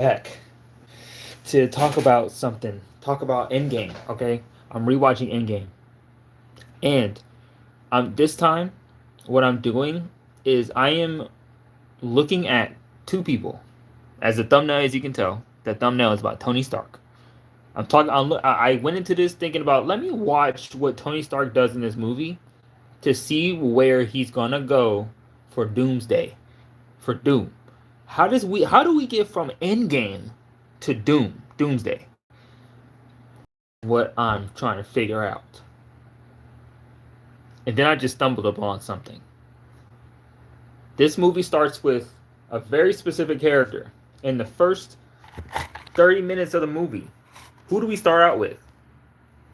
back to talk about something. Talk about Endgame, okay? I'm rewatching Endgame. And this time what I'm doing is I am looking at two people. As a thumbnail, as you can tell, the thumbnail is about Tony Stark. I went into this thinking about, let me watch what Tony Stark does in this movie to see where he's gonna go for Doomsday, for Doom. How do we get from Endgame to Doomsday? What I'm trying to figure out. And then I just stumbled upon something. This movie starts with a very specific character. In the first 30 minutes of the movie, who do we start out with?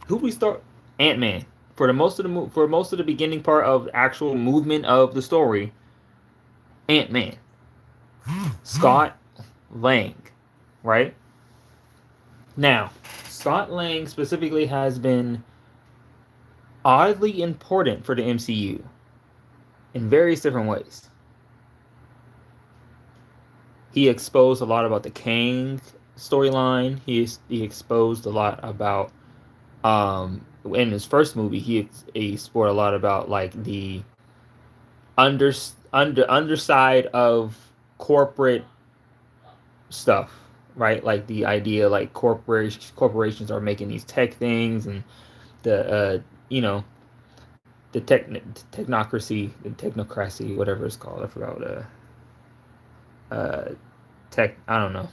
Who do we start? Ant-Man. For most of the beginning part of actual movement of the story, Ant-Man. Scott Lang, right? Now, Scott Lang specifically has been oddly important for the MCU in various different ways. He exposed a lot about the Kang storyline. He exposed a lot about in his first movie he explored a lot about like the underside of corporate stuff, right? Like the idea like corporations are making these tech things, and the the technocracy, whatever it's called. I forgot what tech. I don't know.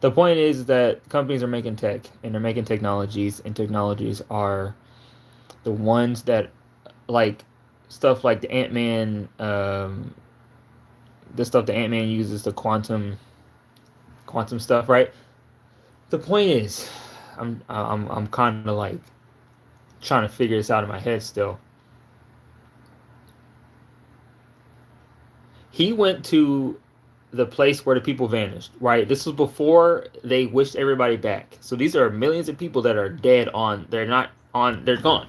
The point is that companies are making tech and they're making technologies, and technologies are the ones that, like stuff like the Ant-Man, the stuff the Ant-Man uses, the quantum stuff, right? The point is, I'm kind of like trying to figure this out in my head still. He went to the place where the people vanished, right? This was before they wished everybody back. So these are millions of people that are dead on. They're not on. They're gone.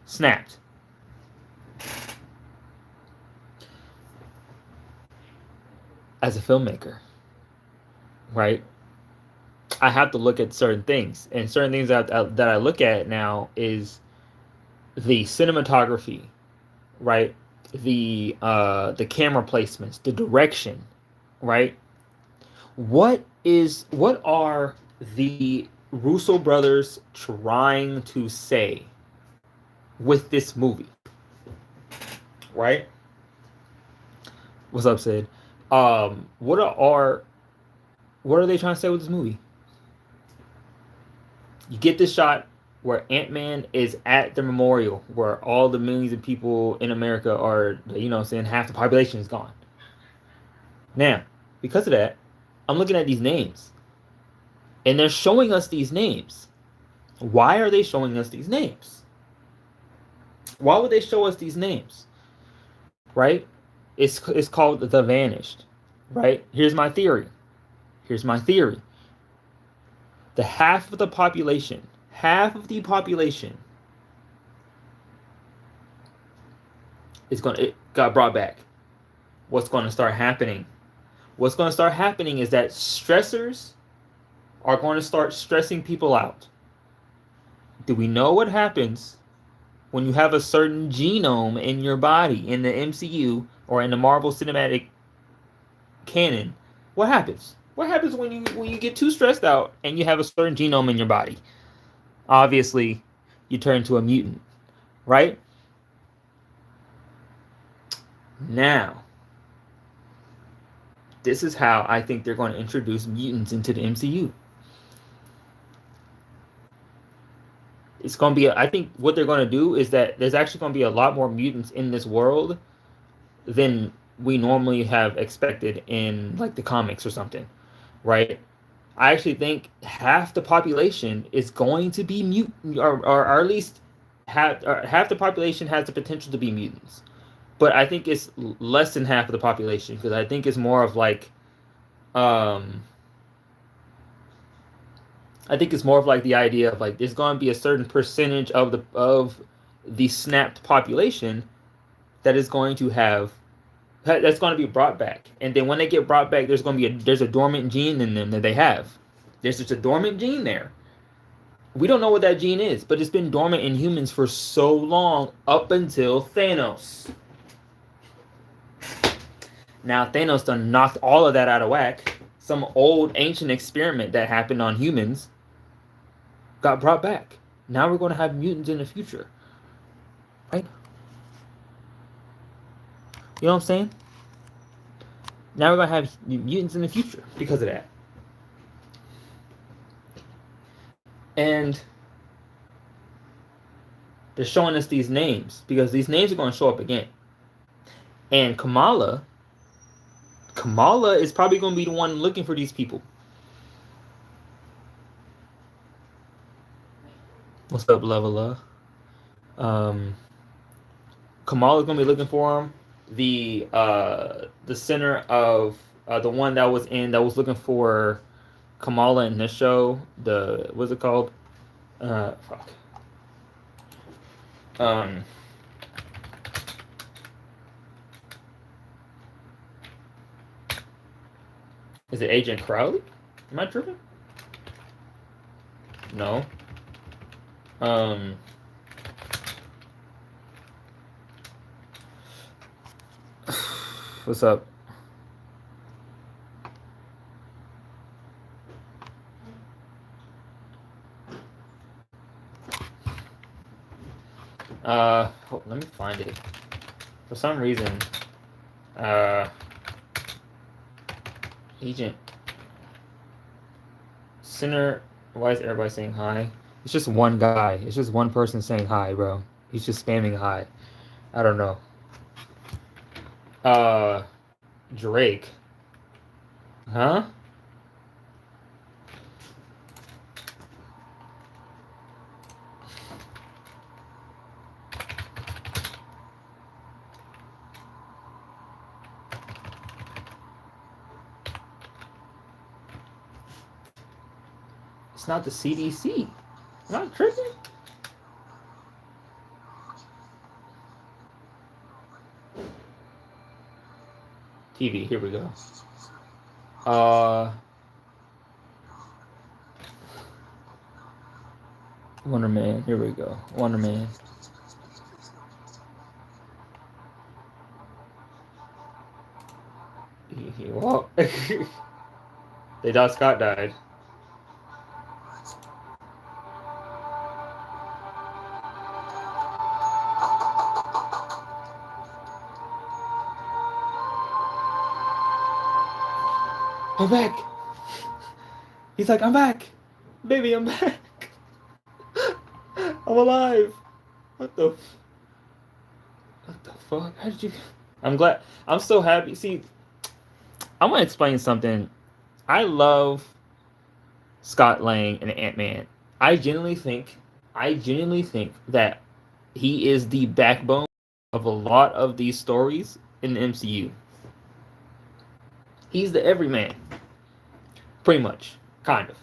Snapped. As a filmmaker, right? I have to look at certain things, and certain things that I look at now is the cinematography, right? The camera placements, the direction, right? What are the Russo brothers trying to say with this movie, right? What's up, Sid? What are they trying to say with this movie? You get this shot where Ant-Man is at the memorial where all the millions of people in America are, saying half the population is gone. Now, because of that, I'm looking at these names. And they're showing us these names. Why are they showing us these names? Why would they show us these names? Right? It's called The Vanished. Right? Here's my theory. The half of the population it got brought back. What's going to start happening? What's going to start happening is that stressors are going to start stressing people out. Do we know what happens when you have a certain genome in your body in the MCU or in the Marvel Cinematic canon? What happens? What happens when you get too stressed out and you have a certain genome in your body? Obviously, you turn into a mutant, right? Now, this is how I think they're going to introduce mutants into the MCU. It's going to be, I think what they're going to do is that there's actually going to be a lot more mutants in this world than we normally have expected in like the comics or something, right? I actually think half the population is going to be mutant, or at least half the population has the potential to be mutants. But I think it's less than half of the population, because I think it's more of like, I think it's more of like the idea of like there's going to be a certain percentage of the snapped population that is going to have that's going to be brought back. And then when they get brought back, there's going to be there's a dormant gene in them that they have. There's just a dormant gene there. We don't know what that gene is, but it's been dormant in humans for so long, up until Thanos. Now Thanos done knocked all of that out of whack. Some old ancient experiment that happened on humans got brought back. Now we're going to have mutants in the future. Right? You know what I'm saying? Now we're going to have mutants in the future because of that. And they're showing us these names because these names are going to show up again. And Kamala is probably going to be the one looking for these people. What's up, Levela? Kamala's going to be looking for him. The center of the one that was looking for Kamala in this show, what's it called? Fuck. Is it Agent Crowley? Am I tripping? No. What's up? Let me find it. For some reason, Agent Center. Why is everybody saying hi? It's just one guy. It's just one person saying hi, bro. He's just spamming hi. I don't know. Drake. Huh? It's not the CDC. I'm not tripping. TV, here we go. Wonder Man, here we go. Wonder Man. Well, they thought Scott died. I'm back. He's like, I'm back. Baby, I'm back. I'm alive. What the fuck? How did you... I'm glad. I'm so happy. See, I'm going to explain something. I love Scott Lang and Ant-Man. I genuinely think that he is the backbone of a lot of these stories in the MCU. He's the everyman. Pretty much. Kind of.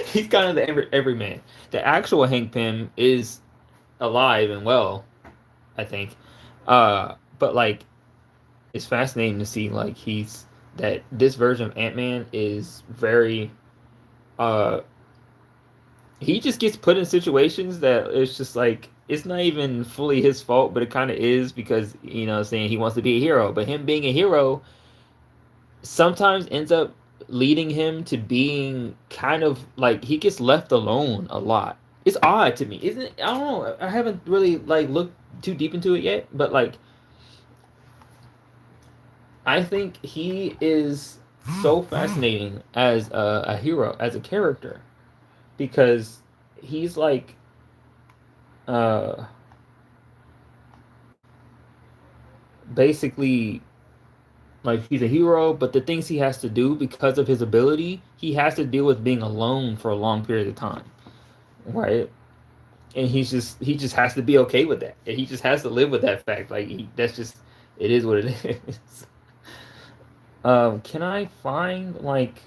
He's kind of the everyman. The actual Hank Pym is alive and well, I think. But like, it's fascinating to see like that this version of Ant-Man is very he just gets put in situations that it's just like it's not even fully his fault, but it kind of is because saying he wants to be a hero, but him being a hero sometimes ends up leading him to being kind of like he gets left alone a lot. It's odd to me, isn't it? I don't know. I haven't really like looked too deep into it yet, but like I think he is so fascinating as a hero, as a character, because he's like basically like he's a hero, but the things he has to do because of his ability, he has to deal with being alone for a long period of time, right? And he just has to be okay with that. And he just has to live with that fact. Like that's just it is what it is. Can I find like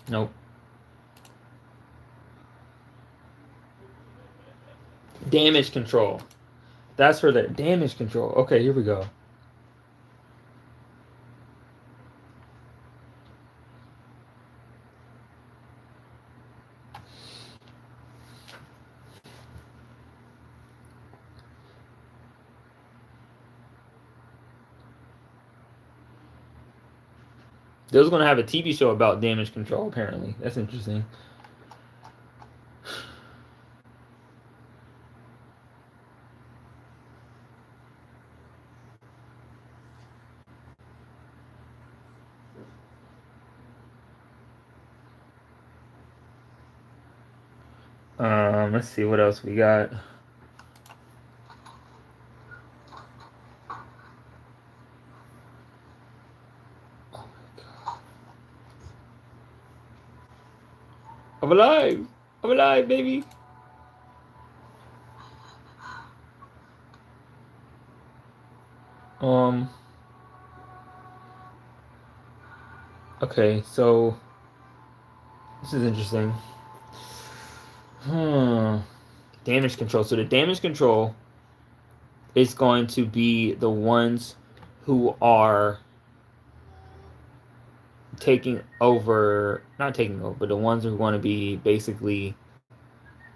nope. Damage control. That's for the damage control. Okay, here we go. They was going to have a TV show about damage control, apparently. That's interesting. Let's see what else we got. I'm alive! I'm alive, baby! Okay, so this is interesting. Damage control. So the damage control is going to be the ones who are taking over, not taking over, but the ones who are going to be basically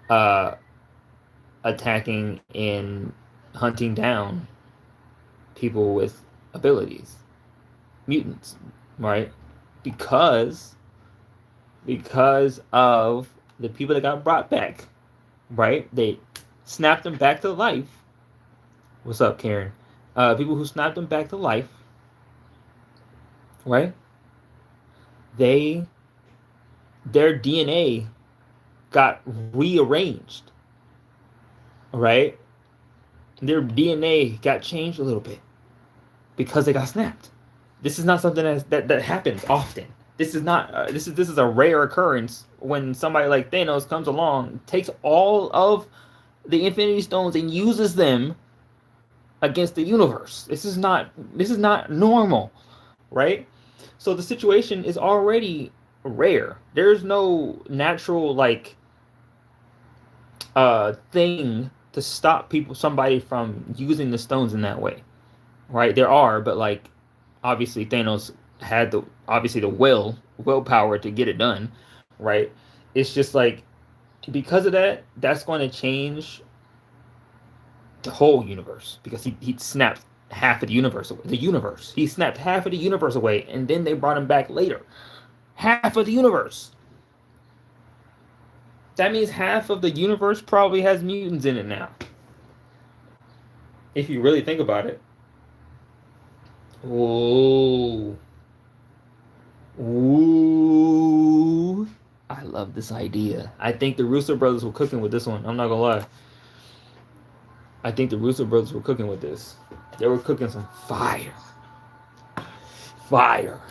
attacking and hunting down people with abilities, mutants, right? Because of the people that got brought back, right? They snapped them back to life. What's up, Karen? People who snapped them back to life, right? Their DNA got rearranged, right? Their DNA got changed a little bit because they got snapped. This is not something that happens often. This is not. This is a rare occurrence when somebody like Thanos comes along, takes all of the Infinity Stones and uses them against the universe. This is not normal, right? So the situation is already rare. There's no natural thing to stop somebody from using the stones in that way, right? There are, but obviously Thanos had the willpower to get it done, right? It's just because of that, that's going to change the whole universe, because he snapped half of the universe away. He snapped half of the universe away, and then they brought him back later. Half of the universe. That means half of the universe probably has mutants in it now, if you really think about it. Ooh. I love this idea. I think the Russo brothers were cooking with this one. I'm not gonna lie. I think the Russo brothers were cooking with this. They were cooking some fire. Fire.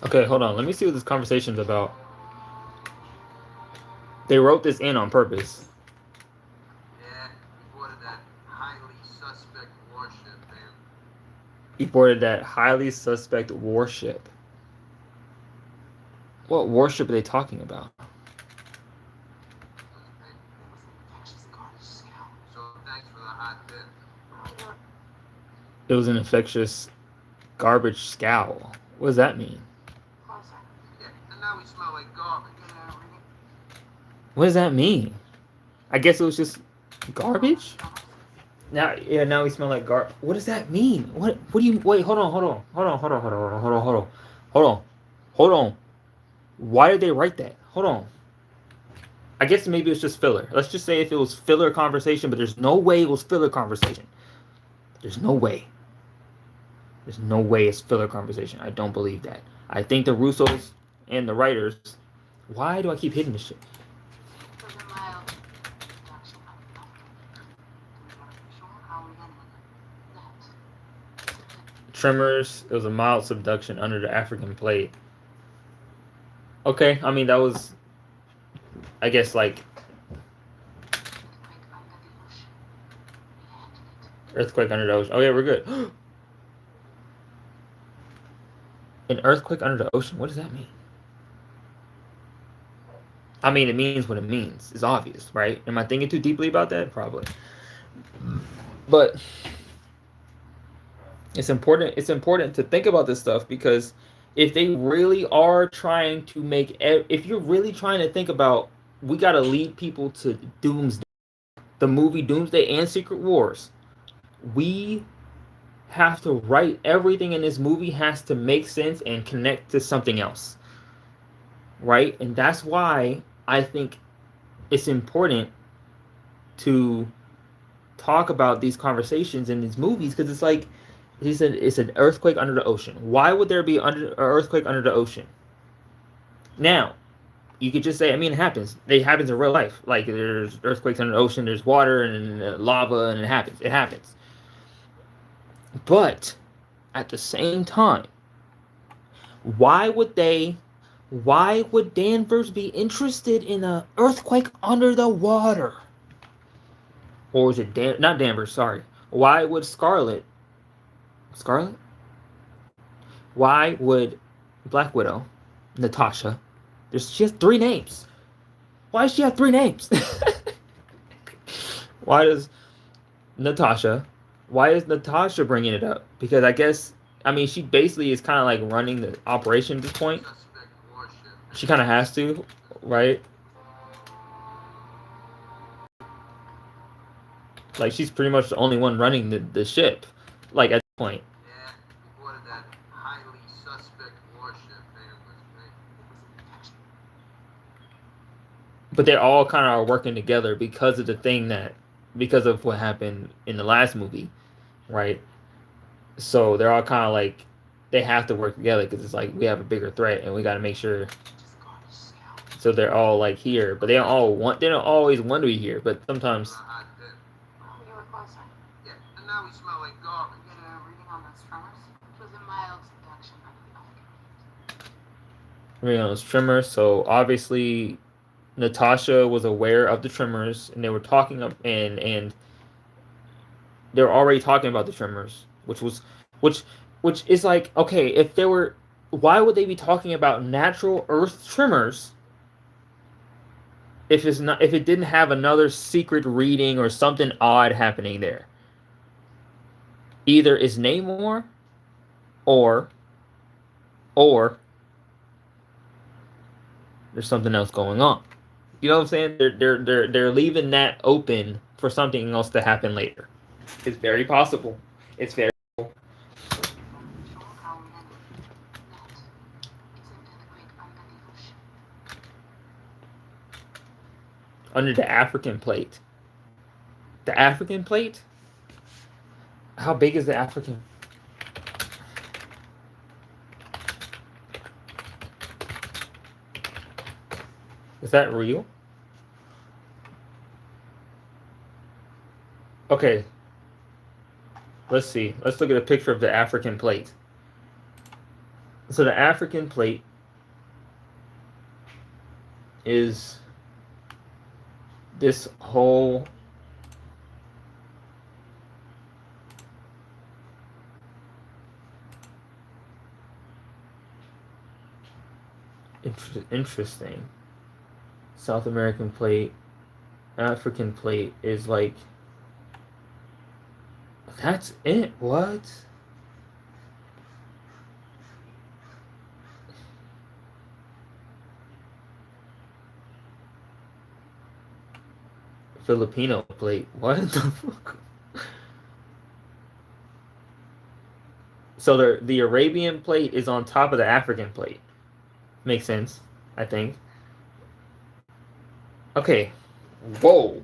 Okay, hold on. Let me see what this conversation's about. They wrote this in on purpose. Yeah, he boarded that highly suspect warship, man. He boarded that highly suspect warship. What warship are they talking about? So thanks for the hot tip. It was an infectious garbage scowl. What does that mean? Yeah, and now we smell like garbage. What does that mean? I guess it was just garbage? Now we smell like garbage. What does that mean? What do you wait, hold on. Why did they write that? Hold on. I guess maybe it's just filler. Let's just say if it was filler conversation, but there's no way it was filler conversation. There's no way. There's no way it's filler conversation. I don't believe that. I think the Russos and the writers. Why do I keep hitting this shit? Tremors. It was a mild subduction under the African plate. Okay, I mean that was, I guess, like earthquake under the ocean. Oh yeah, we're good. An earthquake under the ocean. What does that mean? I mean, it means what it means. It's obvious, right? Am I thinking too deeply about that? Probably. But it's important. It's important to think about this stuff because if they really are trying to make, if you're really trying to think about, we got to lead people to Doomsday, the movie Doomsday and Secret Wars. We have to write everything in this movie has to make sense and connect to something else, right? And that's why I think it's important to talk about these conversations in these movies because it's like he said, it's an earthquake under the ocean. Why would there be an earthquake under the ocean? Now, you could just say, I mean, it happens. It happens in real life. Like there's earthquakes under the ocean, there's water and lava, and it happens. It happens. But at the same time, why would Danvers be interested in an earthquake under the water? Or is it not Danvers, sorry. Why would Scarlet? Why would Black Widow, Natasha, she has 3 names. Why does she have 3 names? Why is Natasha bringing it up? Because I guess, I mean, she basically is kind of like running the operation at this point. She kind of has to, right? Like, she's pretty much the only one running the ship, like, at this point. Yeah, we boarded that highly suspect warship, man. But they all kind of are working together because of what happened in the last movie, right? So they're all kind of like, they have to work together because it's like we have a bigger threat and we got to make sure. So they're all like here, but they don't always want to be here, but sometimes. Yeah, and now we smell like garbage. Reading on those tremors. So obviously, Natasha was aware of the tremors, and they were talking up and they were already talking about the tremors, which is like, okay, if they were, why would they be talking about natural Earth tremors if it didn't have another secret reading or something odd happening there? Either it's Namor, or there's something else going on. You know what I'm saying? They're leaving that open for something else to happen later. It's very possible. It's very possible. Under the African plate. The African plate? How big is the African? Is that real? Okay. Let's see. Let's look at a picture of the African plate. So the African plate is this whole interesting. South American plate, African plate is like, that's it. What? Filipino plate. What the fuck? So the Arabian plate is on top of the African plate. Makes sense, I think. Okay. Whoa.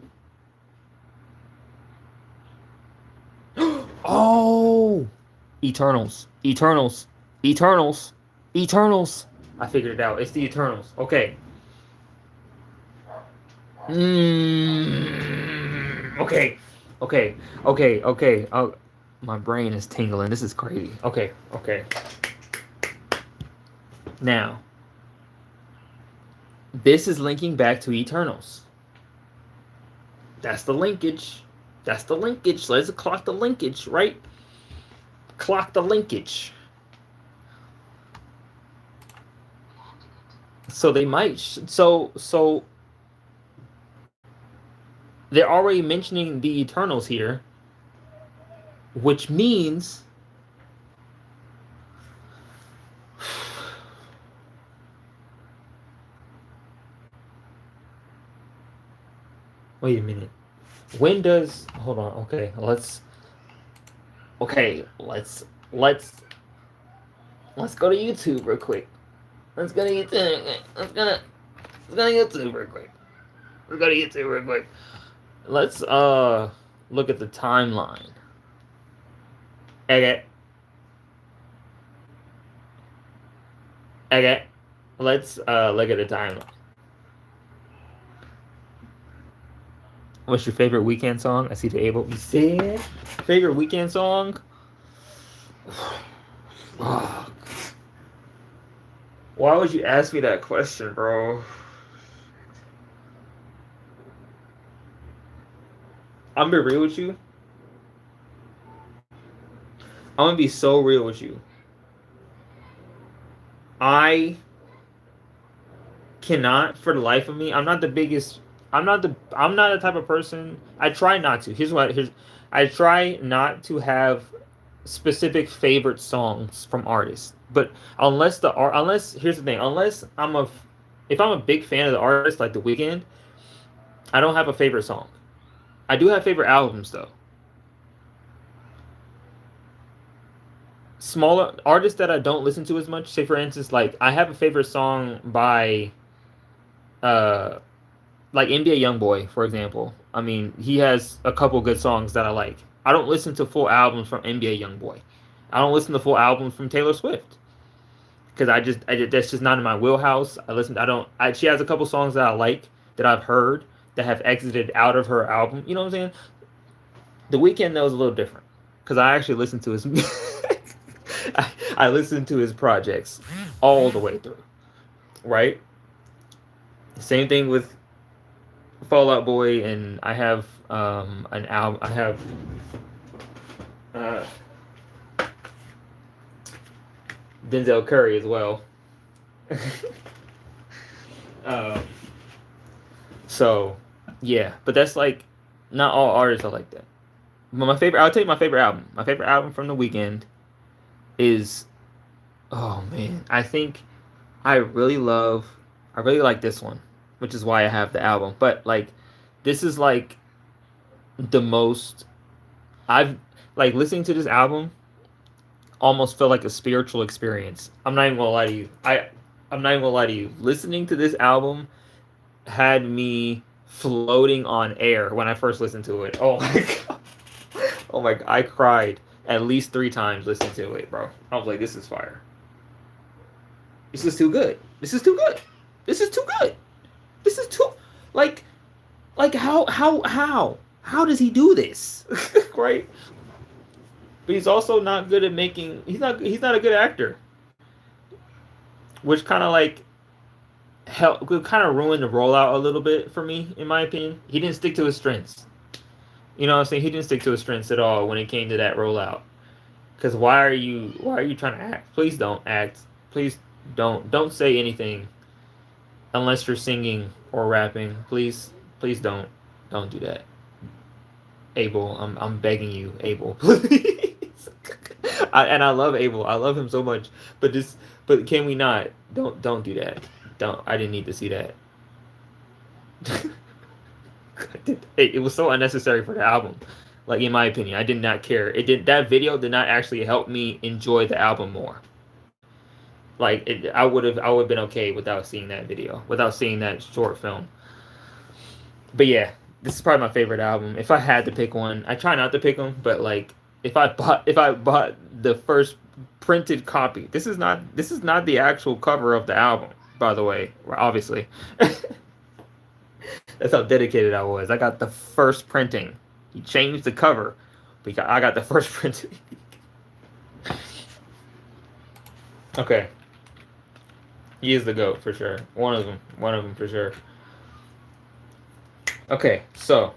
Oh, Eternals. Eternals. Eternals. Eternals. I figured it out. It's the Eternals. Okay. Okay. Okay. Okay. Okay. Oh, my brain is tingling. This is crazy. Okay. Okay. Now, this is linking back to Eternals. That's the linkage. That's the linkage. Let's clock the linkage, right? Clock the linkage. So they might. So they're already mentioning the Eternals here, which means wait a minute. When does hold on? Okay, let's go to YouTube real quick. Let's go to YouTube. Let's go to YouTube real quick. Let's go to YouTube real quick. Let's look at the timeline. Okay. Okay. Let's look at the timeline. What's your favorite weekend song? I see the Abel. You said favorite weekend song? Fuck. Why would you ask me that question, bro? I'm gonna be real with you. I'm gonna be so real with you. I cannot, for the life of me, I'm not the type of person. I try not to. I try not to have specific favorite songs from artists. But unless here's the thing, if I'm a big fan of the artist like The Weeknd, I don't have a favorite song. I do have favorite albums though. Smaller artists that I don't listen to as much, say for instance, like I have a favorite song by like NBA Youngboy, for example. I mean, he has a couple good songs that I like. I don't listen to full albums from NBA Youngboy. I don't listen to full albums from Taylor Swift because that's just not in my wheelhouse. She has a couple songs that I like that I've heard that have exited out of her album. You know what I'm saying? The Weeknd though is a little different because I actually listen to his I listen to his projects all the way through. Right? Same thing with Fall Out Boy, and I have an album. I have Denzel Curry as well. So yeah, but that's like not all artists are like that. But I'll tell you my favorite album. My favorite album from The Weeknd is, oh man, I think I really like this one, which is why I have the album. But like, this is like the most I've like listening to this album almost felt like a spiritual experience. I'm not even gonna lie to you. I'm not even gonna lie to you. Listening to this album had me floating on air when I first listened to it. Oh my god. Oh my god. I cried at least 3 times listening to it, bro. I was like, this is fire. This is too good. This is too good. This is too good. This is too like how does he do this? Right? But he's also not good at making he's not a good actor. Which kind of like kind of ruined the rollout a little bit for me, in my opinion. He didn't stick to his strengths. You know what I'm saying? He didn't stick to his strengths at all when it came to that rollout. Because why are you trying to act? Please don't act. Please don't say anything unless you're singing or rapping. Please don't do that. Abel, I'm begging you, Abel, please. I love Abel. I love him so much. But can we not? Don't do that. I didn't need to see that. It was so unnecessary for the album. Like, in my opinion, I did not care. That video did not actually help me enjoy the album more. Like, I would have been okay without seeing that video, without seeing that short film. But yeah, this is probably my favorite album. If I had to pick one, I try not to pick them, but like, if I bought the first printed copy. This is not the actual cover of the album, by the way. Obviously. That's how dedicated I was. I got the first printing. He changed the cover. I got the first printing. Okay. He is the GOAT for sure. One of them for sure. Okay, so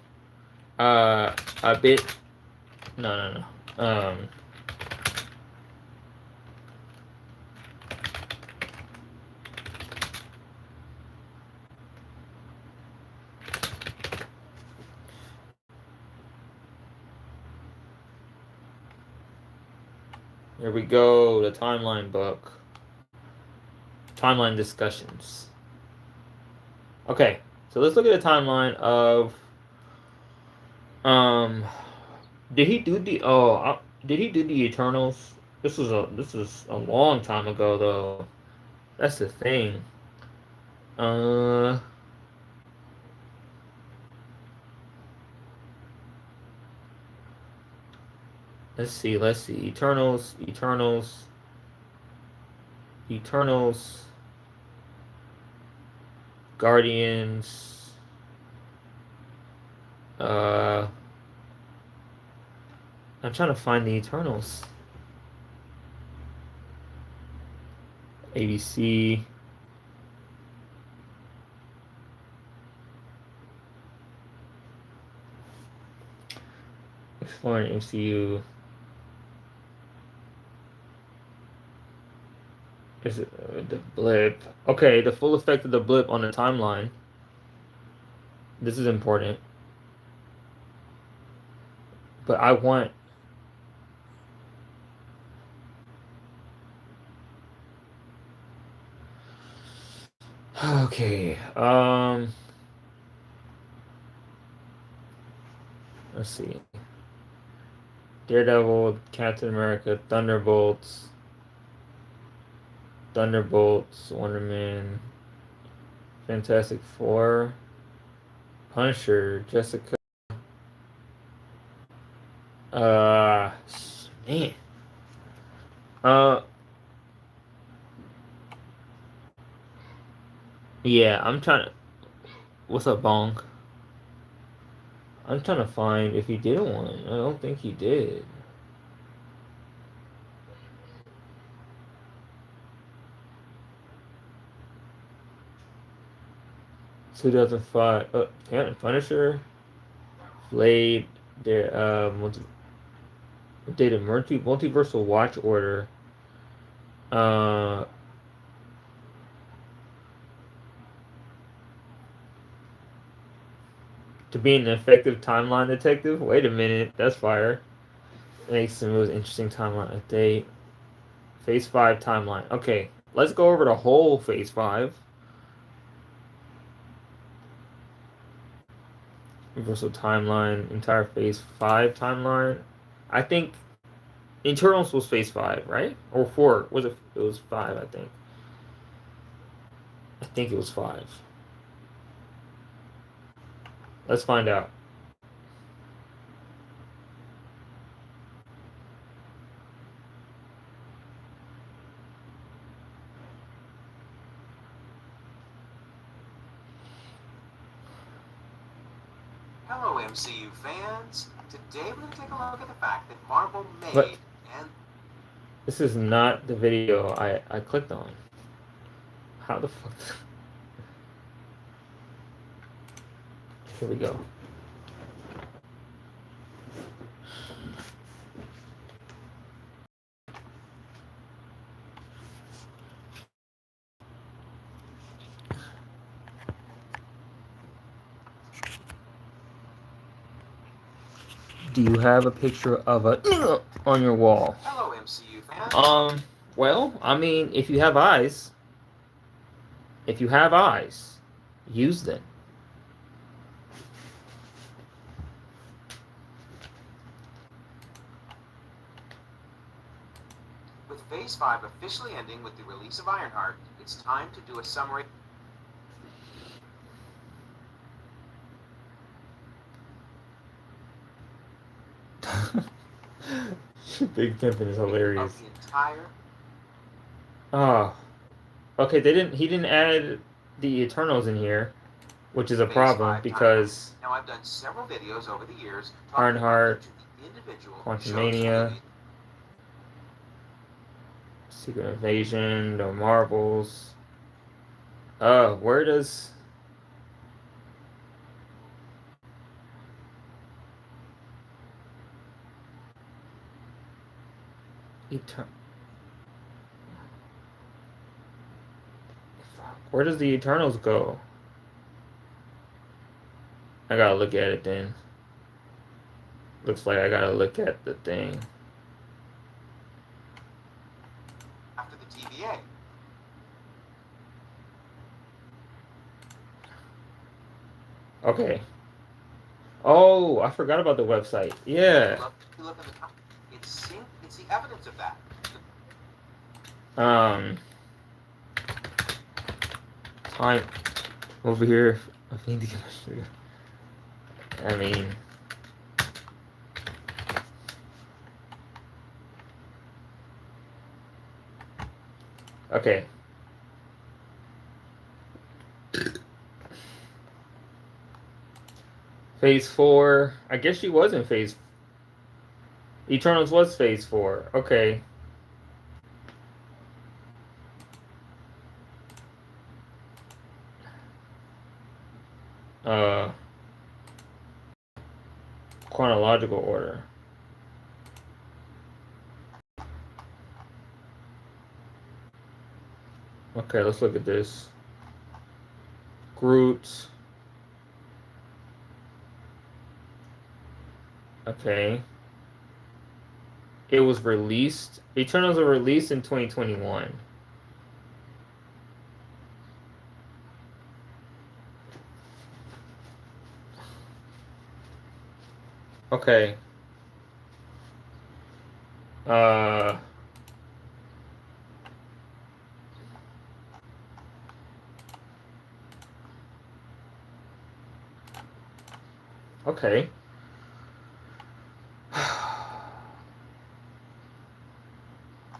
a bit no. Here we go, the timeline book. Timeline discussions. Okay, so let's look at the timeline of did he do the Eternals? This was a long time ago though. That's the thing. Let's see. Eternals. Guardians. I'm trying to find the Eternals. ABC. Exploring MCU. Is it the blip? Okay, the full effect of the blip on the timeline. This is important. But I want... Okay, let's see. Daredevil, Captain America, Thunderbolts, Wonder Man, Fantastic Four, Punisher, Jessica. Man. Yeah, I'm trying to. What's up, Bong? I'm trying to find if he did one. I don't think he did. Two 2005. Punisher, Blade. There. Data multiversal watch order. To be an effective timeline detective? Wait a minute, that's fire. Makes the most interesting timeline update. Phase 5 timeline. Okay, let's go over the whole Phase 5. Universal timeline, entire Phase 5 timeline. I think Eternals was Phase 5, right? Or 4. Was it? It was 5, I think. I think it was 5. Let's find out. Hello, MCU fans. Today we're going to take a look at the fact that Marvel made What? and... This is not the video I clicked on. How the fuck? Here we go. Do you have a picture of a on your wall? Hello, MCU fans. Well, I mean, if you have eyes, use them. With Phase 5 officially ending with the release of Ironheart, it's time to do a summary. Big Pimpin' is hilarious. Of the entire. Oh, okay. He didn't add the Eternals in here, which is a Phase problem 5 because timeline. Now I've done several videos over the years Ironheart, talking about each of the individual Quantumania, shows. Secret Invasion, The Marvels. Where does where does the Eternals go? I gotta look at it then. Looks like I gotta look at the thing. After the TVA. Okay. Oh, I forgot about the website. Yeah. Look at the top. It's the evidence of that. Time over here. I need to get my I mean, okay. Phase 4. I guess she was in phase. Eternals was phase 4. Okay. Chronological order. Okay, let's look at this. Groot. Okay. It was released. Eternals were released in 2021. Okay. Okay.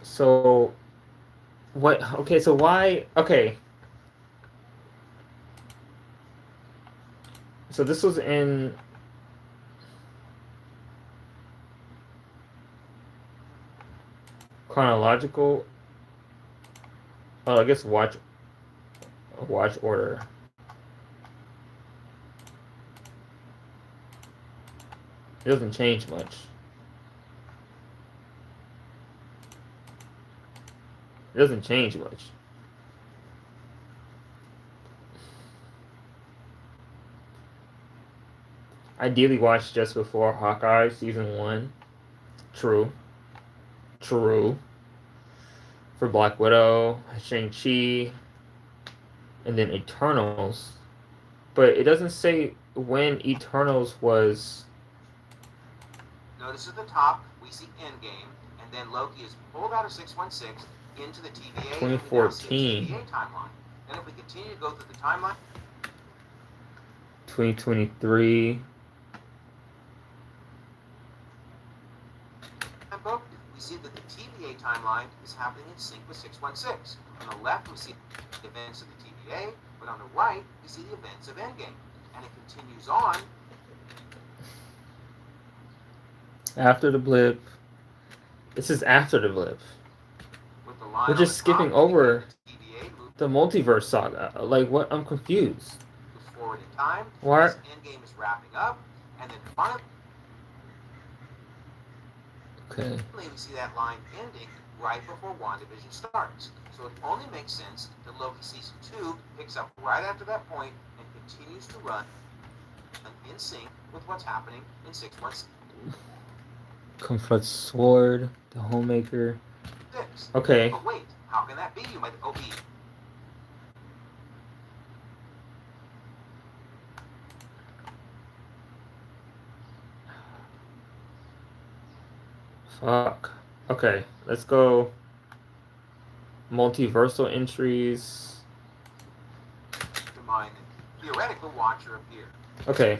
So what? Okay, so why? Okay. So this was in chronological. Oh, I guess watch order. It doesn't change much. It doesn't change much. Ideally watch just before Hawkeye season 1. True. True. For Black Widow, Shang-Chi, and then Eternals. But it doesn't say when Eternals was. Notice at the top we see Endgame, and then Loki is pulled out of 616 into the TVA 2014. TVA timeline. Then if we continue to go through the timeline, 2023. we see that the TVA timeline is happening in sync with 616. On the left, we see the events of the TVA, but on the right, we see the events of Endgame. And it continues on. After the blip. This is after the blip. With the line We're just skipping over the multiverse saga. Like, what? I'm confused. Moves forward in time. Why? Endgame is wrapping up, and then finally, we see that line ending right before WandaVision starts. So it only makes sense that Loki Season 2 picks up right after that point and continues to run in sync with what's happening in 616. Confront Sword, the Homemaker. Okay. But wait, how can that be? You might be. Fuck. Okay, let's go. Multiversal entries. Mind theoretical watcher appear. Okay.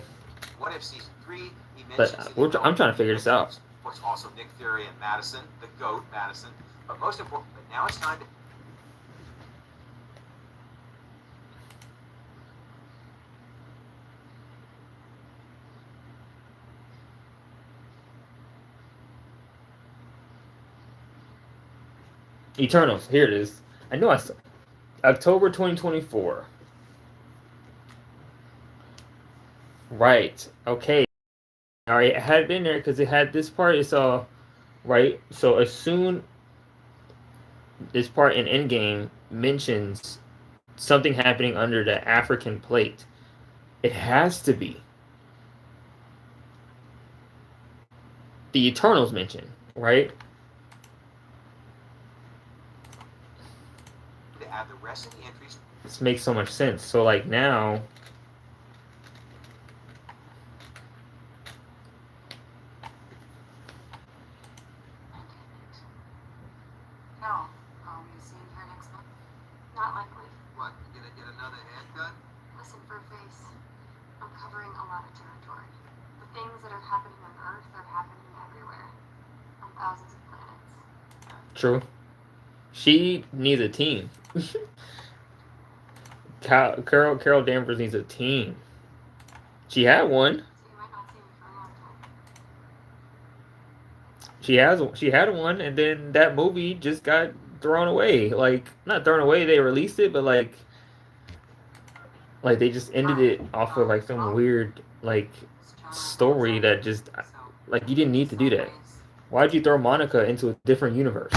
What if season 3 he I'm trying to figure this out. course, also Nick Fury and Madison, the GOAT Madison. But most important, but now it's time to. Eternals. Here it is. I know I saw October 2024. Right. Okay. All right. It had been there because it had this part. It's all right. So as soon this part in Endgame mentions something happening under the African plate, it has to be the Eternals mention, right? To add the rest of the entries. This makes so much sense. So like now. No. Are we seeing her next month? Not likely. What? You gonna get another haircut? Listen, for face, I'm covering a lot of territory. The things that are happening on Earth are happening everywhere. On thousands of planets. True. She needs a team. Carol Danvers needs a team. She had one. So you might not see me for a long time. She had one, and then that movie just got thrown away. Like, not thrown away, they released it, but like they just ended it off of like some weird like story that just like you didn't need to do that. Why'd you throw Monica into a different universe?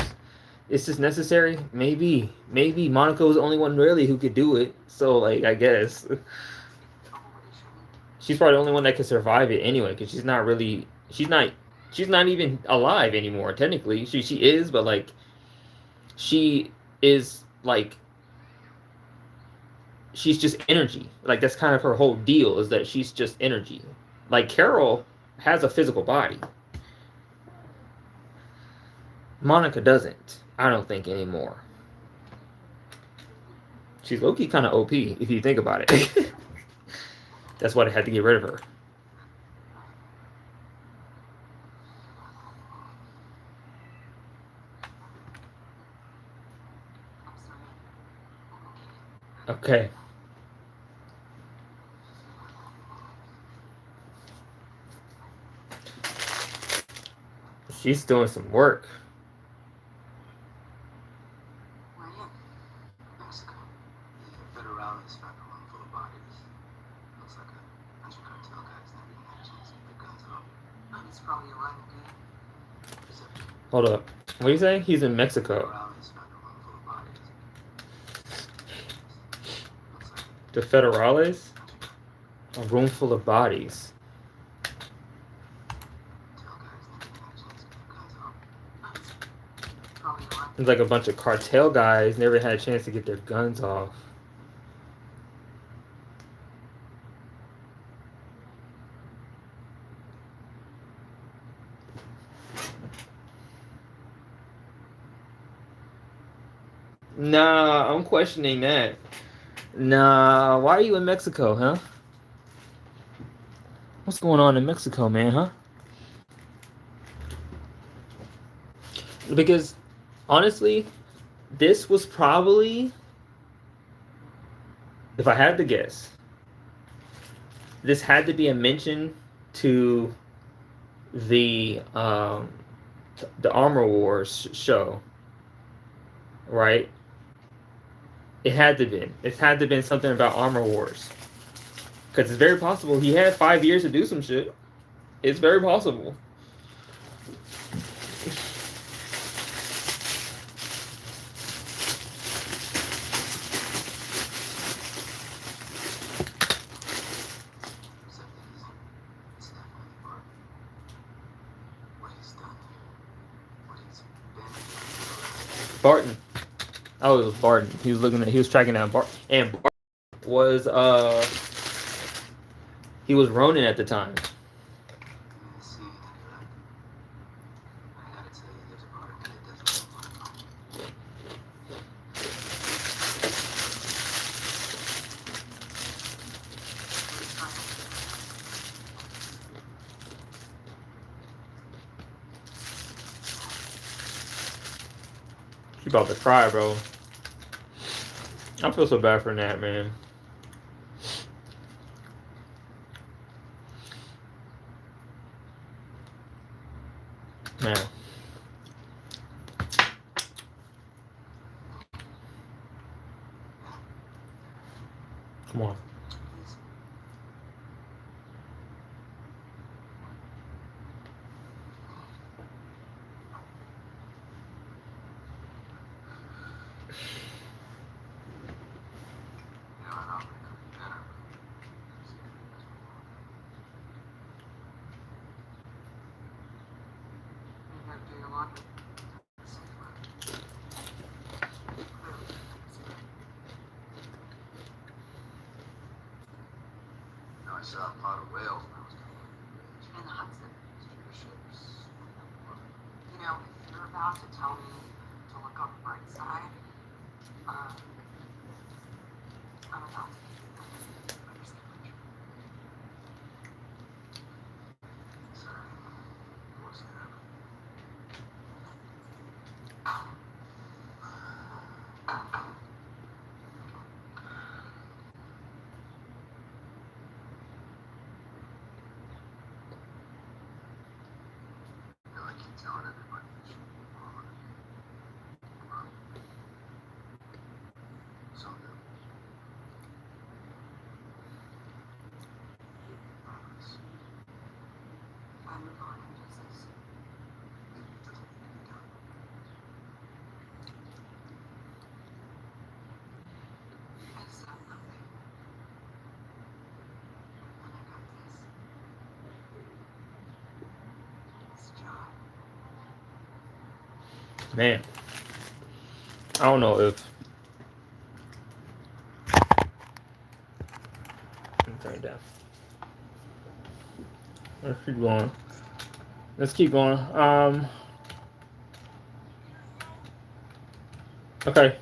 Is this necessary? Maybe Monica was the only one really who could do it. So like I guess she's probably the only one that could survive it anyway, because she's not even alive anymore. Technically, she is, but like she is like she's just energy. Like that's kind of her whole deal, is that she's just energy. Like Carol has a physical body. Monica doesn't. I don't think anymore. She's low-key kind of OP if you think about it. That's why they had to get rid of her. Okay. She's doing some work. Where are you? Mexico. The Federales found a room full of bodies. Looks like a bunch of cartel guys that didn't have a chance to get their guns off. It's probably a rival gang. Hold up. What do you say? He's in Mexico. Federales found a room full of bodies. Looks like The Federales? A room full of bodies. It's like a bunch of cartel guys never had a chance to get their guns off. Nah, I'm questioning that. Nah, why are you in Mexico, huh? What's going on in Mexico, man, huh? Because honestly, this was probably, if I had to guess, this had to be a mention to the Armor Wars show, right? It had to been. It had to been something about Armor Wars, because it's very possible he had 5 years to do some shit. It's very possible. Barton. Oh, it was Barton. He was tracking down Barton. And Barton was he was Ronin at the time. She about to cry, bro. I feel so bad for Nat, man. Man. Come on. I saw a pot of whales when I was In the Hudson. ships. You know, if you're about to tell me to look on the bright side, I'm about to give you a sandwich. Sorry. What's happening? I keep telling everybody you should move on. Some do. Promise. I move on and just this. It doesn't need to be done. I just have nothing. And I got this. This job. Man. I don't know if... Let me turn it down. Let's keep going. Let's keep going. Okay.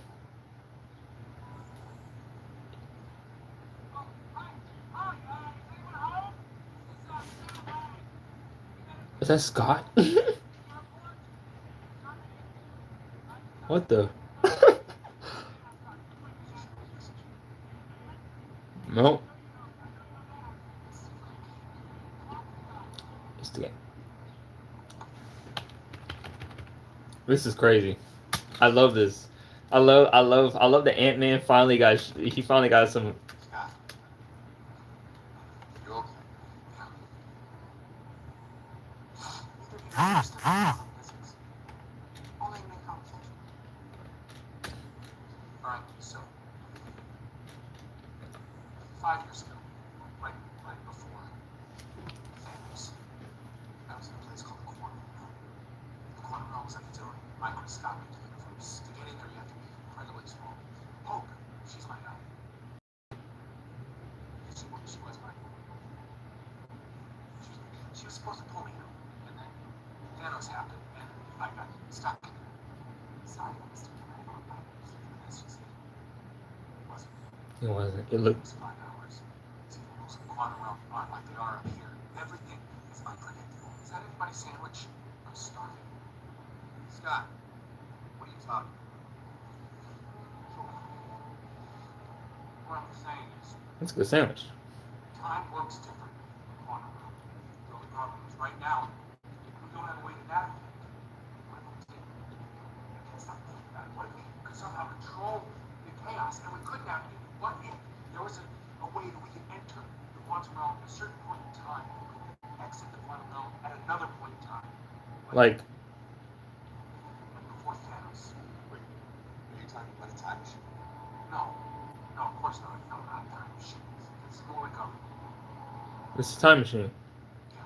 Is that Scott? What the? No. It's the game. This is crazy. I love this. I love the Ant-Man finally got. He finally got some. Scott. You okay? Yeah. Only make conversation. Alright, so 5 years ago, right before Thanos, I was in a place called the Quantum Realm. The Quantum Realm is like its own microscopic universe. To get in there, you have to be incredibly small. Hope, she's my guy. She was my guy. She was supposed to pull me out, and then Thanos happened, and I got stuck. Sorry, Mr. That's just it. It wasn't. It wasn't. It It looked. was 5 hours. See, the rules of the quantum realm aren't like they are up here. Everything is unpredictable. Is that anybody's sandwich? I'm starving. Scott, what are you talking about? What I'm saying is, That's a good sandwich. time works different in the quantum realm. The only problem is right now, we don't have a way to navigate. What if we did? I can't stop thinking about it. What if we could somehow control the chaos and we could navigate it? What if there was a way that we could enter the quantum realm at a certain point in time and we could exit the quantum realm at another point in time? Like, Before Thanos. Wait, are you talking about a time machine? No, of course not. No, not a time machine. It's more like a, it's a time machine. yeah,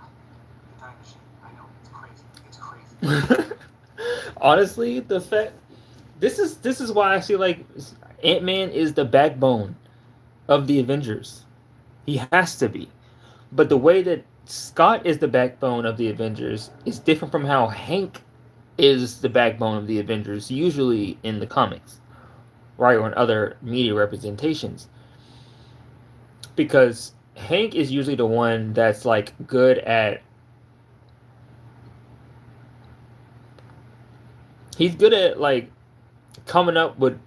a time machine. I know, it's crazy. It's crazy. Honestly, the fact this is why I feel like Ant-Man is the backbone of the Avengers. He has to be. But the way that Scott is the backbone of the Avengers is different from how Hank is the backbone of the Avengers, usually in the comics, right, or in other media representations. Because Hank is usually the one that's like good at. He's good at like coming up with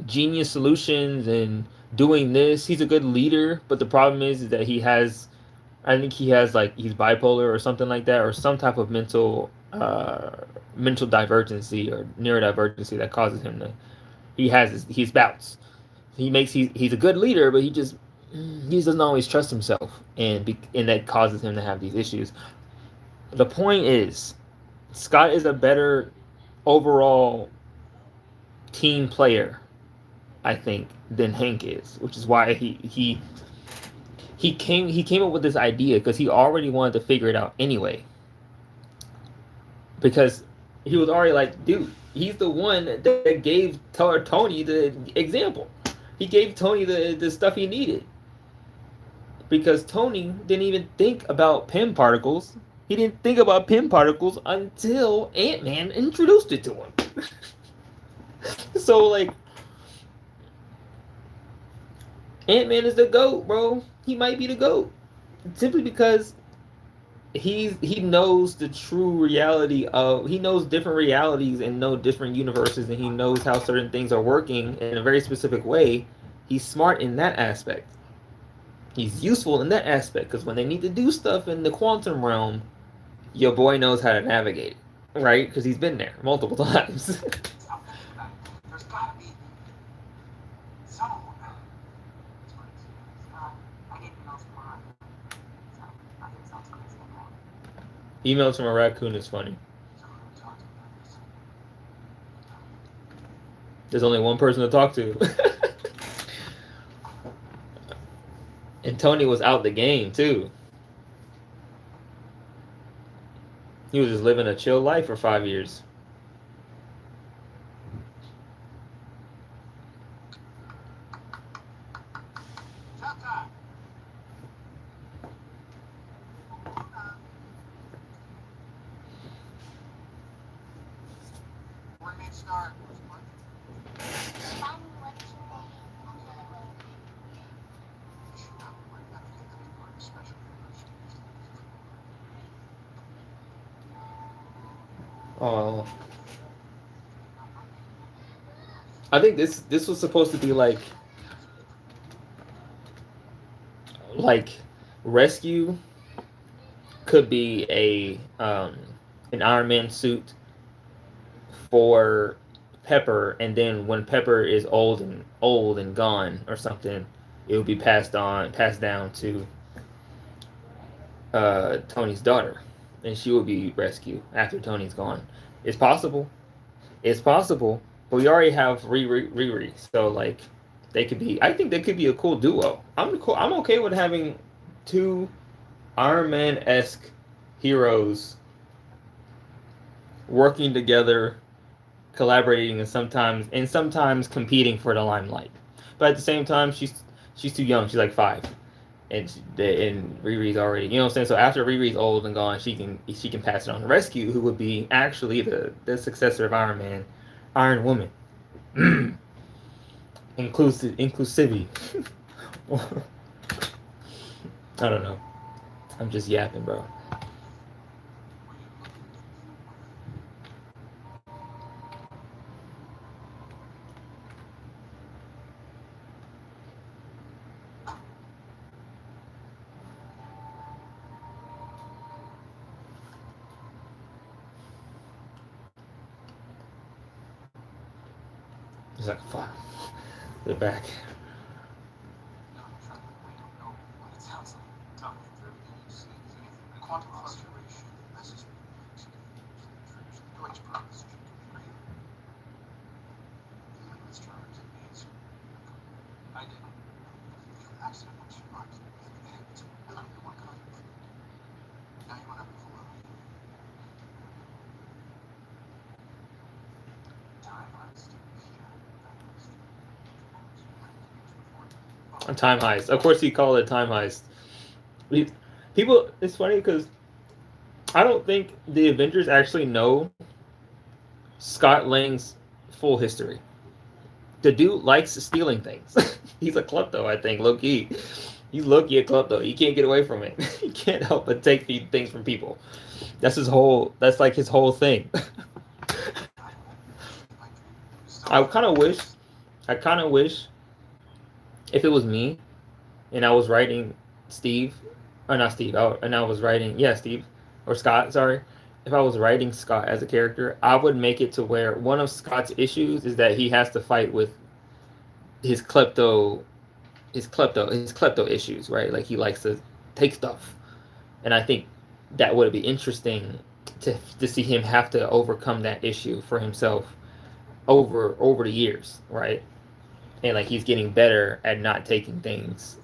genius solutions and doing this. He's a good leader, but the problem is that I think he has like he's bipolar or something like that, or some type of mental divergency or neurodivergency that causes him to. He's bouts. He's a good leader, but he doesn't always trust himself, and that causes him to have these issues. The point is, Scott is a better overall team player, I think, than Hank is, which is why he came up with this idea because he already wanted to figure it out anyway. Because he was already like, dude, he's the one that gave Tony the example. He gave Tony the stuff he needed. Because Tony didn't even think about PIM particles. He didn't think about PIM particles until Ant-Man introduced it to him. So, like, Ant-Man is the GOAT, bro. He might be the GOAT. Simply because he knows the true reality of... He knows different realities and different universes, and he knows how certain things are working in a very specific way. He's smart in that aspect. He's useful in that aspect, because when they need to do stuff in the quantum realm, your boy knows how to navigate it, right? Because he's been there multiple times. There's gotta be someone. I get emails from Ron. So I think it sounds crazy. Emails from a raccoon is funny. There's only one person to talk to. And Tony was out the game, too. He was just living a chill life for 5 years. When they start, Oh, I think this was supposed to be like rescue could be an Iron Man suit for Pepper, and then when Pepper is old and gone or something, it would be passed down to Tony's daughter, and she would be rescued after Tony's gone. It's possible, but we already have Riri, so like they could be. I think they could be a cool duo. I'm okay with having two Iron Man-esque heroes working together, collaborating, and sometimes competing for the limelight. But at the same time, she's too young. She's like 5. And Riri's already, you know what I'm saying? So after Riri's old and gone, she can pass it on to Rescue, who would be actually the successor of Iron Man, Iron Woman. Inclusivity. I don't know. I'm just yapping, bro. It's like, fuck. They're back. A time heist. Of course, you call it time heist. People, it's funny because I don't think the Avengers actually know Scott Lang's full history. The dude likes stealing things. He's a klepto, I think, low key. He's low key a klepto. He can't get away from it. He can't help but take things from people. That's like his whole thing. I kind of wish if it was me and I was writing Steve, or not Steve, and I was writing, yeah, Steve, or Scott, sorry. If I was writing Scott as a character, I would make it to where one of Scott's issues is that he has to fight with his klepto issues, right? Like he likes to take stuff. And I think that would be interesting to see him have to overcome that issue for himself over the years, right? And like he's getting better at not taking things,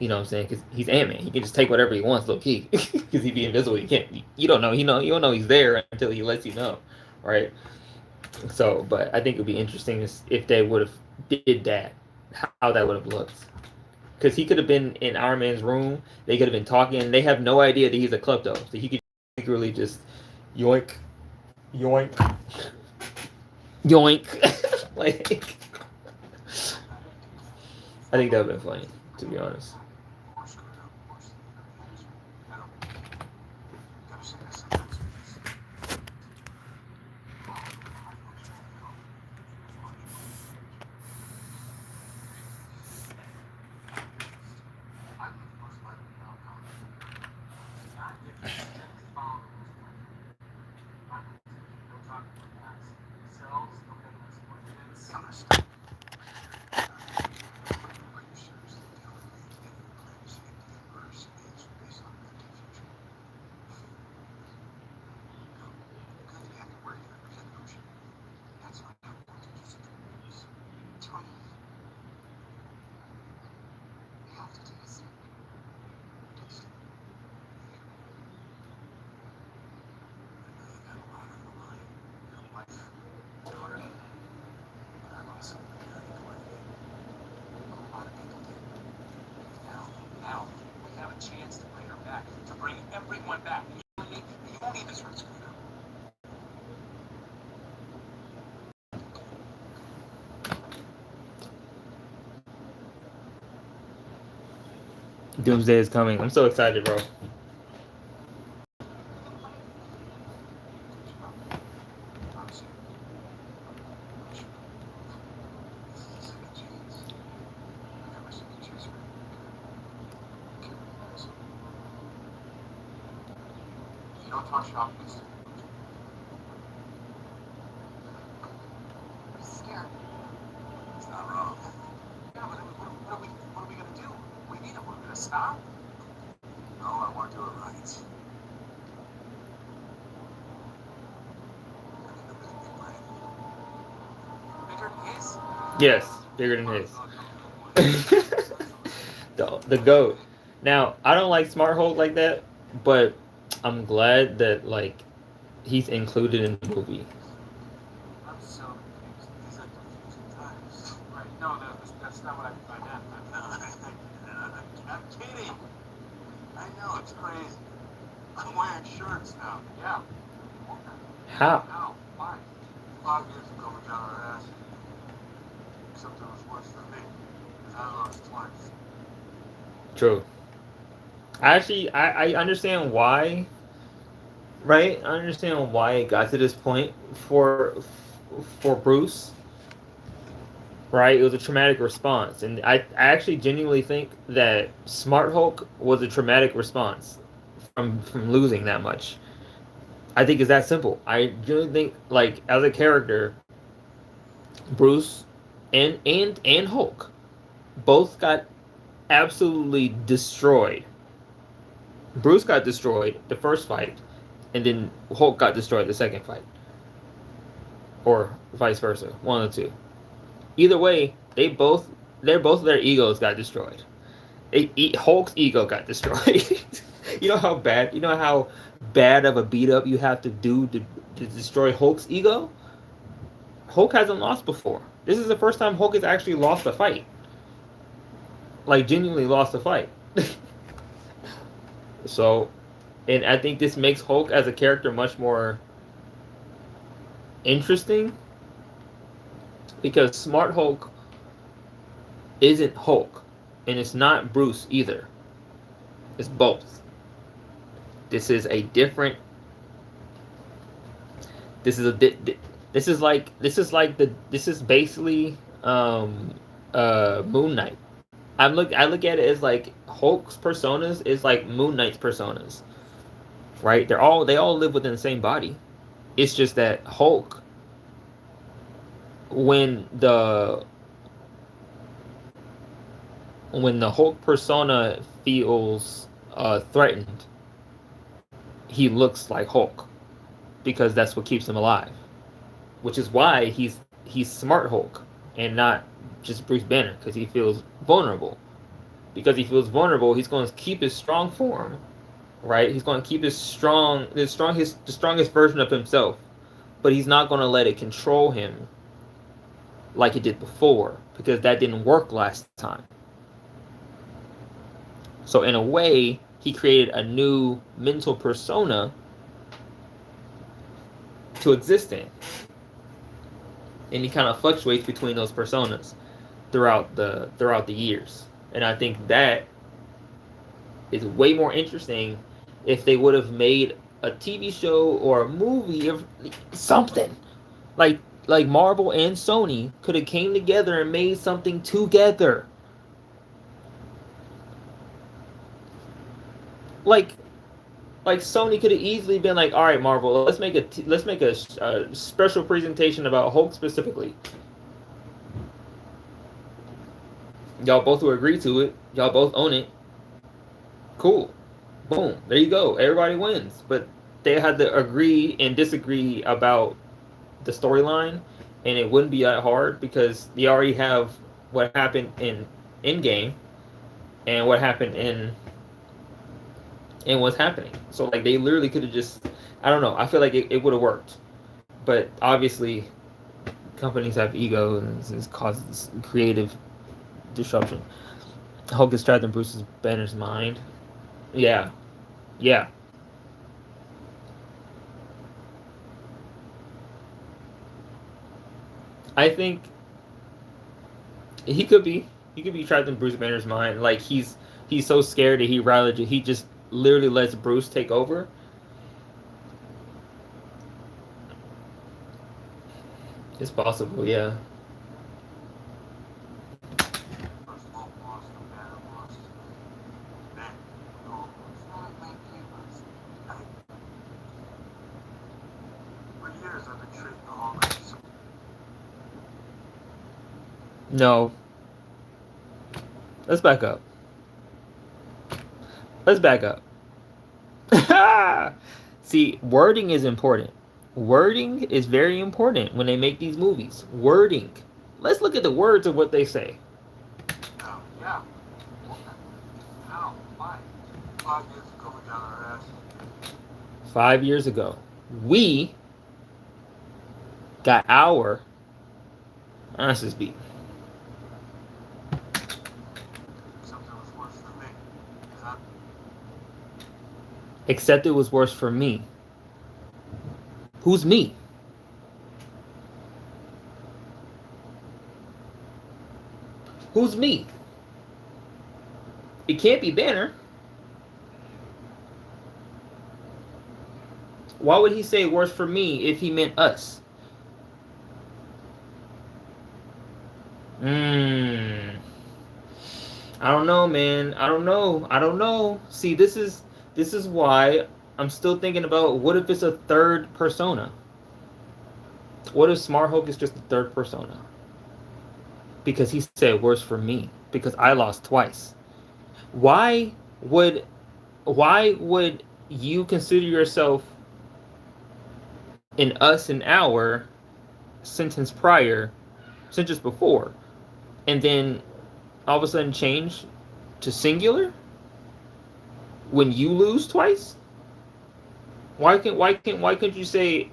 you know what I'm saying? Because he's Ant-Man. He can just take whatever he wants, low key. Because he'd be invisible. You can't. You don't know. You don't know he's there until he lets you know, right? So, but I think it would be interesting if they would have did that, how that would have looked. Because he could have been in Iron Man's room. They could have been talking. They have no idea that he's a klepto. So he could secretly just yoink, yoink, yoink. Like, I think that would have been funny, to be honest. Doomsday is coming. I'm so excited, bro. Yes, bigger than his. The GOAT. Now, I don't like Smart Hulk like that, but I'm glad that like he's included in the movie. I'm so confused. These are confusing times. Right? No, that's not what I meant. I'm kidding. I know, it's crazy. I'm wearing shirts now. Yeah. How? How? Why? 5 years ago, we got our ass. Except it was worse for me. Because I lost twice. True. Actually, I understand why. Right? I understand why it got to this point for Bruce. Right? It was a traumatic response, and I actually genuinely think that Smart Hulk was a traumatic response from losing that much. I think it's that simple. I genuinely think like as a character, Bruce and Hulk both got absolutely destroyed. Bruce got destroyed the first fight, and then Hulk got destroyed the second fight, or vice versa, one of the two. Either way, both their egos got destroyed. Hulk's ego got destroyed. You know how bad of a beat up you have to do to destroy Hulk's ego. Hulk hasn't lost before. This is the first time Hulk has actually lost a fight. Like genuinely lost a fight. So, and I think this makes Hulk as a character much more interesting because Smart Hulk isn't Hulk, and it's not Bruce either. It's both. This is a different. This is This is basically Moon Knight. I look at it as like Hulk's personas is like Moon Knight's personas, right? They all live within the same body. It's just that Hulk, when the Hulk persona feels threatened, he looks like Hulk because that's what keeps him alive. Which is why he's Smart Hulk and not just Bruce Banner, because he feels vulnerable. Because he feels vulnerable, he's going to keep his strong form, right? He's going to keep the strongest version of himself, but he's not going to let it control him like it did before, because that didn't work last time. So in a way, he created a new mental persona to exist in. And he kind of fluctuates between those personas throughout the years. And I think that is way more interesting if they would have made a TV show or a movie or something. Like Marvel and Sony could have came together and made something together. Like Sony could have easily been like, all right, Marvel, let's make a special presentation about Hulk specifically. Y'all both will agree to it. Y'all both own it. Cool. Boom. There you go. Everybody wins. But they had to agree and disagree about the storyline, and it wouldn't be that hard because they already have what happened in Endgame and what happened in what's happening. So like they literally could have just, I don't know, I feel like it would have worked. But obviously companies have ego and it causes creative disruption. Hulk is trapped in Bruce Banner's mind. Yeah. I think he could be trapped in Bruce Banner's mind. Like he's so scared that he just literally lets Bruce take over. It's possible, yeah. No. Let's back up. See, wording is important. Wording is very important when they make these movies. Wording. Let's look at the words of what they say. Yeah. How? Why? 5 years ago, we got our ass. 5 years ago, we got our asses beat. Except it was worse for me. Who's me? Who's me? It can't be Banner. Why would he say worse for me if he meant us? I don't know, man. I don't know. See, this is why I'm still thinking about what if it's a third persona? What if Smart Hulk is just a third persona? Because he said worse for me. Because I lost twice. Why would you consider yourself in us and our sentence before, and then all of a sudden change to singular when you lose twice? Why can't you say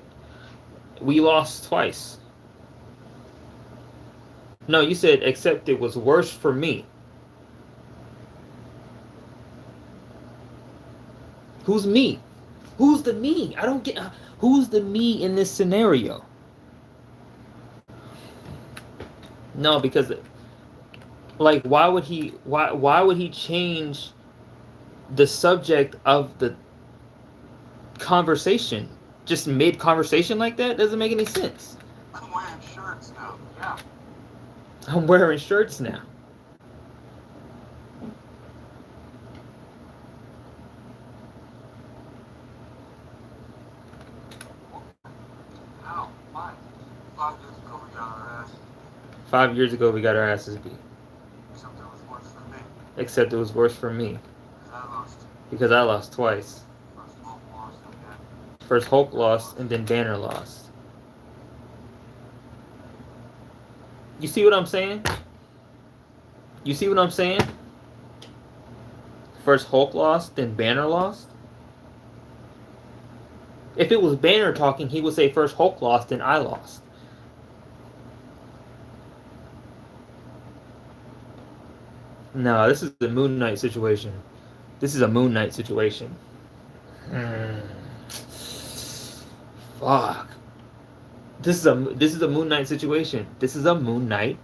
we lost twice? No, you said except it was worse for me. Who's me? Who's the me? I don't get who's the me in this scenario. No, because like why would he change the subject of the conversation just mid conversation like that? Doesn't make any sense. I'm wearing shirts now. Yeah. I'm wearing shirts now. How? Why? 5 years ago we got our ass. 5 years ago, we got our asses beat. Except it was worse for me. Except it was worse for me. Because I lost. Because I lost twice. First Hulk lost and then First Hulk lost, and then Banner lost. You see what I'm saying? You see what I'm saying? First Hulk lost, then Banner lost. If it was Banner talking, he would say first Hulk lost, then I lost. No, this is the Moon Knight situation. This is a Moon Knight situation. Fuck. This is a Moon Knight situation. This is a Moon Knight.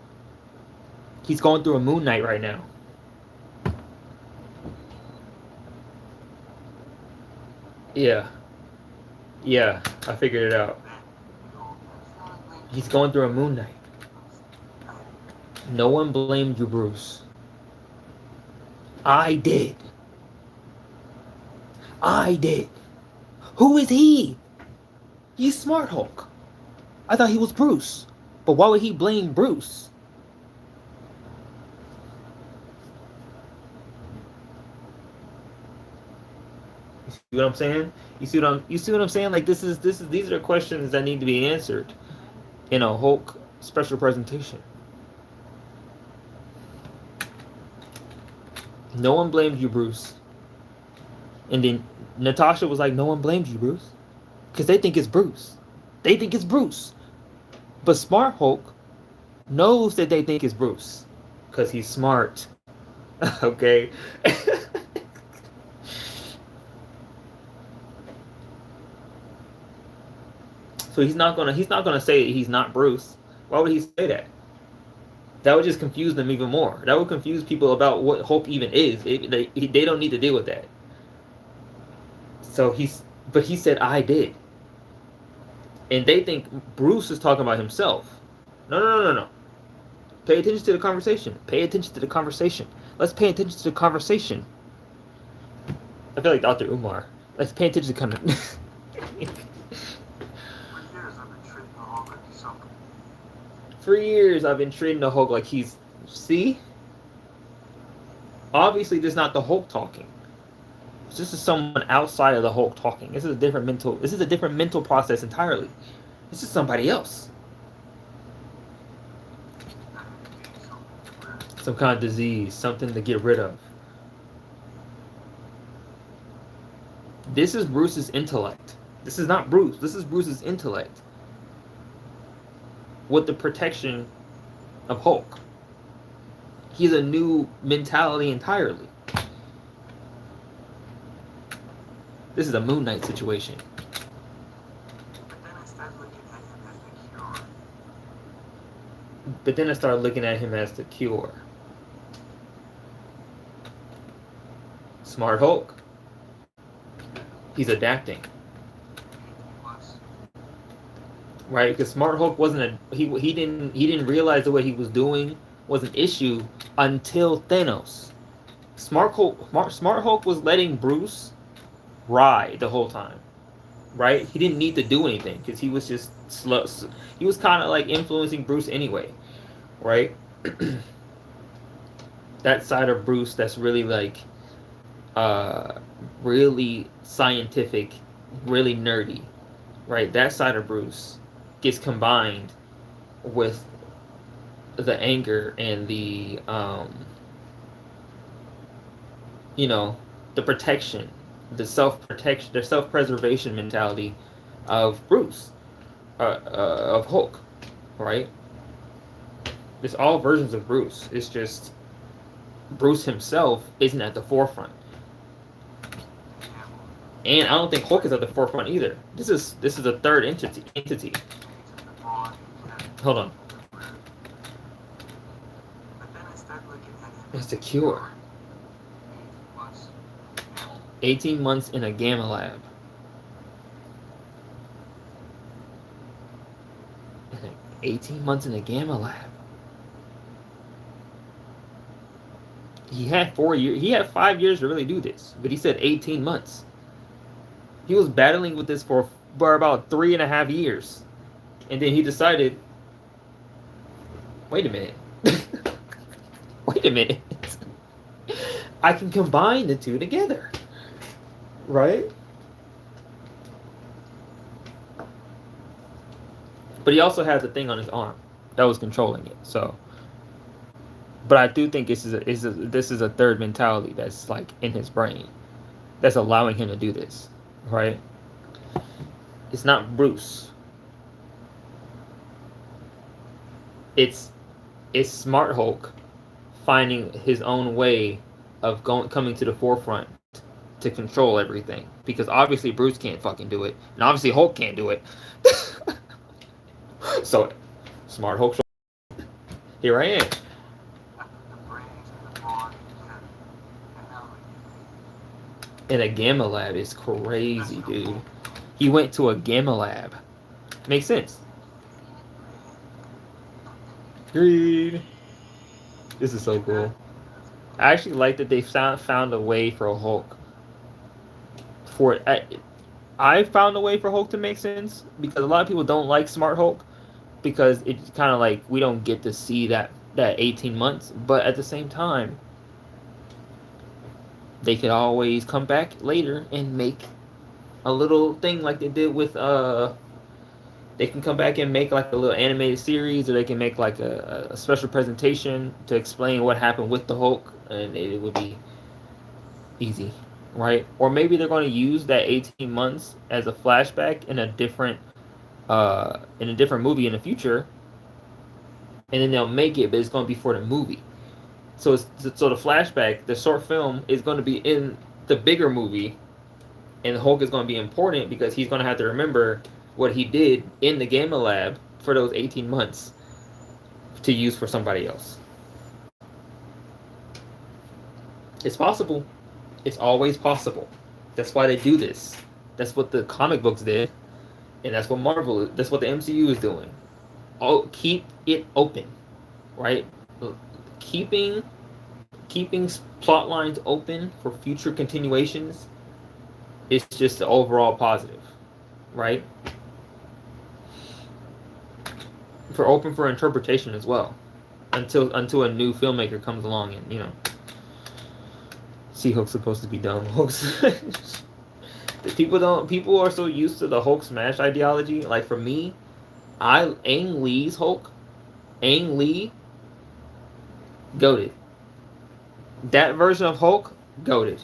He's going through a Moon Knight right now. Yeah. Yeah, I figured it out. He's going through a Moon Knight. No one blamed you, Bruce. I did. I did. Who is he? He's Smart Hulk. I thought he was Bruce. But why would he blame Bruce? You see what I'm saying? You see what I'm saying? Like these are questions that need to be answered in a Hulk special presentation. No one blamed you, Bruce. And then Natasha was like, no one blamed you, Bruce. Because they think it's Bruce. They think it's Bruce. But Smart Hulk knows that they think it's Bruce. Because he's smart. Okay? So he's not gonna say he's not Bruce. Why would he say that? That would just confuse them even more. That would confuse people about what Hulk even is. They don't need to deal with that. So he said I did, and they think Bruce is talking about himself. No. Pay attention to the conversation. Pay attention to the conversation. Let's pay attention to the conversation. I feel like Dr. Umar. Let's pay attention to kind of. For years, I've been treating the Hulk like he's. See? Obviously, this is not the Hulk talking. This is someone outside of the Hulk talking. This is a different mental process entirely. This is somebody else. Some kind of disease, something to get rid of. This is Bruce's intellect. This is not Bruce. This is Bruce's intellect. With the protection of Hulk. He's a new mentality entirely. This is a Moon Knight situation. But then I started looking at him as the cure. Smart Hulk. He's adapting. Right, because Smart Hulk wasn't he didn't realize that what he was doing was an issue until Thanos. Smart Hulk was letting Bruce ride the whole time, right? He didn't need to do anything because he was just slow. He was kind of like influencing Bruce anyway, right? That side of Bruce that's really like, really scientific, really nerdy, right? That side of Bruce gets combined with the anger and the the protection, the self-protection, the self-preservation mentality of Bruce, of Hulk, right? It's all versions of Bruce. It's just Bruce himself isn't at the forefront. And I don't think Hulk is at the forefront either. This is a third entity. Hold on. It's the cure. 18 months in a gamma lab. 18 months in the Gamma Lab. He had 4 years. He had 5 years to really do this, but he said 18 months. He was battling with this for about 3.5 years, and then he decided, wait a minute. Wait a minute. I can combine the two together. Right? But he also had the thing on his arm that was controlling it. So, but I do think this is a third mentality that's like in his brain that's allowing him to do this. Right? It's not Bruce. It's Smart Hulk finding his own way of coming to the forefront to control everything, because obviously Bruce can't fucking do it, and obviously Hulk can't do it. So Smart Hulk, here I am. In a Gamma Lab is crazy, dude. He went to a Gamma Lab. Makes sense. Agreed. This is so cool. I actually like that they found a way for Hulk. I found a way for Hulk to make sense, because a lot of people don't like Smart Hulk because it's kind of like we don't get to see that 18 months. But at the same time, they could always come back later and make a little thing like they did with they can come back and make like a little animated series, or they can make like a special presentation to explain what happened with the Hulk, and it would be easy, right? Or maybe they're going to use that 18 months as a flashback in a different movie in the future, and then they'll make it, but it's going to be for the movie. So the flashback, the short film, is going to be in the bigger movie, and the Hulk is going to be important because he's going to have to remember what he did in the Gamma Lab for those 18 months to use for somebody else. It's possible. It's always possible. That's why they do this. That's what the comic books did, and that's what that's what the MCU is doing. Oh, keep it open, right? Keeping plot lines open for future continuations is just the overall positive, right? For open for interpretation as well, until a new filmmaker comes along and, you know, see Hulk's supposed to be dumb. People are so used to the Hulk smash ideology. Like for me, Ang Lee's Hulk, Ang Lee, goated. That version of Hulk, goated.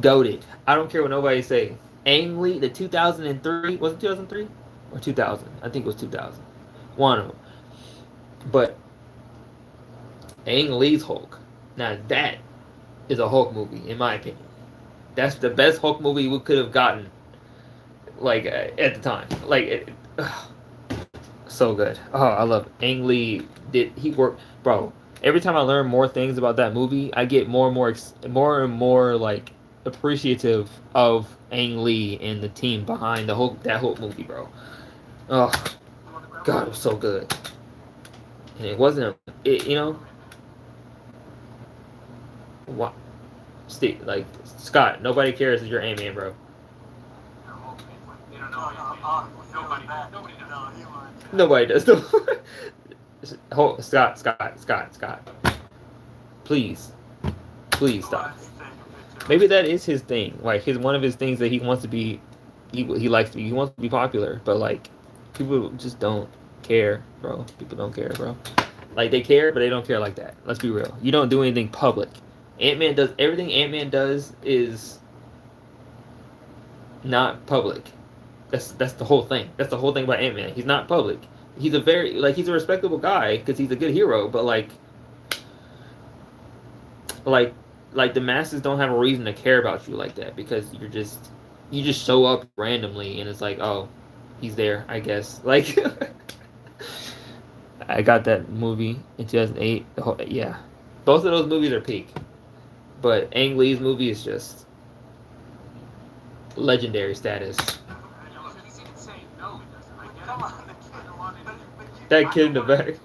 Goated. I don't care what nobody say. Ang Lee, the 2003, was it 2003 or 2000? I think it was 2000. One of them. But Ang Lee's Hulk, now that is a Hulk movie, in my opinion. That's the best Hulk movie we could have gotten, like, at the time. Like, so good. Oh, I love it. Ang Lee he worked, bro. Every time I learn more things about that movie, I get more and more like appreciative of Ang Lee and the team behind that Hulk movie, bro. Oh, God, it was so good. And it wasn't, you know, what? Steve, like, Scott, nobody cares if you're Ant-Man, bro. Nobody does. Scott. Please stop. Maybe that is his thing. Like, one of his things that he wants to be, he likes to be. He wants to be popular, but like, people just don't care, bro. People don't care, bro. Like, they care, but they don't care like that. Let's be real. You don't do anything public. Ant-Man does everything. Ant-Man does is not public. That's the whole thing. That's the whole thing about Ant-Man. He's not public. He's he's a respectable guy because he's a good hero, but like the masses don't have a reason to care about you like that, because you just show up randomly and it's like, oh, he's there, I guess. Like, I got that movie in 2008. Yeah, both of those movies are peak, but Ang Lee's movie is just legendary status. That kid in the back.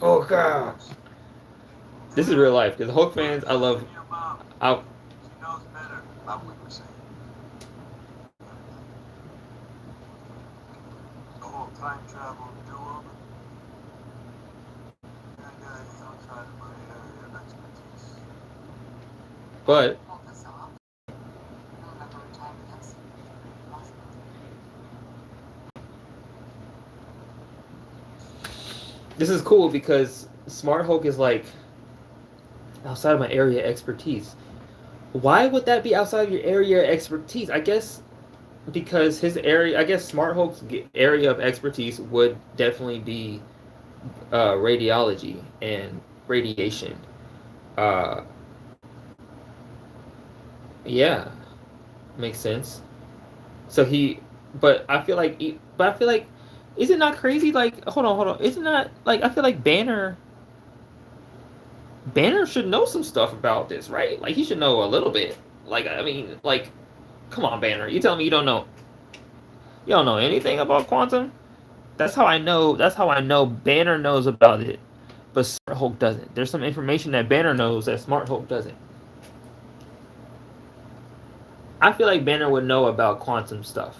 Oh god. This is real life because Hulk fans, I love. I, time travel duo. And guys outside of my area of expertise. but Hold this off. You'll never retire with us. Possible. this is cool because Smart Hulk is like outside of my area of expertise. Why would that be outside of your area of expertise? I guess because his area, I guess Smart Hulk's area of expertise would definitely be radiology and radiation. Uh, yeah, makes sense. So but I feel like, is it not crazy? Like, hold on. Isn't that like I feel like Banner should know some stuff about this, right? Like he should know a little bit. Like I mean, like, come on, Banner. You telling me you don't know? You don't know anything about quantum? That's how I know. That's how I know Banner knows about it, but Smart Hulk doesn't. There's some information that Banner knows that Smart Hulk doesn't. I feel like Banner would know about quantum stuff.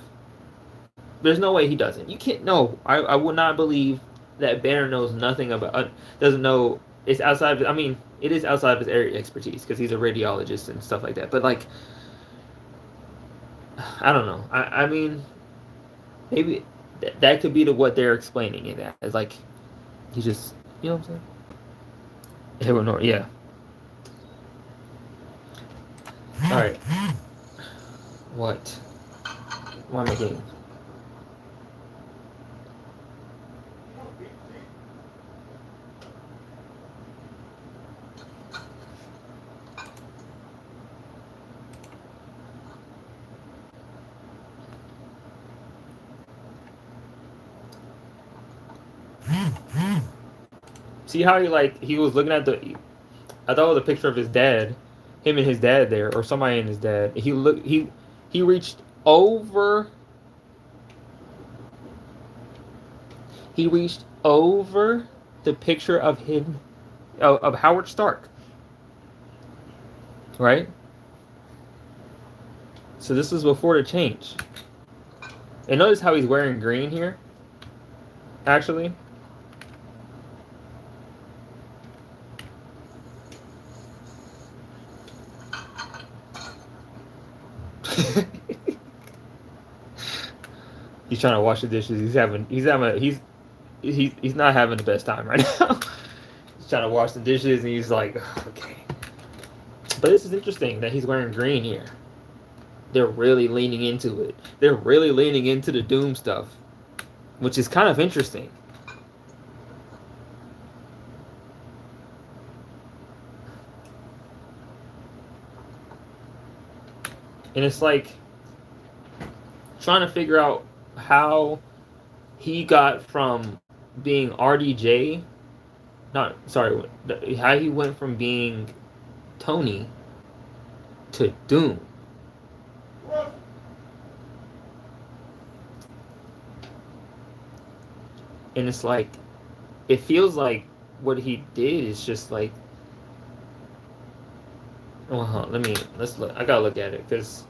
There's no way he doesn't. You can't know. I would not believe that Banner knows nothing about. Doesn't know. It's outside. I mean, it is outside of his area of expertise because he's a radiologist and stuff like that. But like, I don't know. I mean, maybe that could be what they're explaining it as. It's like he just, you know what I'm saying? Yeah. All right. What? Why am I getting? See how he was looking at I thought it was a picture of his dad, him and his dad there, or somebody and his dad. He reached over. He reached over the picture of him, of Howard Stark. Right. So this was before the change. And notice how he's wearing green here. Actually. He's trying to wash the dishes. He's not having the best time right now. He's trying to wash the dishes and he's like, okay. But this is interesting that he's wearing green here. They're really leaning into it. They're really leaning into the Doom stuff, which is kind of interesting. And it's like trying to figure out how he got from being RDJ, how he went from being Tony to Doom. And it's like, it feels like what he did is just like, well, let's look. I gotta look at it because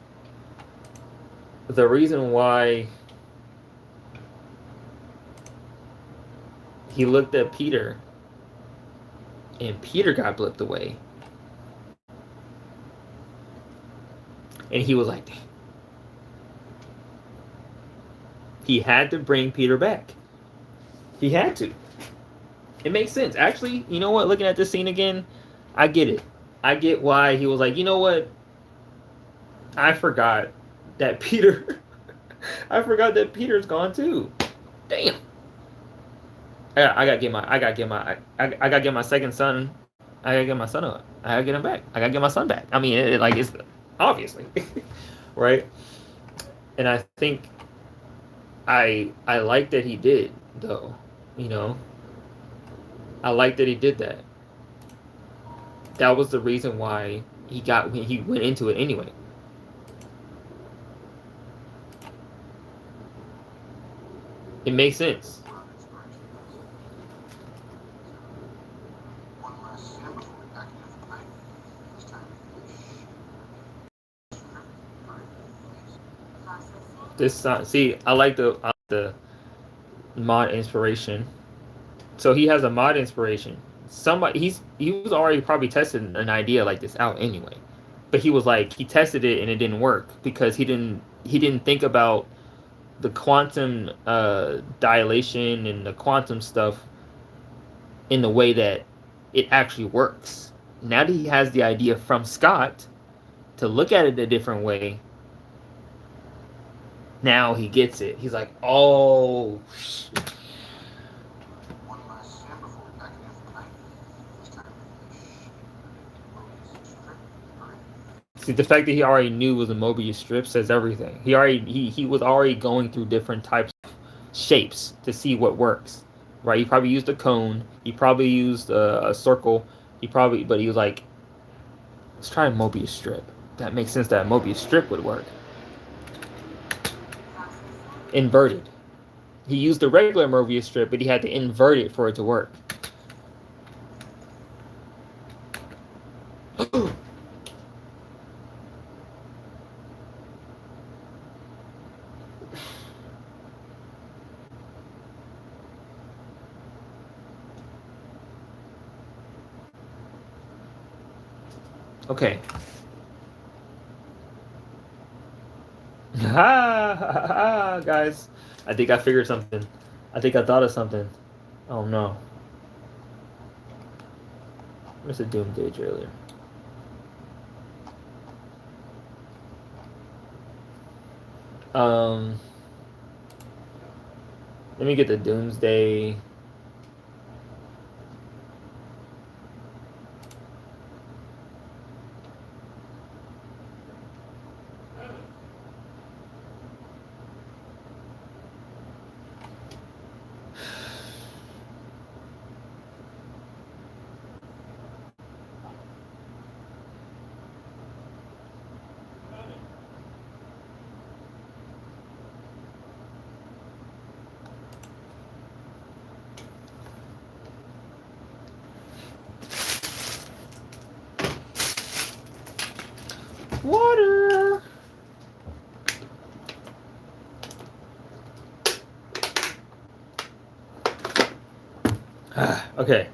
the reason why he looked at Peter and Peter got blipped away, and he was like, he had to bring Peter back. He had to. It makes sense. Actually, you know what? Looking at this scene again, I get it. I get why he was like, you know what? I forgot that Peter. I forgot that Peter's gone too. Damn. I gotta get my second son. I gotta get my son up. I gotta get him back. I gotta get my son back. I mean, it's obviously, right? And I think I like that he did, though. You know, I like that he did that. That was the reason why he went into it anyway. It makes sense. Where inspiration is. So, one last sip before we pack it in for the night. This time, See, I like the mod inspiration. So he has a mod inspiration. He was already probably testing an idea like this out anyway, but he was like he tested it and it didn't work because he didn't think about the quantum dilation and the quantum stuff in the way that it actually works. Now that he has the idea from Scott to look at it a different way, now he gets it. He's like, oh. one last sip before we pack it in for the night. This time, Mobius strip. See, the fact that he already knew it was a Mobius strip says everything. He was already going through different types of shapes to see what works, right? He probably used a cone. He probably used a circle. But he was like, let's try a Mobius strip. That makes sense that a Mobius strip would work. Inverted. He used the regular Mobius strip, but he had to invert it for it to work. Okay. Guys. I think I figured something. I think I thought of something. Oh no. Where's the Doomsday trailer? Let me get the Doomsday. Water. Okay.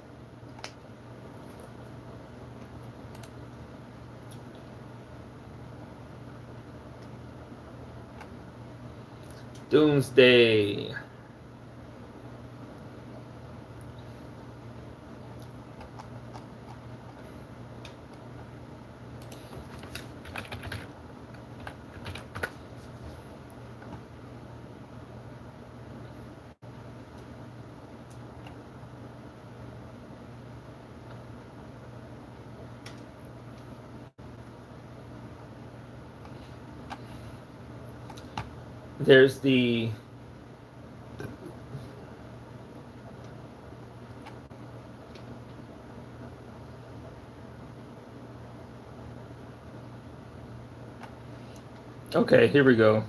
Doomsday. There's the okay, here we go.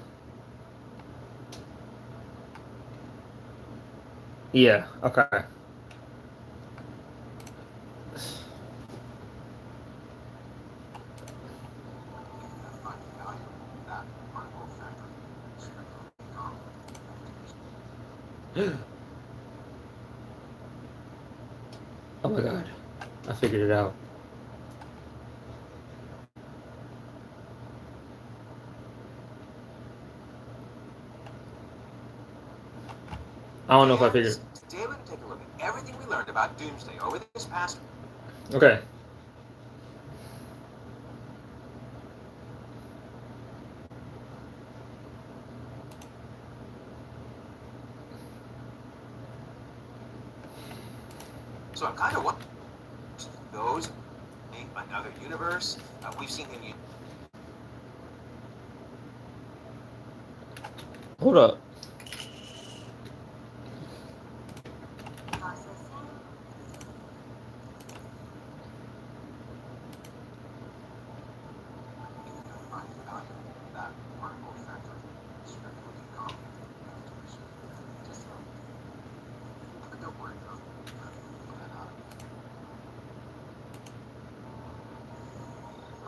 Yeah, okay. Find the value of that particle factor. Spectrally calm. Oh my god. I figured it out. I don't know if I figured. Today we're going to take a look at everything we learned about Doomsday over this past. Okay. So I'm kind of wondering, those in another universe, we've seen him use. Hold up. Find the value of that particle factor. Spectrally calm. Just a moment.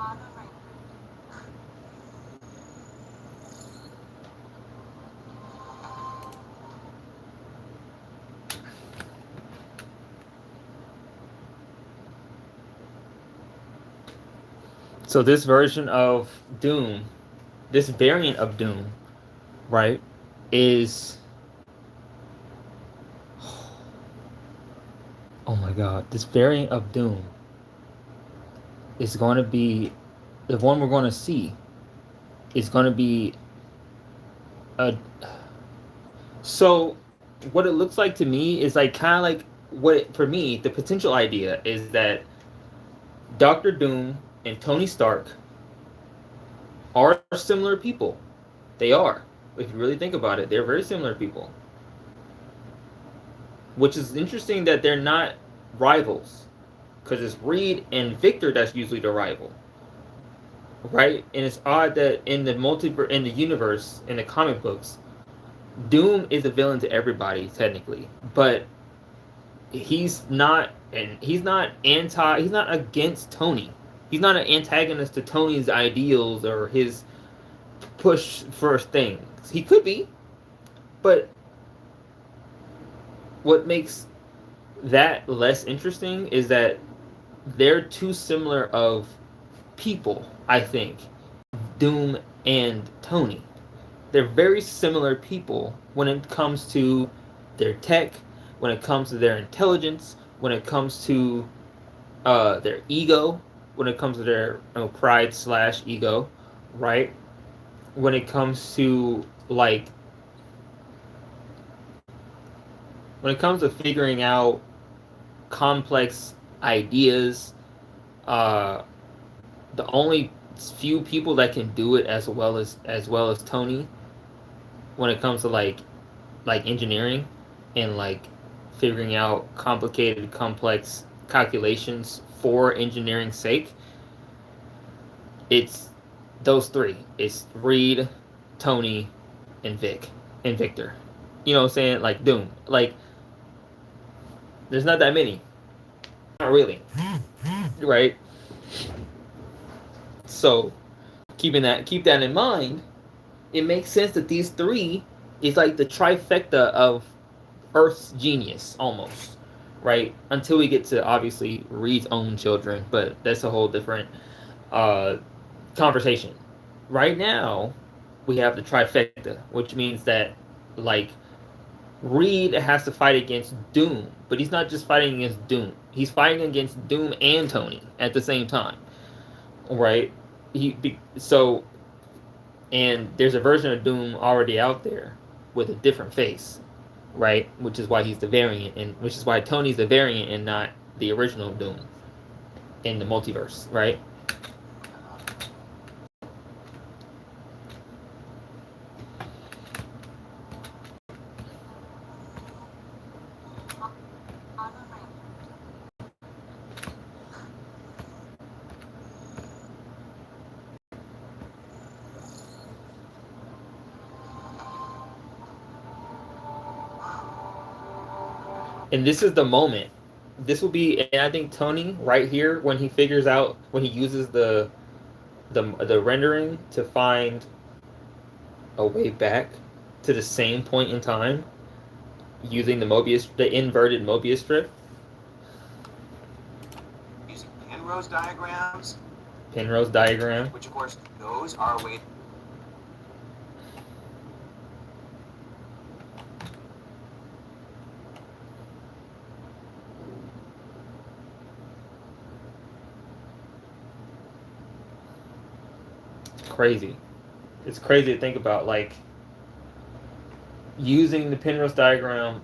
On the right. So this version of Doom, this variant of Doom, right, is, oh my god, this variant of Doom is going to be, the one we're going to see is going to be a, so what it looks like to me is like kind of like for me, the potential idea is that Doctor Doom and Tony Stark are similar people. They are. If you really think about it, they're very similar people. Which is interesting that they're not rivals. Because it's Reed and Victor that's usually the rival. Right? And it's odd that in the in the universe, in the comic books, Doom is a villain to everybody, technically. But he's not against Tony. He's not an antagonist to Tony's ideals or his push for things. He could be, but what makes that less interesting is that they're too similar of people, I think. Doom and Tony. They're very similar people when it comes to their tech, when it comes to their intelligence, when it comes to their ego, when it comes to their pride / ego, right? When it comes to when it comes to figuring out complex ideas, the only few people that can do it as well as Tony, when it comes to like engineering and figuring out complicated, complex calculations for engineering's sake, it's those three. It's Reed, Tony, and Victor. You know what I'm saying? Like Doom. There's not that many. Not really. Right? So keep that in mind, it makes sense that these three is like the trifecta of Earth's genius, almost. Right? Until we get to obviously Reed's own children, but that's a whole different conversation. Right now, we have the trifecta, which means that Reed has to fight against Doom, but he's not just fighting against Doom. He's fighting against Doom and Tony at the same time, right? And there's a version of Doom already out there with a different face, right? Which is why he's the variant, and which is why Tony's the variant and not the original Doom in the multiverse, right? And this is the moment. This will be, and I think Tony right here when he figures out, when he uses the rendering to find a way back to the same point in time using the inverted Mobius strip. Using Penrose diagrams. Penrose diagram. Which of course those are way. Crazy. It's crazy to think about, using the Penrose diagram,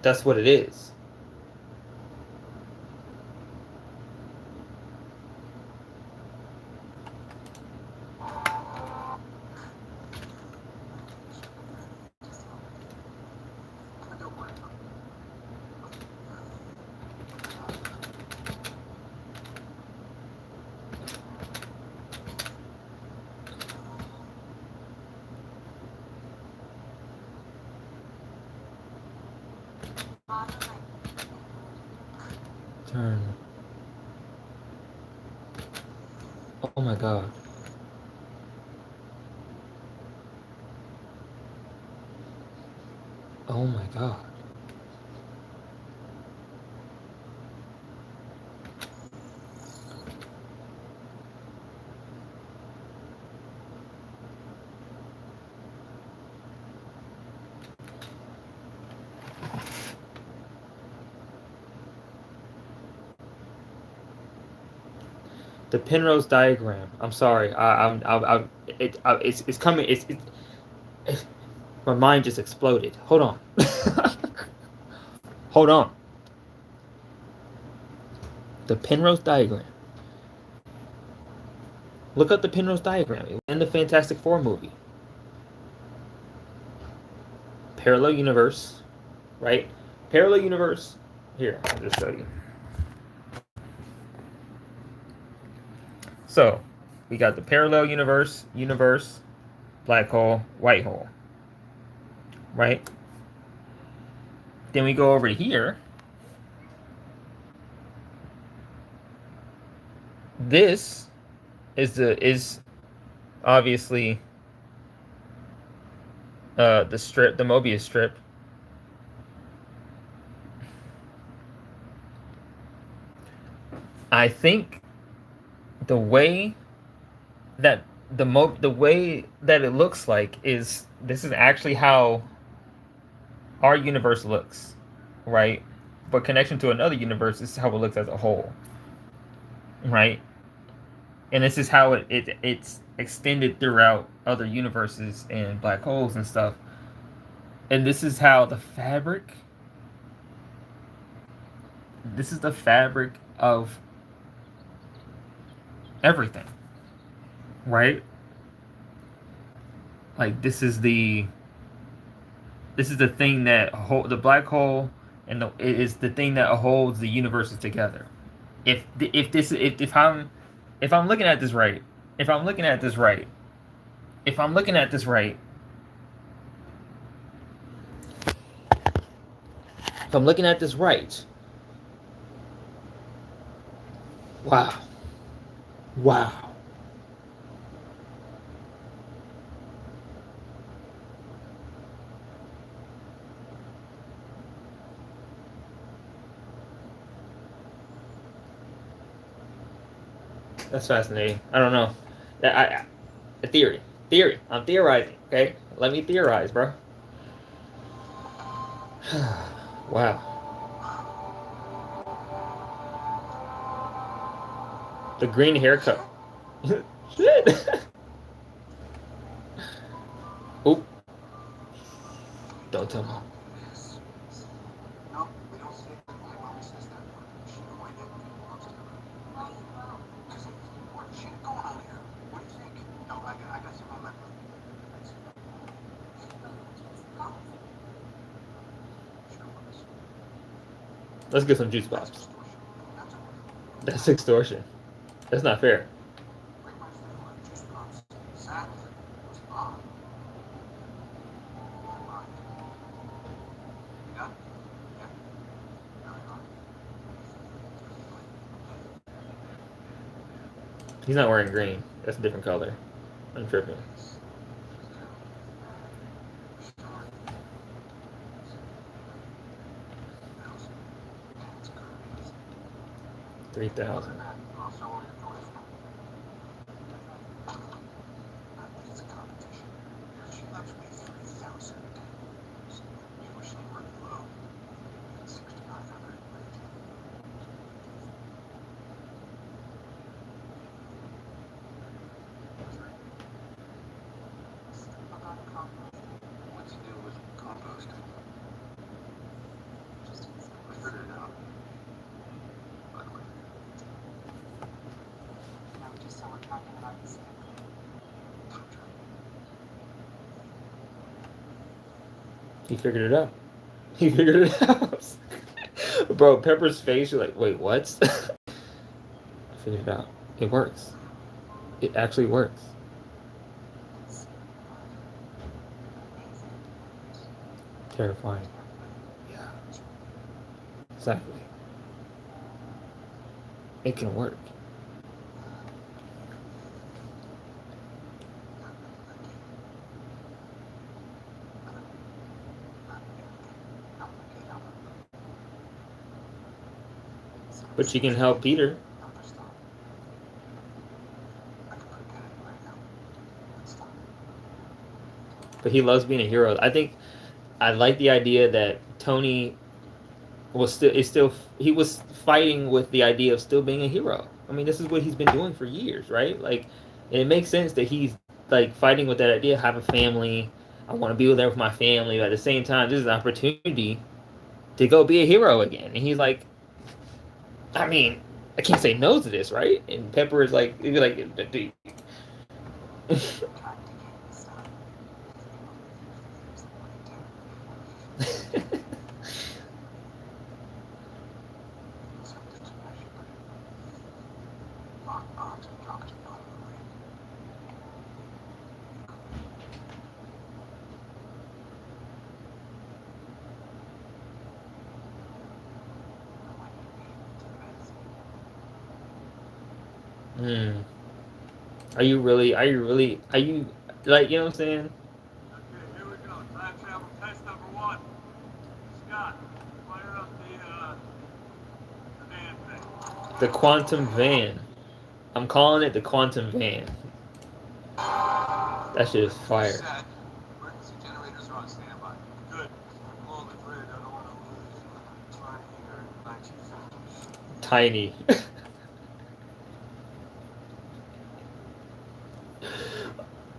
that's what it is. Turn. Oh my god. Oh my god. The Penrose diagram. I'm sorry. It's coming. My mind just exploded. Hold on. Hold on. The Penrose diagram. Look up the Penrose diagram. It was in the Fantastic Four movie. Parallel universe, right? Parallel universe. Here, I'll just show you. So, we got the parallel universe, black hole, white hole, right? Then we go over to here. This is obviously the strip, the Mobius strip. I think the way that the way that it looks like is this is actually how our universe looks, right? But connection to another universe is how it looks as a whole, right? And this is how it's extended throughout other universes and black holes and stuff. And this is how the fabric. This is the fabric of everything, right? Like this is the thing that the black hole and it is the thing that holds the universes together. If I'm looking at this right, if I'm looking at this right, wow, wow. That's fascinating. I don't know. A theory. I'm theorizing. Okay, let me theorize, bro. Wow. The green haircut. Shit. Oop. Don't tell mom. No, we don't see it. My mom says that. She pointed at me belongs to her. Because it's important shit going on here. What do you think? No, I got some on my phone. Let's get some juice box. That's extortion. That's not fair. He's not wearing green. That's a different color. I'm tripping. $3,000. What's to do with composting? We figured it out. By the way. No, just so we're talking about the same thing. He figured it out. He figured it out. Bro, Pepper's face, you're like, wait, what? I figured it out. It works. It actually works. Terrifying. Yeah. Exactly. it can work. But you can help Peter. But he loves being a hero. I like the idea that Tony he was fighting with the idea of still being a hero. I mean, this is what he's been doing for years, right? Like, and it makes sense that he's like fighting with that idea. Have a family. I want to be there with my family. But at the same time, this is an opportunity to go be a hero again. And he's like, I mean, I can't say no to this, right? And Pepper is like, he'd be like, dude. Are you like, you know what I'm saying? Okay, here we go. Time travel test number 1. Scott, fire up the van thing. The quantum van. I'm calling it the quantum van. That shit is fire. Set. Emergency generators are on standby. Good. I'm on the grid. I don't want to lose time here in 1950s. Tiny.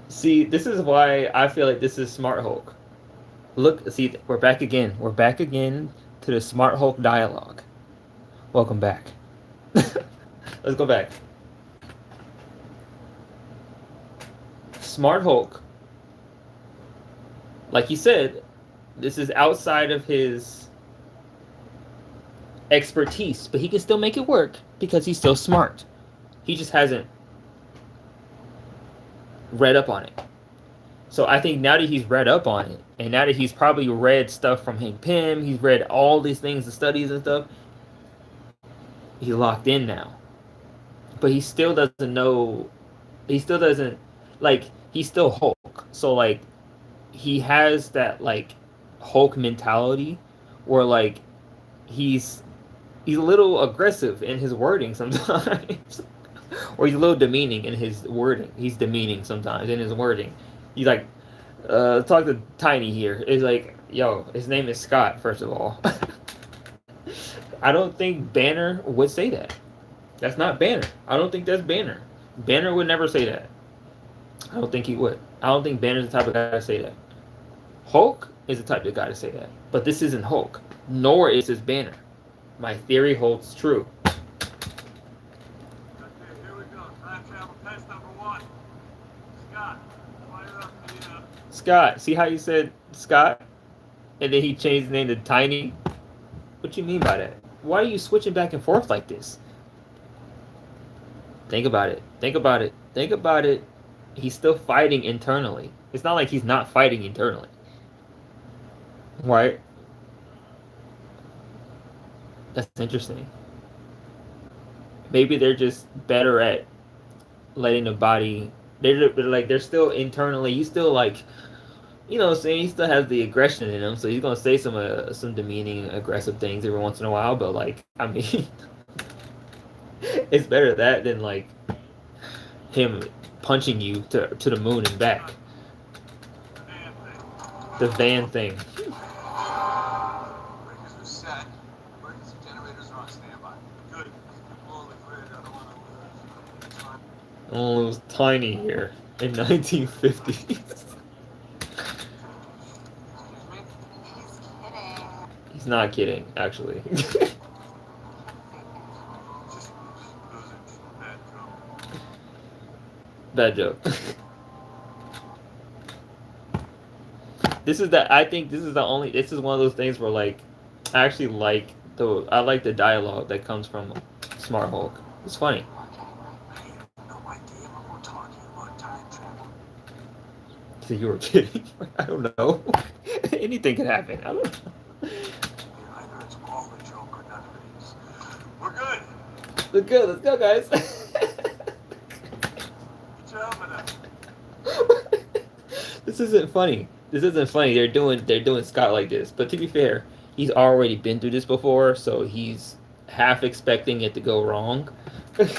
See, this is why I feel like this is Smart Hulk. Look, see, we're back again. We're back again to the Smart Hulk dialogue. Welcome back. Let's go back. Smart Hulk, like he said, this is outside of his expertise, but he can still make it work because he's still smart. He just hasn't read up on it. So I think now that he's read up on it, and now that he's probably read stuff from Hank Pym, he's read all these things, the studies and stuff, he's locked in now. But he still doesn't know, he's still Hulk. So like, he has that like Hulk mentality where like he's a little aggressive in his wording sometimes. Or he's a little demeaning in his wording. He's demeaning sometimes in his wording. He's like, talk to Tiny here. It's like, yo, his name is Scott, first of all. I don't think Banner would say that. That's not Banner. I don't think that's Banner. Banner would never say that. I don't think he would. I don't think Banner's the type of guy to say that. Hulk is the type of guy to say that. But this isn't Hulk. Nor is this Banner. My theory holds true. Scott, see how you said Scott? And then he changed his name to Tiny? What you mean by that? Why are you switching back and forth like this? Think about it. Think about it. Think about it. He's still fighting internally. It's not like he's not fighting internally. Right? That's interesting. Maybe they're just better at letting the body... They're still internally... He's still like... You know what I'm saying? He still has the aggression in him, so he's going to say some demeaning, aggressive things every once in a while, but like, I mean... it's better that than like him punching you to the moon and back. The van thing. Breakers are set. Emergency generators are on standby. Good. I'm on the grid. I don't want to lose time. Oh, it was Tiny here in 1950s. Excuse me? He's kidding. He's not kidding, actually. Bad joke. This is one of those things where like I actually like the dialogue that comes from Smart Hulk. It's funny. I have no idea what we're talking about time travel. So you were kidding? I don't know. Anything can happen. I don't know. Either it's all a joke or none of it is. We're good. Let's go. Let's go, guys. This isn't funny. This isn't funny. They're doing Scott like this. But to be fair, he's already been through this before, so he's half expecting it to go wrong. Scott,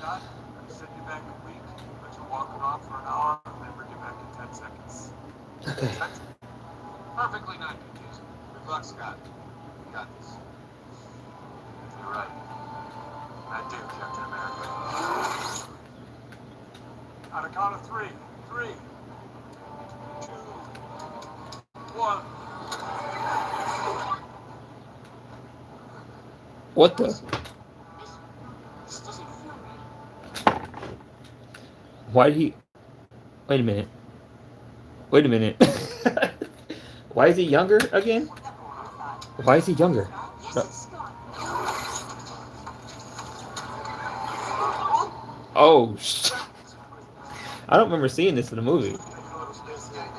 I sent you back a week, but you're walking off for an hour, and then bring you back in 10 seconds. Okay. Perfectly not confusing. Good luck, Scott. You got this. You're right. I do, Captain America. On a count of 3. 3, 2, 1. What the? This doesn't feel right. Why did he? Wait a minute. Wait a minute. Why is he younger again? Why is he younger? No. Oh, I don't remember seeing this in the movie.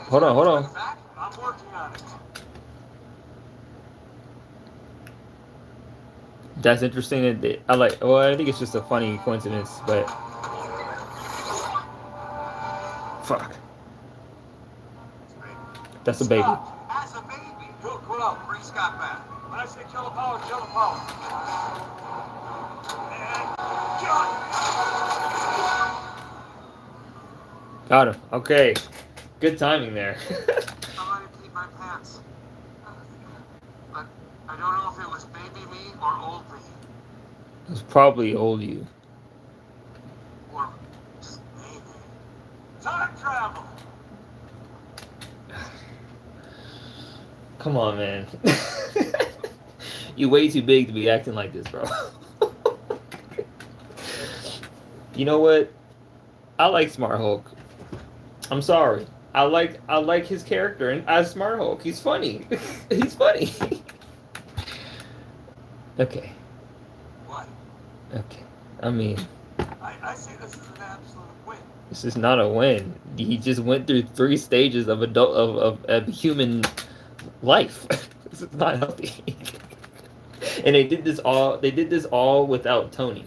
Hold on, hold on. I'm working on it. That's interesting. That I like. Well, I think it's just a funny coincidence, but fuck. That's a baby. As a baby. Pull out. Bring Scott back. When I say kill a power, kill a power. And Got him. Okay. Good timing there. I'm gonna keep my pants. But I don't know if it was baby me or old me. It's probably old you. Or just maybe. Time travel! Come on, man. You way too big to be acting like this, bro. You know what? I like Smart Hulk. I'm sorry. I like his character as Smart Hulk. He's funny. He's funny. Okay. What? Okay. I mean, I see this as an absolute win. this is not a win. He just went through 3 stages of of human life. This is not healthy. And they did this all without Tony.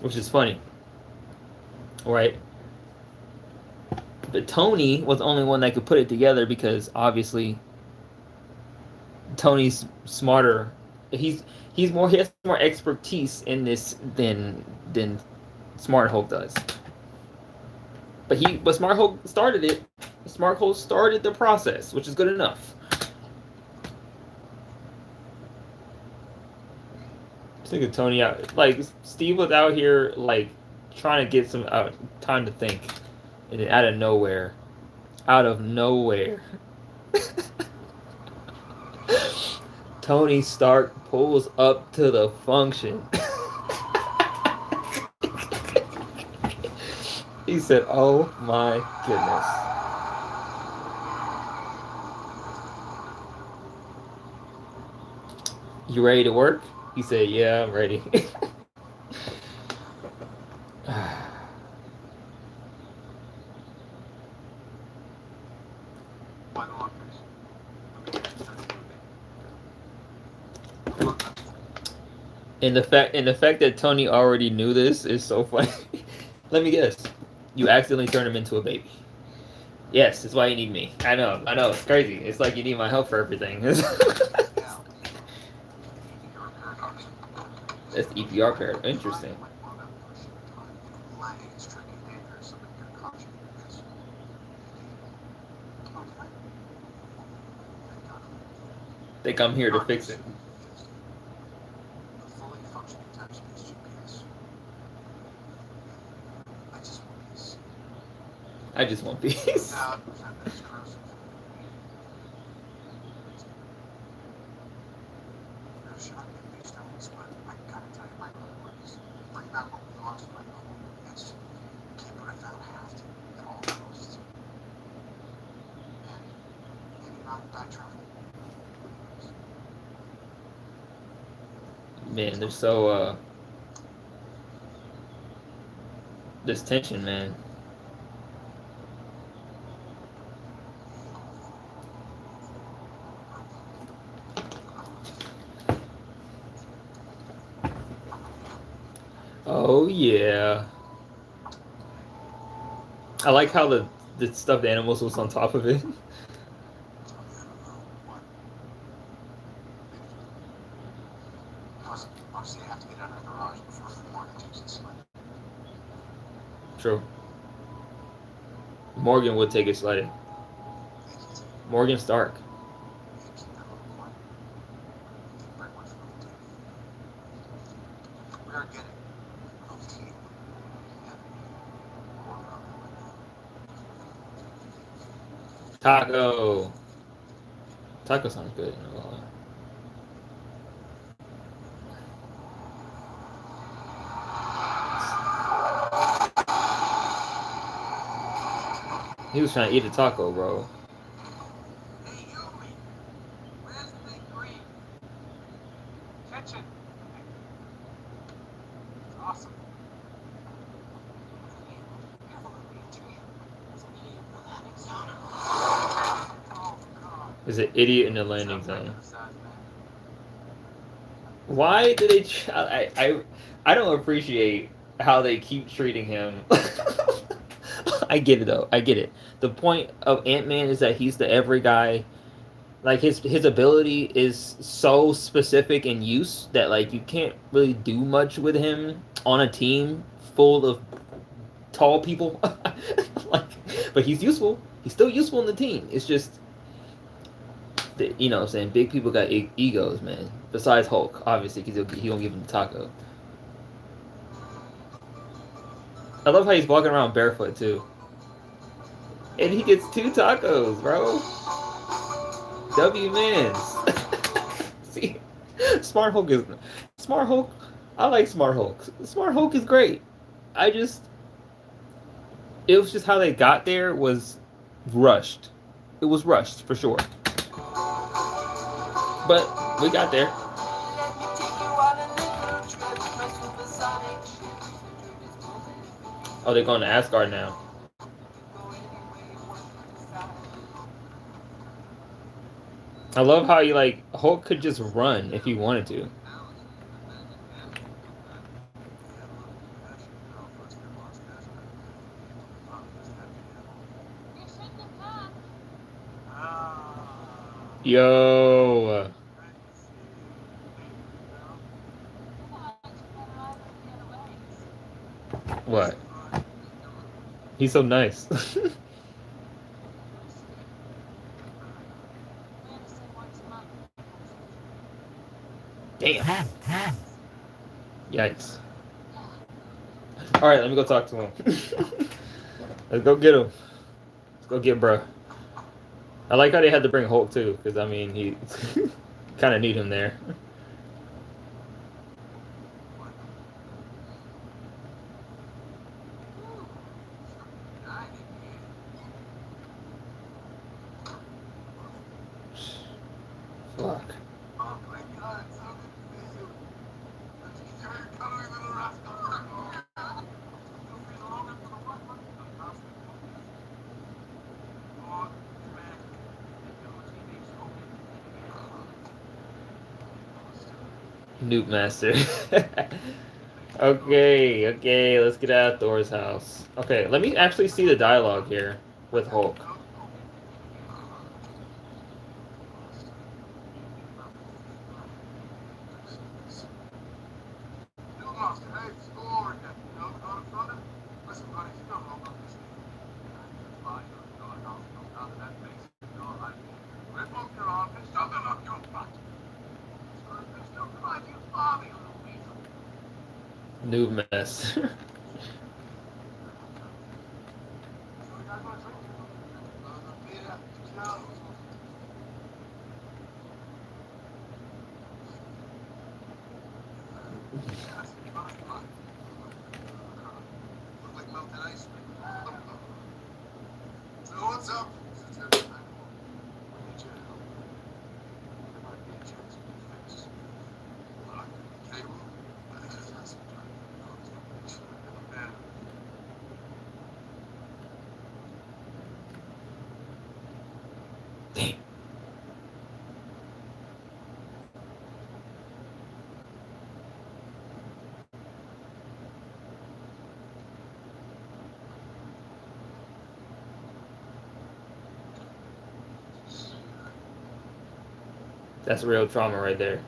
Which is funny. Right? But Tony was the only one that could put it together because obviously Tony's smarter. He has more expertise in this than Smart Hulk does. But Smart Hulk started it. Smart Hulk started the process, which is good enough. Think of Tony out. Like Steve was out here like trying to get some time to think, and then out of nowhere, Tony Stark pulls up to the function. He said, "Oh my goodness." You ready to work? He said, "Yeah, I'm ready." And the fact that Tony already knew this is so funny. Let me guess. You accidentally turned him into a baby. Yes, that's why you need me. I know, it's crazy. It's like you need my help for everything. That's the EPR paradox. Interesting. Think I'm here to fix it. I just want peace. Man, there's so there's tension, man. Oh yeah. I like how the stuffed animals was on top of it. Plus, obviously, I have to get out of the garage before Morgan takes it sled. True. Morgan would take it sledding. Morgan Stark. We are getting a team. Taco. Taco sounds good. I'm not gonna lie. He was trying to eat a taco, bro. Hey, Yumi! Where's the green? Kitchen! It's awesome. Oh, God. Is an idiot in the landing zone. Why do they? I don't appreciate how they keep treating him. I get it though. I get it. The point of Ant-Man is that he's the every guy. Like his ability is so specific in use that like you can't really do much with him on a team full of tall people. Like, but he's useful. He's still useful in the team. It's just you know what I'm saying, big people got egos, man. Besides Hulk, obviously, because he won't give him the taco. I love how he's walking around barefoot too, and he gets 2 tacos, bro. W mans. See, Smart Hulk is Smart Hulk. I like Smart Hulk. Smart Hulk is great. It was just how they got there was rushed. It was rushed for sure. But we got there. Oh, they're going to Asgard now. I love how you like Hulk could just run if he wanted to. Yo. What? He's so nice. Damn. Yikes. Alright, let me go talk to him. Let's go get him. Let's go get bruh. I like how they had to bring Hulk too, because I mean, he kind of need him there. Fuck. Noob Master. Okay, let's get out of Thor's house. Okay, let me actually see the dialogue here with Hulk. Noob Master. What's up? Damn. That's real trauma right there.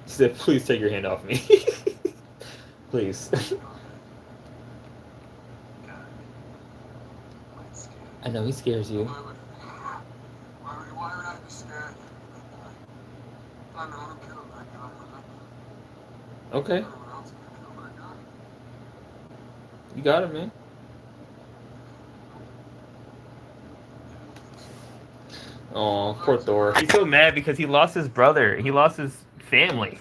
He said, please take your hand off me. Please. I know he scares you. Why would I be scared? I know I'm killed that guy. Okay. Anyone else can kill that guy. You got it, man. Oh, poor Thor. He's so mad because he lost his brother. He lost his family.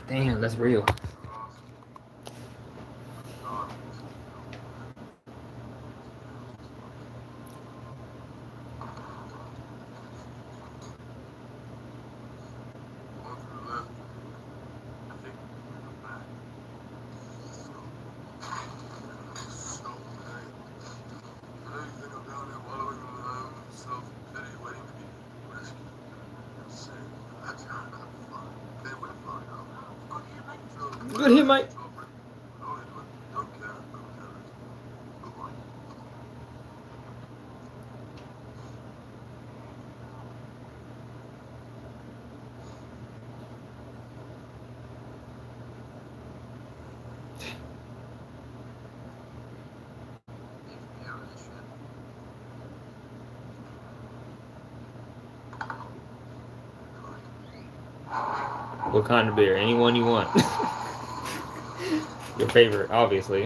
Damn, that's real. Good hit, Mike. What kind of beer? Anyone you want. Your favorite, obviously.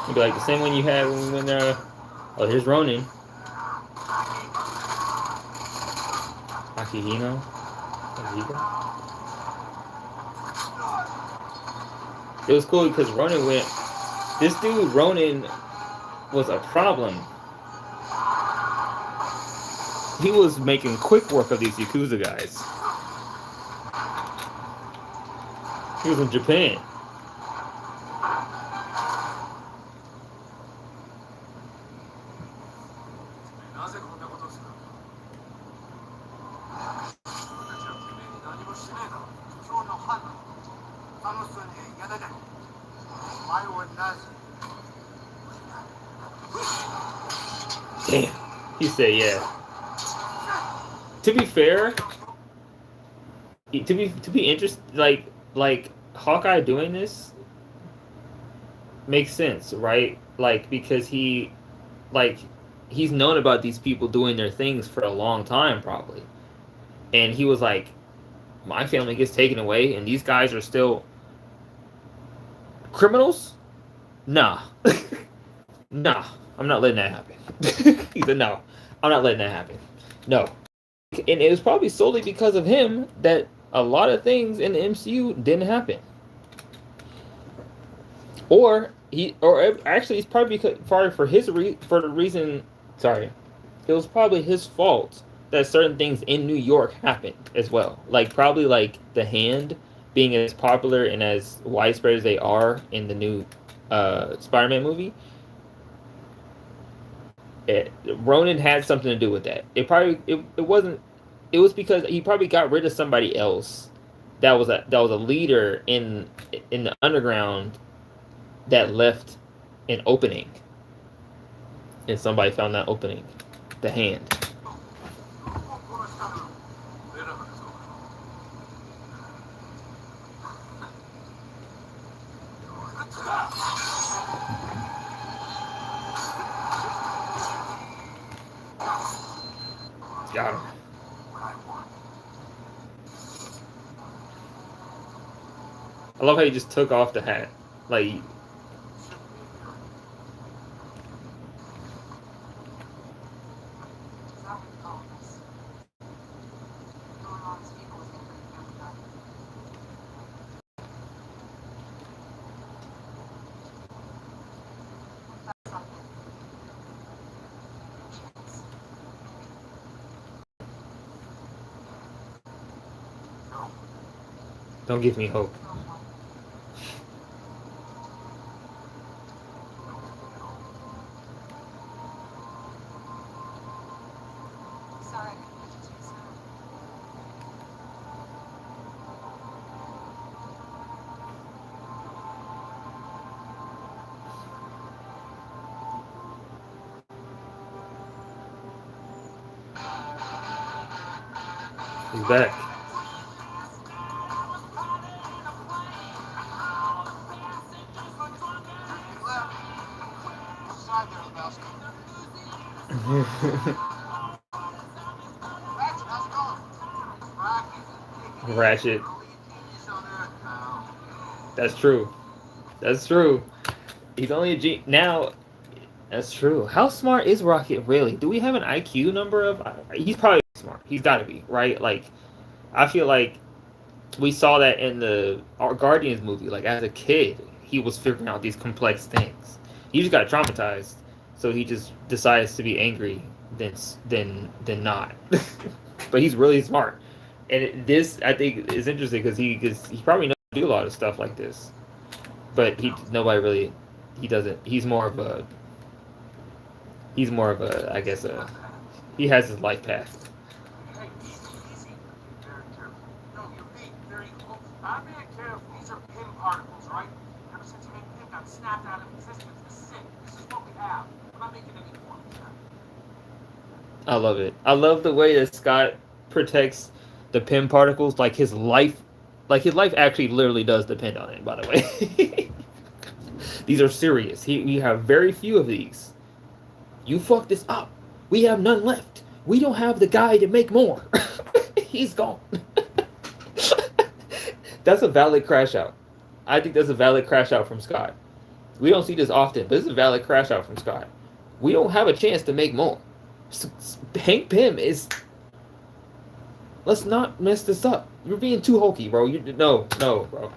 You'd be like the same one you had when we went oh, here's Ronin. Akihino? It was cool because Ronin went. This dude, Ronin, was a problem. He was making quick work of these Yakuza guys. He was in Japan. Damn. He said, yeah. To be fair, to be interested, like Hawkeye doing this makes sense, right? Like because he's known about these people doing their things for a long time, probably, and he was like, my family gets taken away, and these guys are still criminals. Nah, nah, I'm not letting that happen. He said, no, I'm not letting that happen. No. And it was probably solely because of him that a lot of things in the MCU didn't happen. Or actually, it's probably because for the reason. Sorry, it was probably his fault that certain things in New York happened as well. Like probably like the Hand being as popular and as widespread as they are in the new Spider-Man movie. Ronan had something to do with that. It wasn't. It was because he probably got rid of somebody else that was a leader in the underground that left an opening, and somebody found that opening, the Hand. Got him. I love how he just took off the hat. Like, Don't give me hope. Sorry, I couldn't get you too soon. He's back. Side there, Lebowski. How's it going? Ratchet. That's true. That's true. He's only a G now. That's true. How smart is Rocket really? Do we have an IQ number of? He's probably smart. He's got to be, right? Like, I feel like we saw that in the our Guardians movie. Like, as a kid, he was figuring out these complex things. He just got traumatized, so he just decides to be angry than not. But he's really smart, and this I think is interesting because he probably knows how to do a lot of stuff like this, but nobody really he doesn't. He's more of a I guess he has his life path. Hey, easy. Very careful. No, you're being very close. I'm being careful. These are pin particles, right? Ever since Hank Pym got snapped out of existence, this is it. This is what we have. I'm not making any more. I love it. I love the way that Scott protects the Pym particles. Like his life actually literally does depend on it. By the way, these are serious. We have very few of these. You fuck this up. We have none left. We don't have the guy to make more. He's gone. That's a valid crash out. I think that's a valid crash out from Scott. We don't see this often, but this is a valid crash out from Scott. We don't have a chance to make more. Hank Pym is. Let's not mess this up. You're being too hokey, bro. No, bro.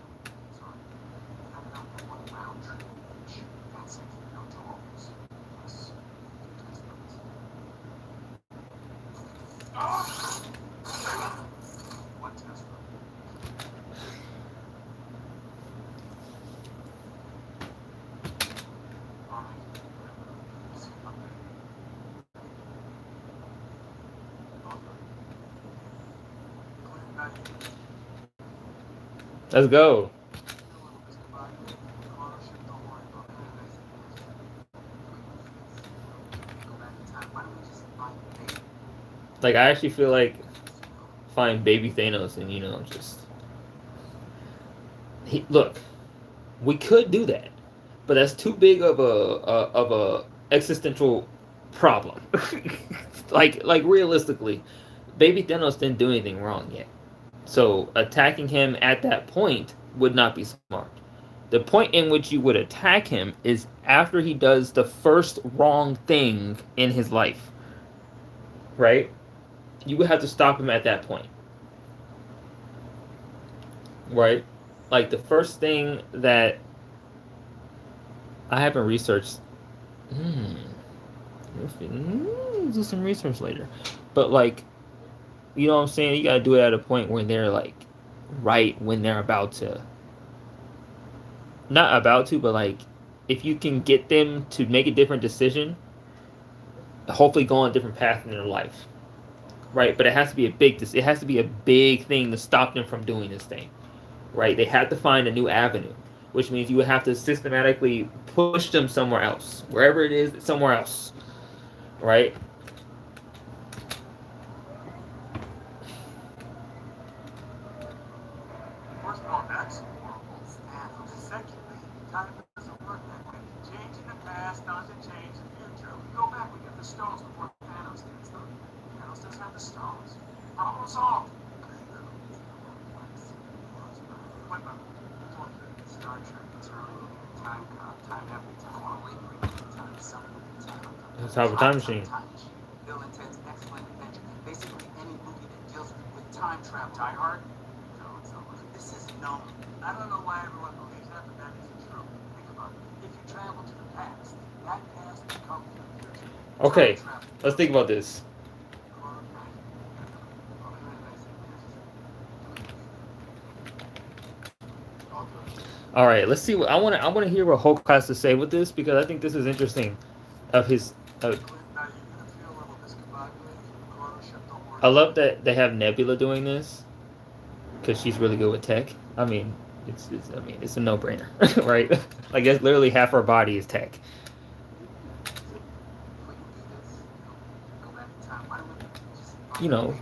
Let's go. Like, I actually feel like find baby Thanos and just look. We could do that, but that's too big of a existential problem. like realistically, baby Thanos didn't do anything wrong yet. So attacking him at that point would not be smart. The point in which you would attack him is after he does the first wrong thing in his life. Right? You would have to stop him at that point. Right? Like the first thing that I haven't researched. Do some research later. But like, you know what I'm saying? You gotta do it at a point when they're like, right when they're about to. Not about to, but like, if you can get them to make a different decision, hopefully go on a different path in their life, right? But it has to be it has to be a big thing to stop them from doing this thing, right? They have to find a new avenue, which means you would have to systematically push them somewhere else, wherever it is, somewhere else, right? First of all, that's horrible. And secondly, time doesn't work that way. Changing the past doesn't change the future. We go back, we get the stones before Thanos gets them. Thanos doesn't have the stones. Problem solved. What about Star Trek? It's early. Time happens. I want to wait for time. Let's have a time machine. Bill and Ted's Excellent Adventure. Basically, any movie that deals with time travel. Die Hard? This is known. I don't know why everyone believes that, but that isn't true. Think about it. If you travel to the past, that past becomes the future. Okay, let's think about this. All right, let's see. I want to hear what Hulk has to say with this, because I think this is interesting. Of his, Clint, now you're gonna feel a little discombobulated. Cargo ship, don't worry. I love that they have Nebula doing this, because she's really good with tech. I mean, it's a no-brainer, right? Like that's literally half our body is tech. If we can do this, go back in time. Why don't we just You know,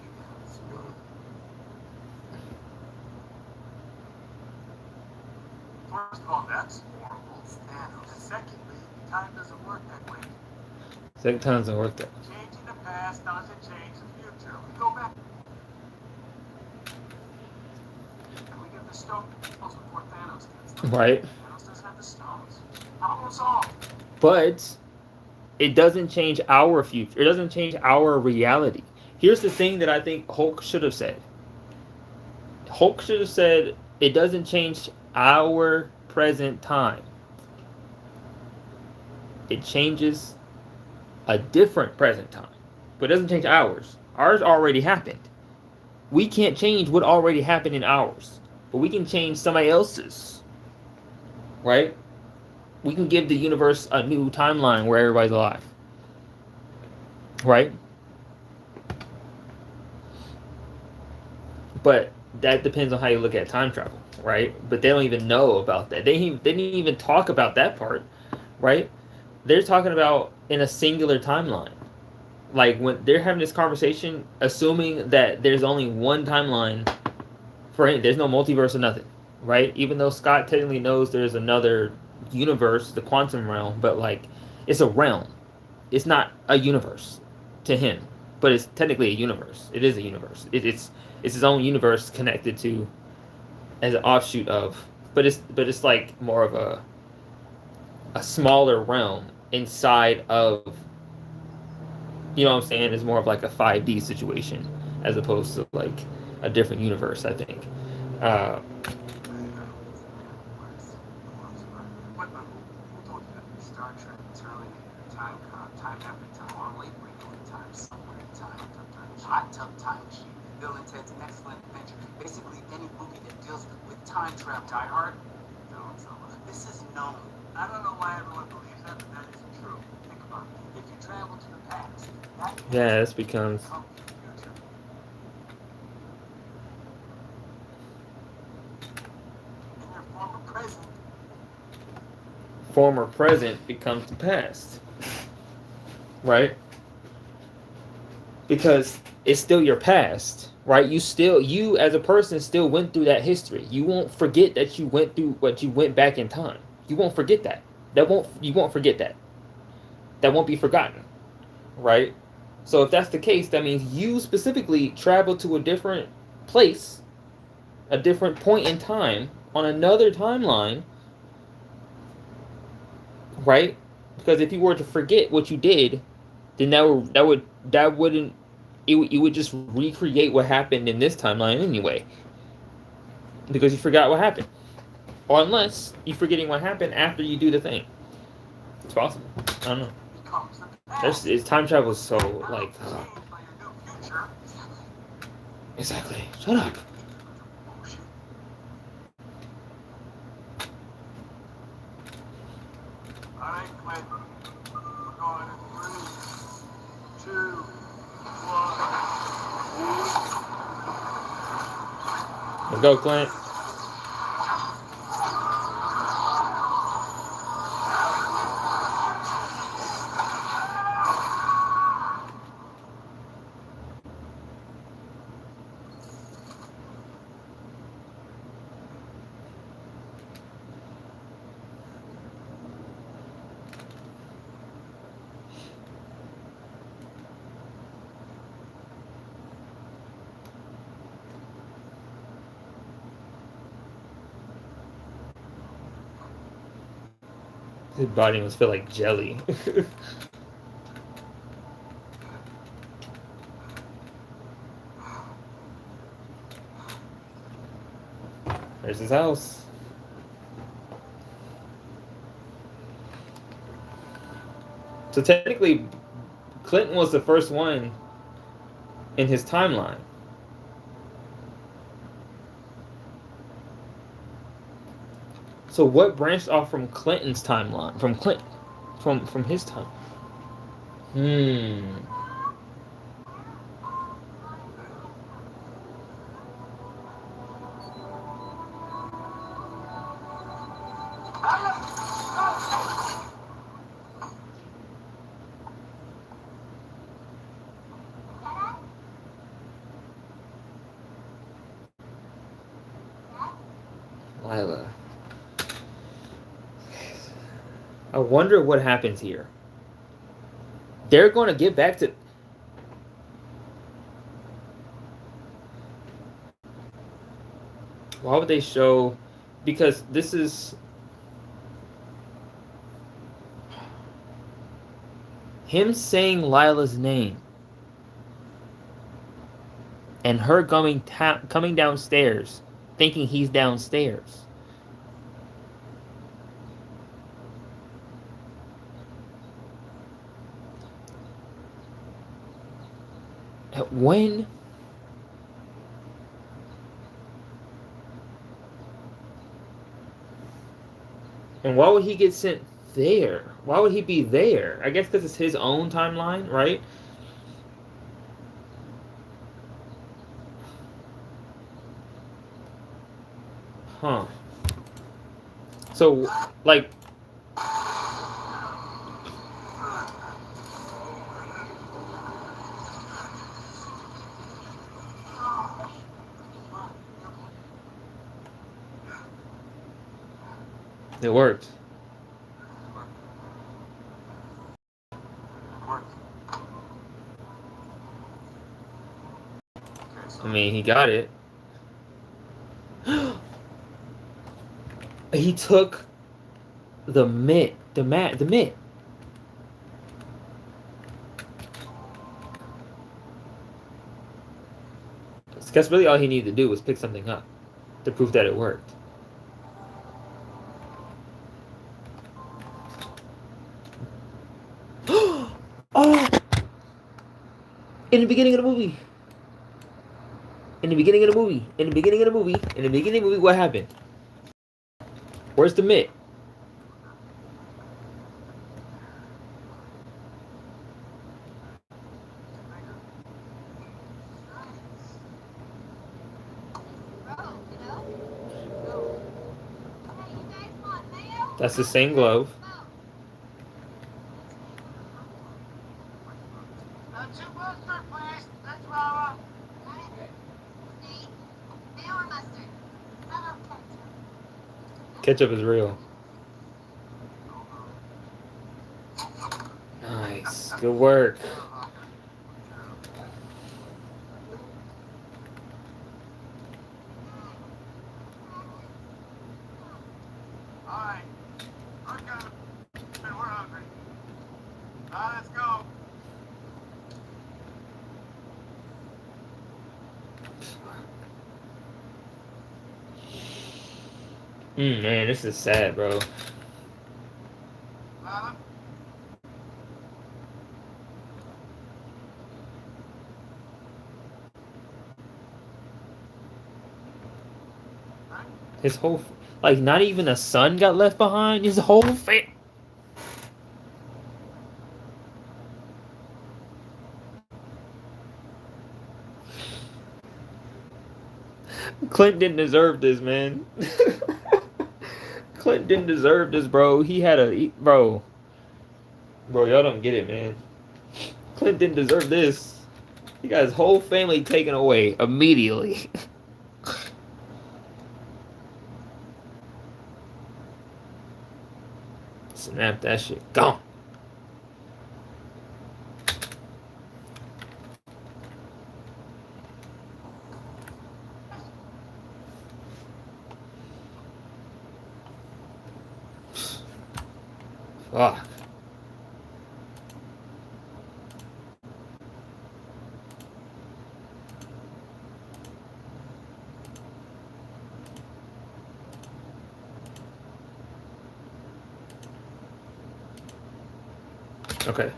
First of all, that's horrible. And secondly, time doesn't work that way. second time doesn't work that. Changing the past doesn't change the future. We go back. And we get the stone before Thanos gets them. Right? Thanos doesn't have the stones. Problem solved. But it doesn't change our future. It doesn't change our reality. Here's the thing that I think Hulk should have said. Hulk should have said, it doesn't change our present time. It changes a different present time. But it doesn't change ours. Ours already happened. We can't change what already happened in ours. But we can change somebody else's. Right? We can give the universe a new timeline where everybody's alive. Right? But that depends on how you look at time travel, right? But they don't even know about that. They didn't even talk about that part, right? They're talking about in a singular timeline. Like when they're having this conversation, assuming that there's only one timeline for it, there's no multiverse or nothing, right? Even though Scott technically knows there's another universe, the quantum realm, but like it's a realm. It's not a universe to him, but it's technically a universe. It is a universe. It's his own universe connected to as an offshoot of, but it's like more of a smaller realm inside of, you know what I'm saying? It's more of like a 5D situation as opposed to like a different universe, I think. Star Trek, it's really time after time. Normally, we're doing time somewhere in time. Hot tub time machine. Bill and Ted's Excellent Adventure. Basically, any movie that deals with time travel. Die Hard? No, it's not. This is known. I don't know why everyone believes that, but that isn't true. Think about it. If you travel to the past, that Yeah, this becomes becomes the future. In your former present becomes the past, right? Because it's still your past, right? You as a person still went through that history. You won't forget that you went through what you went back in time. You won't forget that. You won't forget that. That won't be forgotten, right? So if that's the case, that means you specifically traveled to a different place, a different point in time on another timeline, right? Because if you were to forget what you did, then that wouldn't it would just recreate what happened in this timeline anyway, because you forgot what happened, or unless you're forgetting what happened after you do the thing. It's possible. I don't know. Time travel is so like exactly. Shut up. All right, Clint. We're going in 3, 2, 1. Let's go, Clint. His body must feel like jelly. There's his house. So technically, Clinton was the first one in his timeline. So what branched off from Clinton's timeline? From his time. Lila. I wonder what happens here. They're going to get back to... Why would they show... Because this is... him saying Lila's name. And her coming downstairs, thinking he's downstairs. When? And why would he get sent there? Why would he be there? I guess because it's his own timeline, right? Huh. So, like... It worked. I mean, he got it. He took the mitt. The mitt. Because really all he needed to do was pick something up to prove that it worked. Oh! In the beginning of the movie. In the beginning of the movie, what happened? Where's the mitt? That's the same glove. Ketchup is real. Nice. Good work. Alright. We're hungry. Let's go. Man, this is sad, bro. His whole, like, not even a son got left behind. His whole family. Clint didn't deserve this, man. Clint didn't deserve this, bro. He had a... Bro, y'all don't get it, man. Clint didn't deserve this. He got his whole family taken away immediately. Snap that shit. Gone. Fuck. Okay,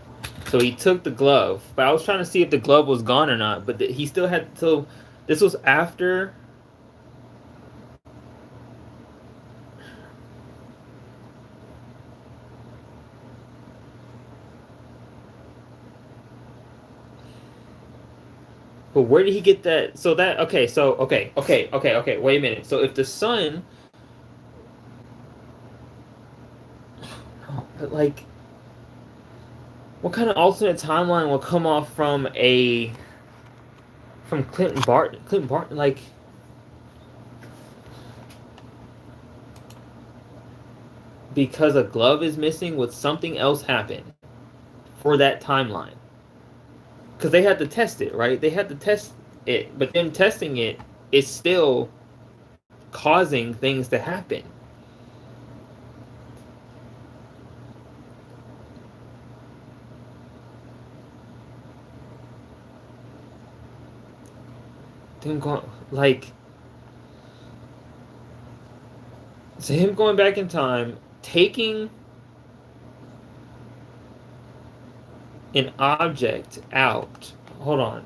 so he took the glove, but I was trying to see if the glove was gone or not, but he still had, so this was after, But where did he get that? So that okay. Wait a minute. So if the sun, but like, what kind of alternate timeline will come off from Clinton Barton? Clinton Barton, like, because a glove is missing, would something else happen for that timeline? Because they had to test it, right? They had to test it, but them testing it is still causing things to happen. Them going like, so him going back in time, taking an object out. Hold on.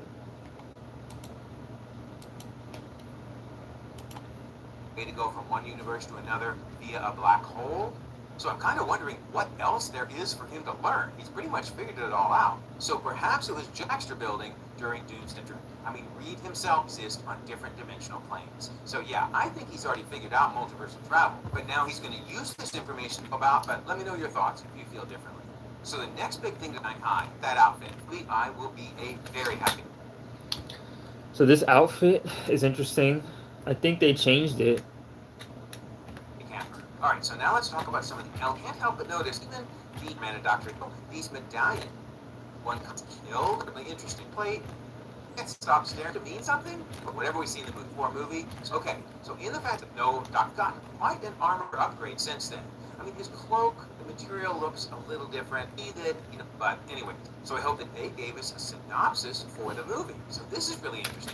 Way to go from one universe to another via a black hole. So I'm kind of wondering what else there is for him to learn. He's pretty much figured it all out. So perhaps it was Jackster building during Dune's syndrome. I mean, Reed himself exists on different dimensional planes. So yeah, I think he's already figured out multiversal travel. But now he's going to use this information about, but let me know your thoughts if you feel differently. So the next big thing tonight, that outfit, I will be very happy. So this outfit is interesting. I think they changed it. All right, so now let's talk about some of the. Now, can't help but notice even the man and Doctor, these medallion. One comes killed, really interesting plate. It stops there to mean something, but whatever we see in the movie. Okay, so in the fact that no Doctor gotten quite an armor upgrade since then. I mean, his cloak, the material looks a little different. But anyway, so I hope that they gave us a synopsis for the movie. So this is really interesting.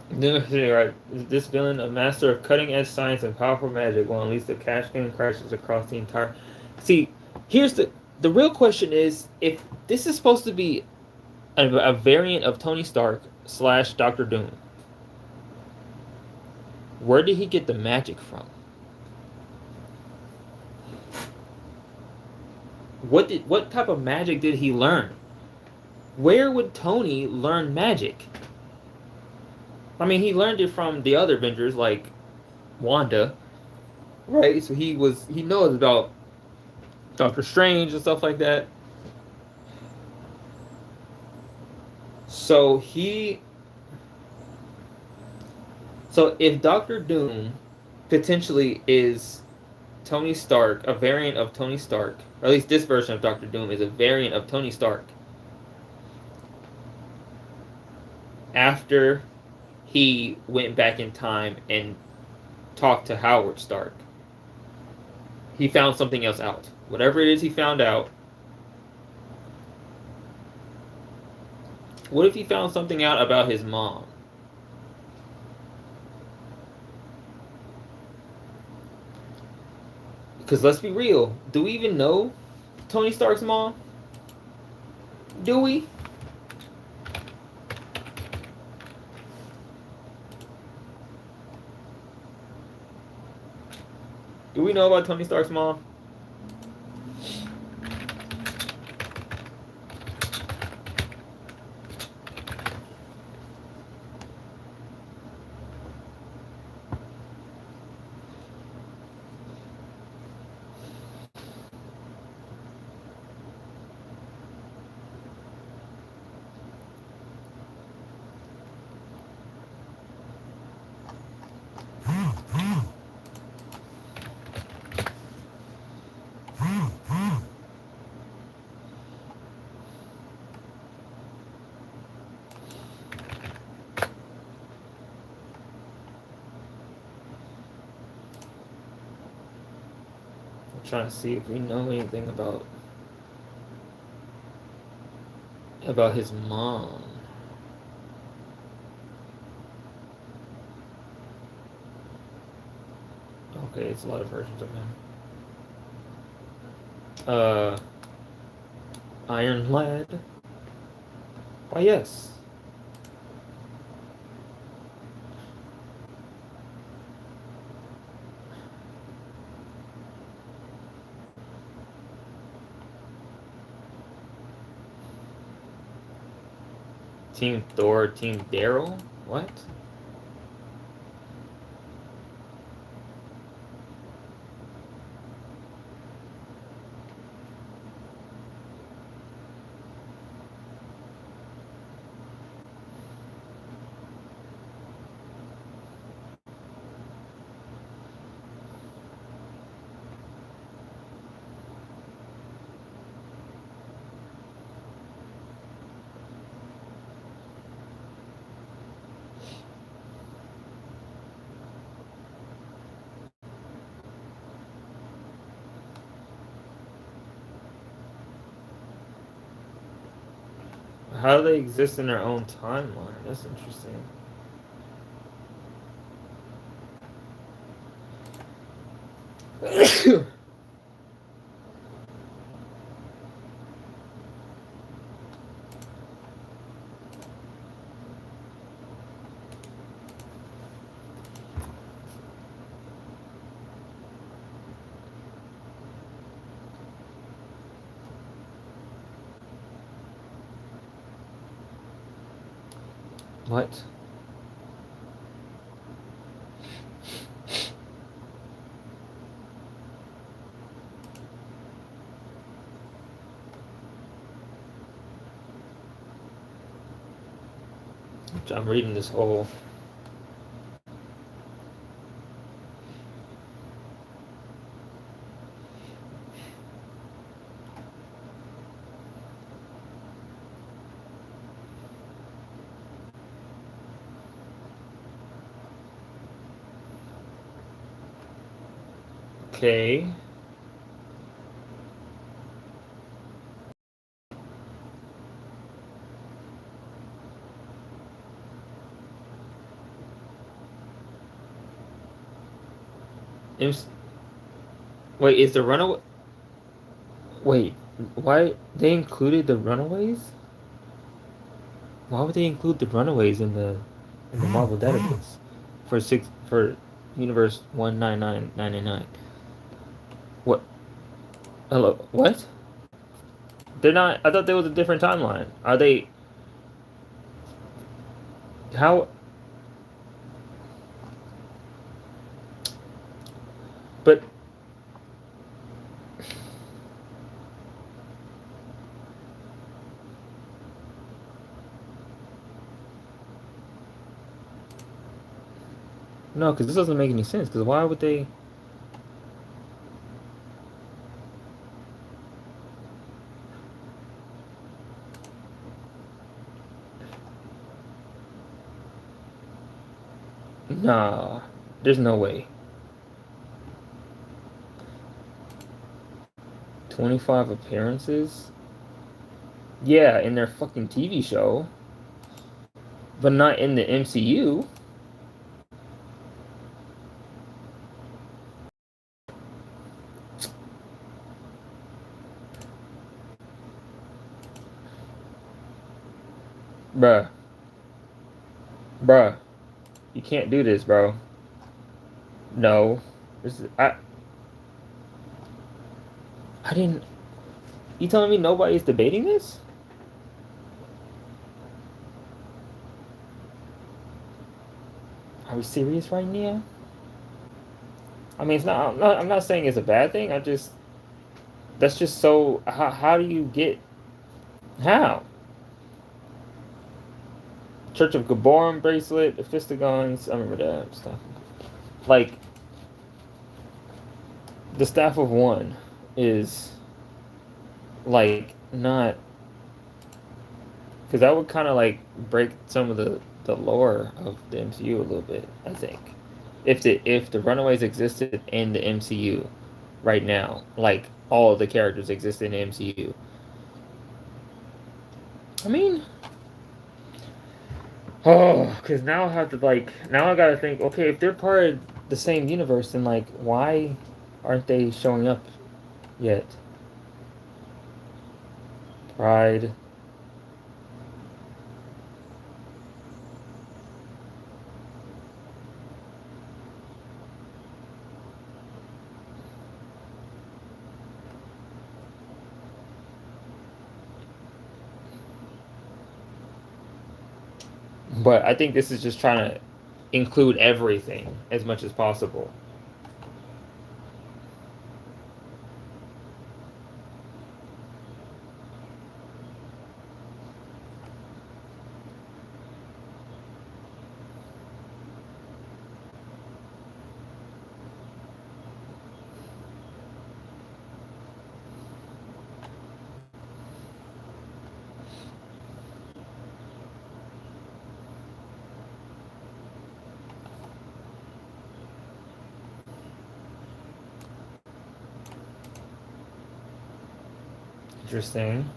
Right. This villain, a master of cutting-edge science and powerful magic, will unleash the cascading crashes across the entire. See, here's the real question is, if this is supposed to be a variant of Tony Stark / Doctor Doom, where did he get the magic from? What type of magic did he learn? Where would Tony learn magic? I mean, he learned it from the other Avengers, like Wanda, right? So he knows about Doctor Strange and stuff like that. So if Doctor Doom potentially is Tony Stark, a variant of Tony Stark, or at least this version of Doctor Doom is a variant of Tony Stark, after he went back in time and talked to Howard Stark, he found something else out. Whatever it is he found out. What if he found something out about his mom? Because let's be real, do we even know Tony Stark's mom? Do we? Do we know about Tony Stark's mom? Trying to see if we know anything about his mom. Okay, it's a lot of versions of him. Iron Lad. Why, yes. Team Thor, Team Daryl? What? How do they exist in their own timeline? That's interesting. What? I'm reading this whole. Okay. Wait, is the runaway? Wait, why they included the Runaways? Why would they include the Runaways in the Marvel database for Universe 199999? What? Hello? What? They're not. I thought there was a different timeline. Are they? How? But no, because this doesn't make any sense. Because why would they? Nah, there's no way. 25 appearances? Yeah, in their fucking TV show. But not in the MCU. Bruh. Bruh. You can't do this, bro. No. This is, I didn't. You telling me nobody's debating this? Are we serious right now? I mean, it's not. I'm not saying it's a bad thing. I just. That's just so. How do you get? How? Church of Gaborum bracelet, the Fistigons. I remember that stuff. Like, the Staff of One is like not, because that would kind of like break some of the lore of the MCU a little bit. I think if the Runaways existed in the MCU right now, like all of the characters exist in the MCU. I mean, oh, because now I have to like now I gotta think. Okay, if they're part of the same universe, then like why aren't they showing up yet? Pride. But I think this is just trying to include everything as much as possible. Interesting.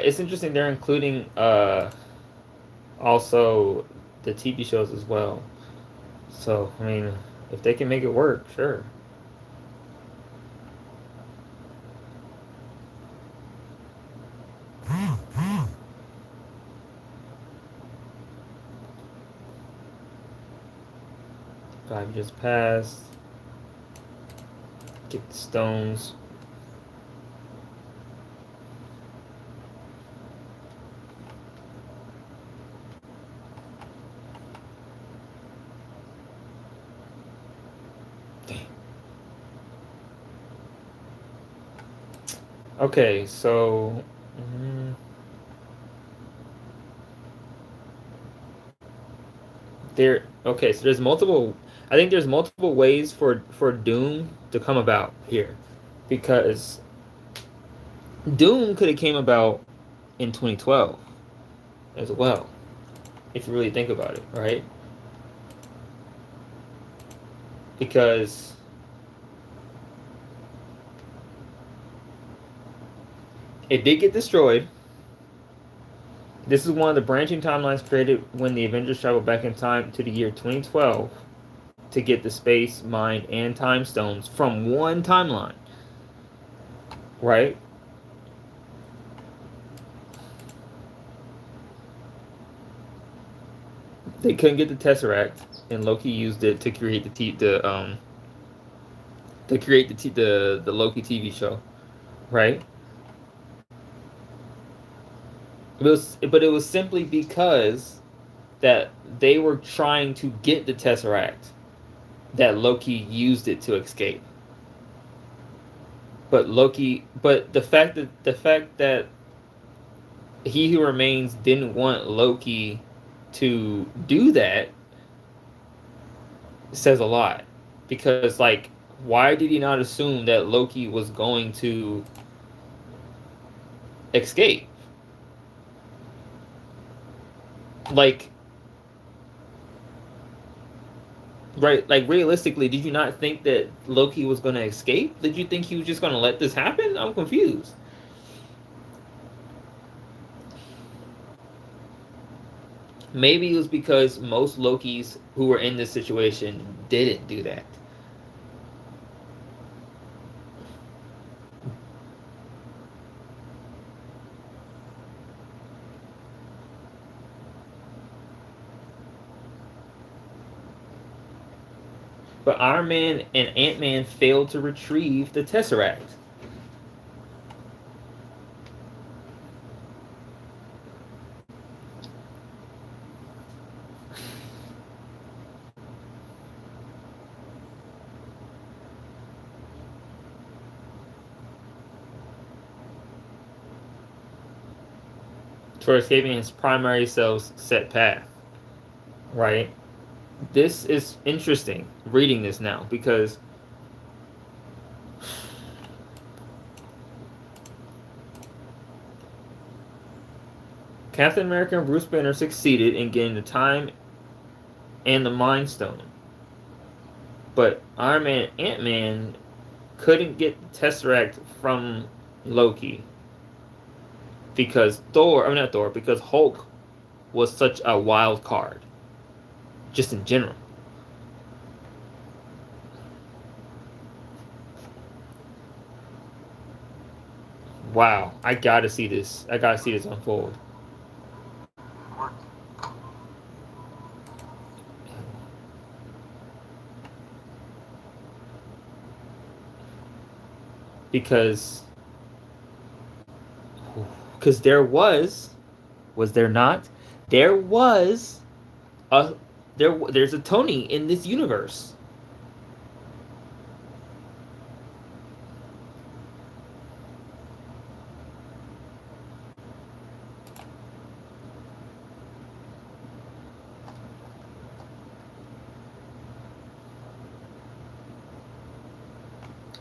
It's interesting they're including also the TV shows as well. So, I mean, if they can make it work, sure. Five just passed. Get the stones. Okay, so so there's multiple. I think there's multiple ways for Doom to come about here, because Doom could have came about in 2012 as well, if you really think about it, right? Because it did get destroyed. This is one of the branching timelines created when the Avengers traveled back in time to the year 2012 to get the space, mind, and time stones from one timeline. Right? They couldn't get the Tesseract, and Loki used it to create the Loki TV show, right? But it was simply because that they were trying to get the Tesseract that Loki used it to escape. But the fact that He Who Remains didn't want Loki to do that says a lot. Because, like, why did he not assume that Loki was going to escape? Like, right, like, realistically, did you not think that Loki was going to escape? Did you think he was just going to let this happen? I'm confused. Maybe it was because most Lokis who were in this situation didn't do that. But Iron Man and Ant-Man failed to retrieve the Tesseract. For escaping his primary cell's set path. Right? This is interesting, reading this now, because Captain America and Bruce Banner succeeded in getting the time and the Mind Stone. But Iron Man and Ant-Man couldn't get the Tesseract from Loki. Because because Hulk was such a wild card. Just in general. Wow, I gotta see this. I gotta see this unfold. because there was there not? There's a Tony in this universe.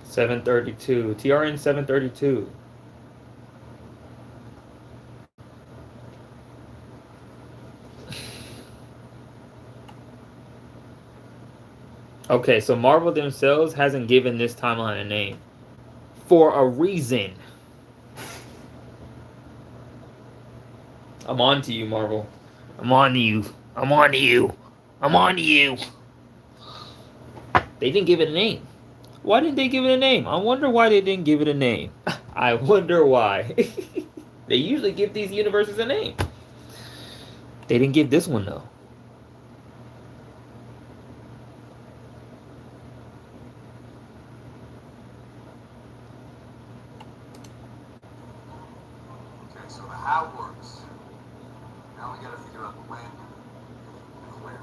(732) TRN 732. Okay, so Marvel themselves hasn't given this timeline a name for a reason. I'm on to you, Marvel. I'm on to you. I'm on to you. I'm on to you. They didn't give it a name. Why didn't they give it a name? I wonder why they didn't give it a name. I wonder why. They usually give these universes a name. They didn't give this one, though. Okay, so the how works. Now we gotta figure out the when and where.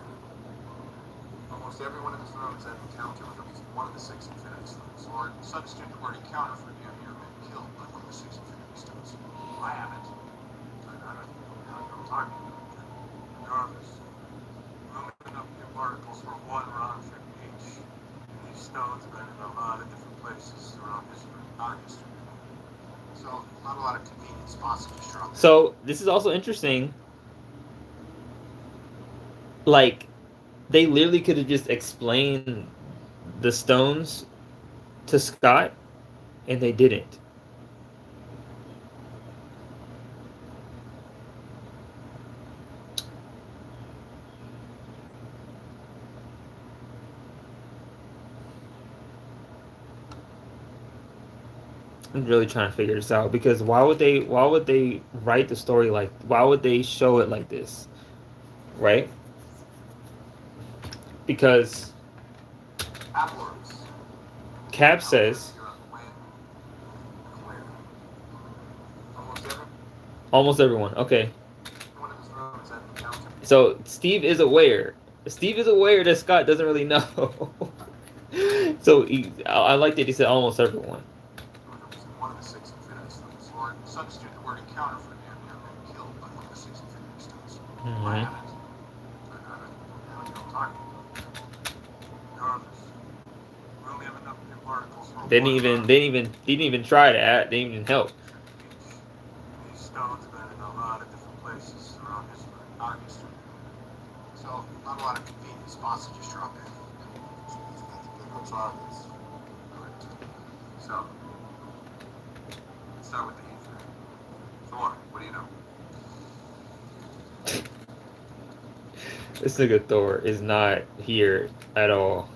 Almost everyone in this room has had an encounter with at least one of the 6 Infinity Stones, or substitute the word encounter for near been killed by one of the 6 Infinity Stones. I haven't. I don't know how you're talking about that. Regardless, we're only enough new particles for one round trip each. These stones have been in a lot of different places throughout history, our history. So, not a lot of convenient spots to just drop in. So this is also interesting. Like, they literally could have just explained the stones to Scott, and they didn't. I'm really trying to figure this out, because why would they write the story like, why would they show it like this, right? Because Cap says almost everyone. Okay, so Steve is aware that Scott doesn't really know. So I like that he said almost everyone. One of the 6 Infinity Stones, or substitute the word encounter for near been killed by one of the 6 Infinity Stones. I haven't. I don't know how you're talking about that. Regardless, we only have enough new particles for They didn't even try to they didn't even help. These stones have been in a lot of different places throughout history, our history. So, not a lot of convenient spots to just drop in. So, that's the big targets. Correct. So, let's start with the ether. Thor, what do you know? This nigga Thor is not here at all.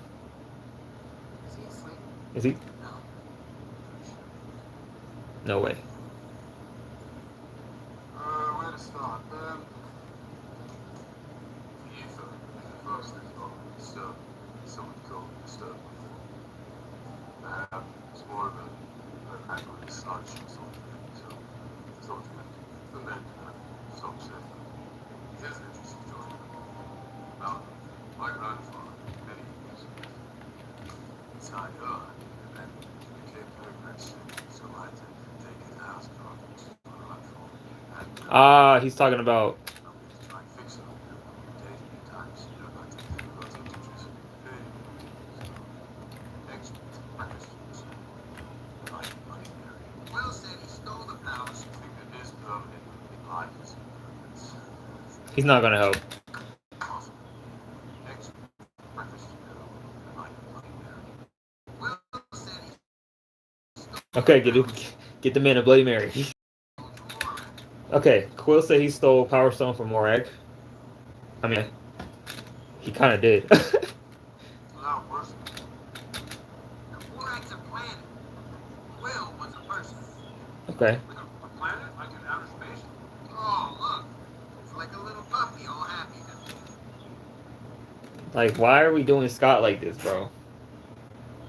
Is he asleep? Is he? No. No way. Where to start? The ether. First thing, stuff. Someone cool stuff. It's more of a kind of sludge sort of thing. So the men some say. Here's an interesting story about my grandfather many years ago. It's not her, and then he became very, very sick, so I had to take his house to the hospital. Ah, he's talking about. Try and fix it. Days and times, not to go to teachers. Eggs, breakfast, like Bloody Mary. Will said he stole the powers. I think that is permanent in life. He's not gonna help. Awesome. Eggs, breakfast, like Bloody Mary. Will said he stole Okay, get the man a Bloody Mary. Okay, Quill said he stole Power Stone from Morag. I mean, he kind of did. No, worse. Morag's a planet. Will was a person. Okay. With a planet like in outer space? Oh, look. It's like a little puppy, all happy. Like, why are we doing Scott like this, bro?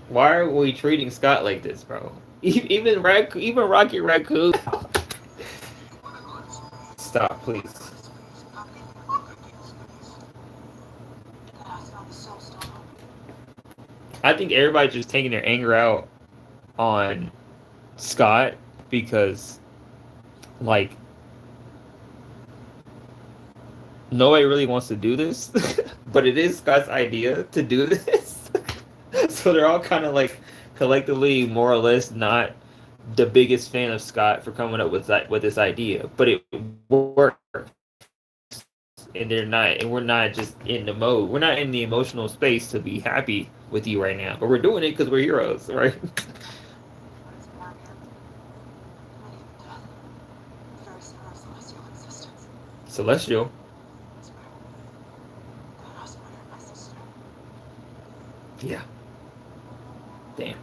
Why are we treating Scott like this, bro? Even Rocky Raccoon. Stop, please. I think everybody's just taking their anger out on Scott because, like, nobody really wants to do this, but it is Scott's idea to do this. So they're all kind of like collectively more or less not the biggest fan of Scott for coming up with this idea, but it worked. And we're not just in the mode. We're not in the emotional space to be happy with you right now, but we're doing it because we're heroes, right? Celestial. Yeah. Damn.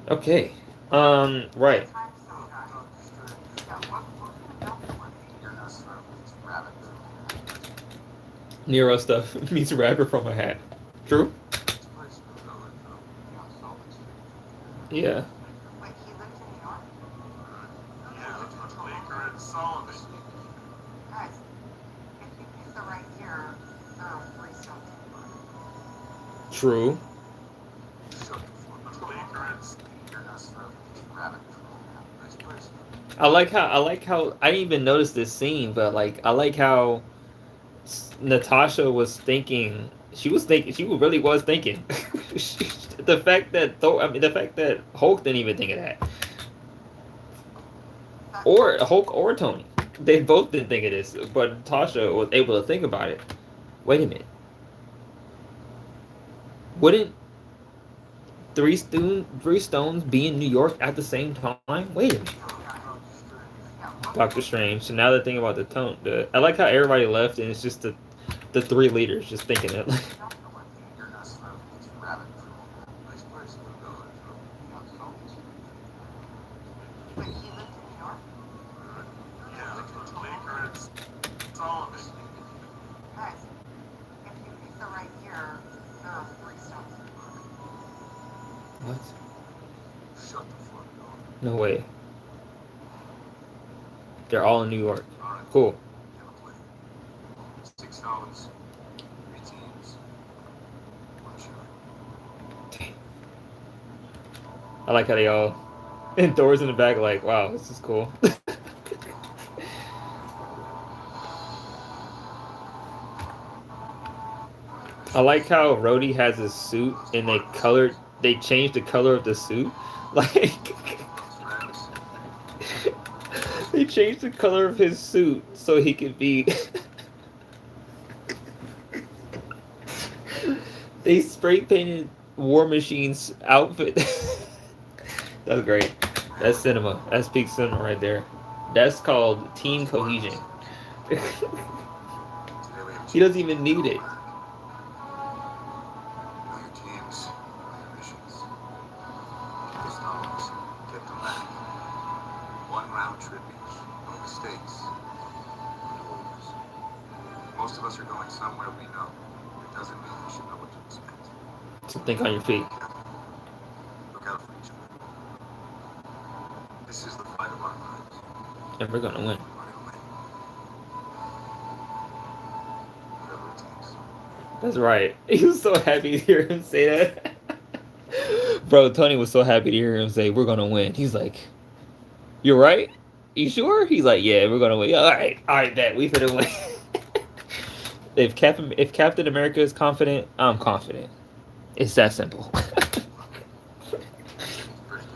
Okay. Right. Nero stuff meets rabbit from a hat. True? Yeah. Like he lives in New York? Yeah, Baker and Sullivan. Guys, if you pick the right year, there are 3 stones. True. I like how I didn't even notice this scene, but like I like how Natasha was thinking. She really was thinking. The fact that Hulk didn't even think of that, or Hulk or Tony, they both didn't think of this, but Natasha was able to think about it. Wait a minute. Wouldn't three stones be in New York at the same time? Wait a minute. Doctor Strange. So now they're thinking about the tone. I like how everybody left and it's just the 3 leaders just thinking it. What? No way. They're all in New York. Cool. 6 stones, 3 teams, 1 shot. Dang. I like how they all and Thor's in the back like, wow, this is cool. I like how Rhodey has his suit and they changed the color of the suit. Like they changed the color of his suit so he could be they spray painted War Machine's outfit. That's great. That's cinema. That's peak cinema right there. That's called team cohesion. He doesn't even need it. Most of us are going somewhere we know. It doesn't mean we should know what to expect. So think on your feet. Look out for each other. This is the fight of our lives. And we're gonna win. Whatever it takes. That's right. He was so happy to hear him say that. Bro, Tony was so happy to hear him say, we're gonna win. He's like, you're right? You sure? He's like, yeah, we're gonna win. Yeah, alright, bet. We finna win. If Captain America is confident, I'm confident. It's that simple.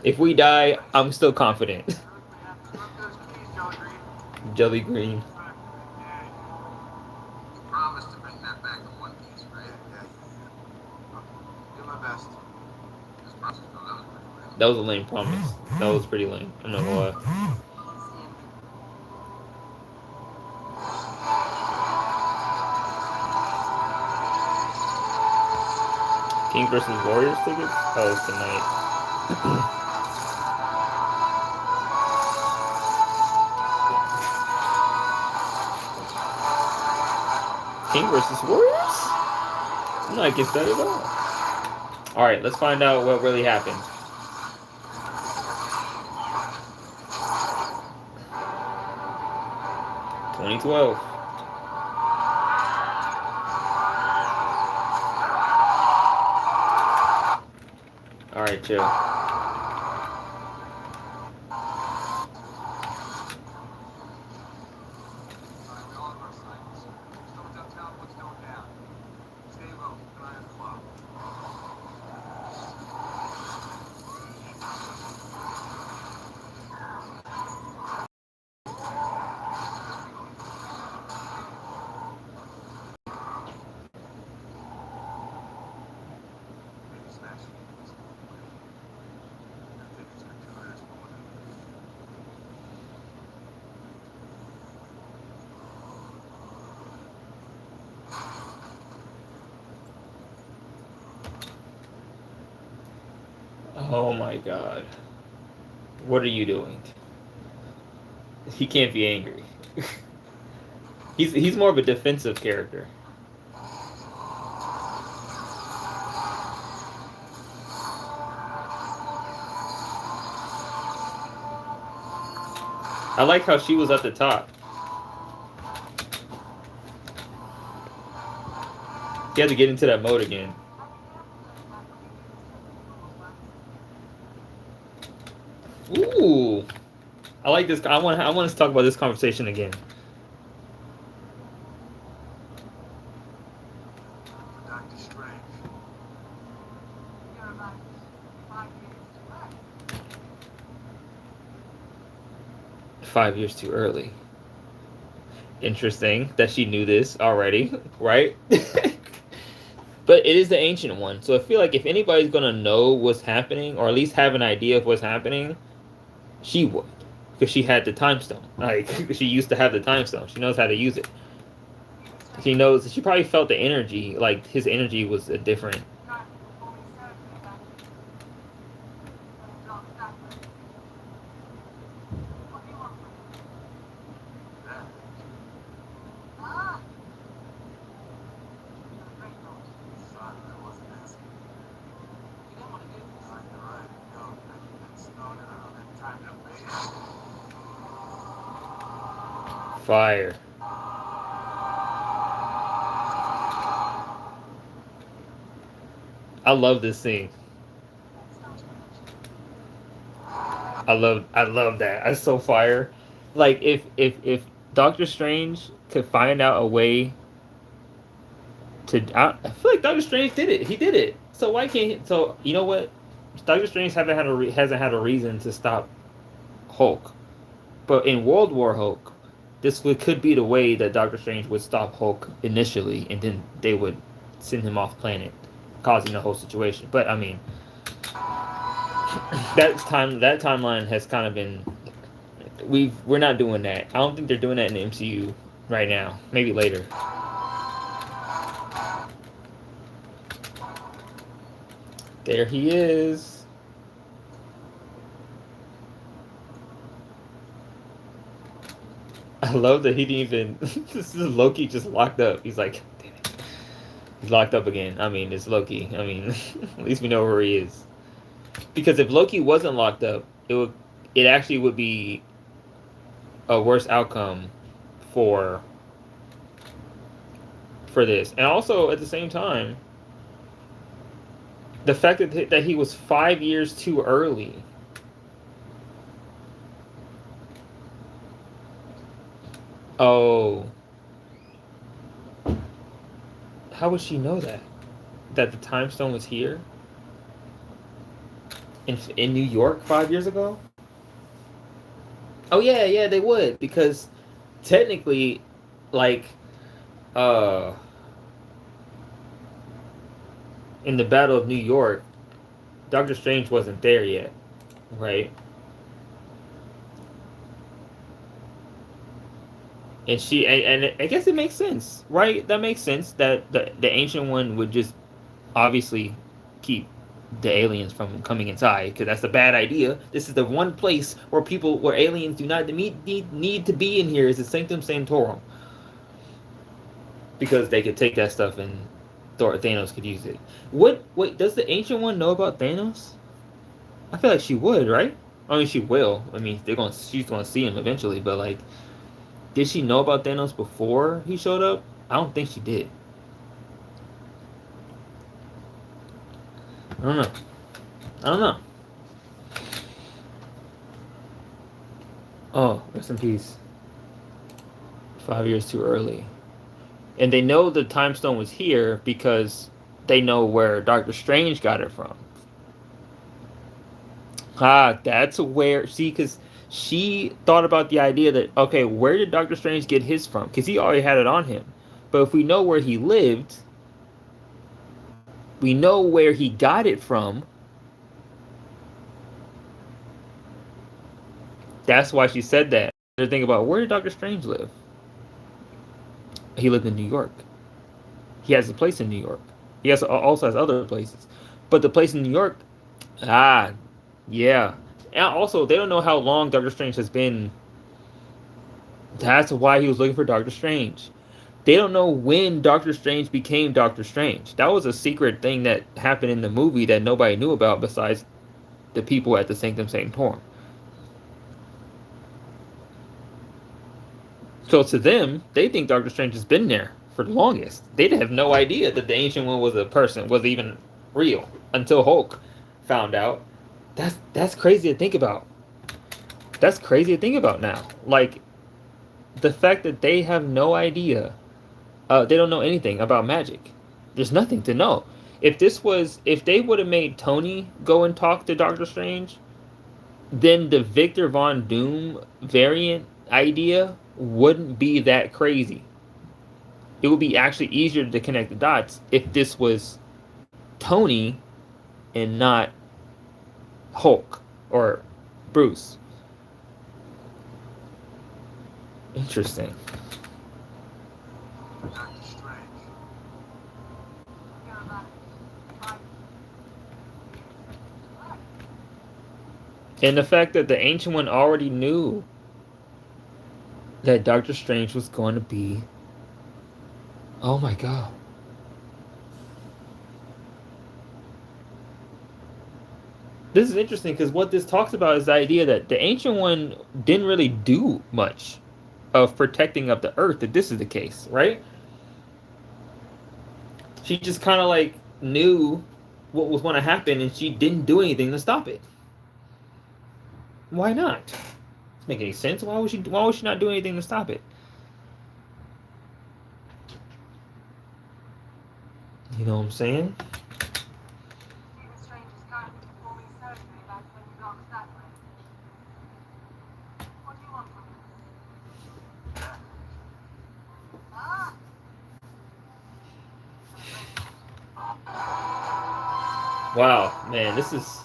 If we die, I'm still confident. Jelly Green. You promised to bring that back in one piece, right? Yeah. Do my best. This process, no, that was pretty lame. That was a lame promise. That was pretty lame. I'm not gonna lie. King versus Warriors tickets? Oh, it's tonight. King versus Warriors? I'm not against that at all. All right, let's find out what really happened. "2012. All right, chill. Alright, we all have our assignments. Someone's up town, what's going down? Stay low, keep an eye on the clock. Maybe smash it. I think it's been 2 hours, but whatever. Oh my god. What are you doing? He can't be angry. He's more of a defensive character. I like how she was at the top. He had to get into that mode again. Ooh, I like this. I want us to talk about this conversation again. Doctor Strange. You're about 5 years too early. 5 years too early. Interesting that she knew this already, right? But it is the ancient one, so I feel like if anybody's gonna know what's happening, or at least have an idea of what's happening, she would, because she had the time stone. Like she used to have the time stone. She knows how to use it. She knows. She probably felt the energy. Like his energy was a different. Not only surgery, but adult factor. What do you want from me? That. Ah! You're a great note. Sorry, I wasn't asking. You didn't want to do this. No, you're right. No, it's no, I don't have time to wait. Fire. I love this scene. I love that. That's so fire. Like if Doctor Strange could find out a way to, I feel like Doctor Strange did it. He did it. So why can't he? So you know what? Doctor Strange hasn't had a reason to stop Hulk. But in World War Hulk, could be the way that Doctor Strange would stop Hulk initially, and then they would send him off planet, causing the whole situation. But I mean, that timeline has kind of been, we're not doing that. I don't think they're doing that in the MCU right now. Maybe later. There he is. I love that he didn't even. This is Loki just locked up. He's like, damn it. He's locked up again. I mean, it's Loki. I mean, at least we know where he is. Because if Loki wasn't locked up, it actually would be a worse outcome for this. And also at the same time, the fact that he was 5 years too early. Oh. How would she know that? That the time stone was here? In New York 5 years ago? Oh yeah, they would, because technically, like, in the Battle of New York, Doctor Strange wasn't there yet, right? And and I guess it makes sense, right? That makes sense that the Ancient One would just obviously keep the aliens from coming inside, because that's a bad idea. This is the one place where aliens do not need to be in here, is the Sanctum Sanctorum, because they could take that stuff and Thanos could use it. What? Wait, does the Ancient One know about Thanos? I feel like she would, right? I mean, she will. I mean, she's gonna see him eventually, but like, did she know about Thanos before he showed up? I don't think she did. I don't know. I don't know. Oh, rest in peace. 5 years too early. And they know the time stone was here because they know where Doctor Strange got it from. Ah, that's where. See, because she thought about the idea that, okay, where did Doctor Strange get his from? Because he already had it on him. But if we know where he lived, we know where he got it from. That's why she said that. They're thinking about, where did Doctor Strange live? He lived in New York. He has a place in New York. He also has other places. But the place in New York, yeah. And also, they don't know how long Doctor Strange has been. That's why he was looking for Doctor Strange. They don't know when Doctor Strange became Doctor Strange. That was a secret thing that happened in the movie that nobody knew about besides the people at the Sanctum Sanctorum. So to them, they think Doctor Strange has been there for the longest. They have no idea that the Ancient One was a person, was even real, until Hulk found out. That's crazy to think about. That's crazy to think about now. Like, the fact that they have no idea, they don't know anything about magic. There's nothing to know. If they would have made Tony go and talk to Doctor Strange, then the Victor Von Doom variant idea wouldn't be that crazy. It would be actually easier to connect the dots if this was Tony and not Hulk or Bruce. Interesting. Doctor Strange. You're about five. And the fact that the Ancient One already knew that Doctor Strange was going to be. Oh my god. This is interesting because what this talks about is the idea that the Ancient One didn't really do much of protecting of the Earth, if this is the case, right? She just kind of like knew what was going to happen and she didn't do anything to stop it. Why not? Doesn't make any sense. Why would she not do anything to stop it? You know what I'm saying? Stephen Strange is currently performing surgery back when he blocks that way. What do you want from him? Ah! Wow, man, this is.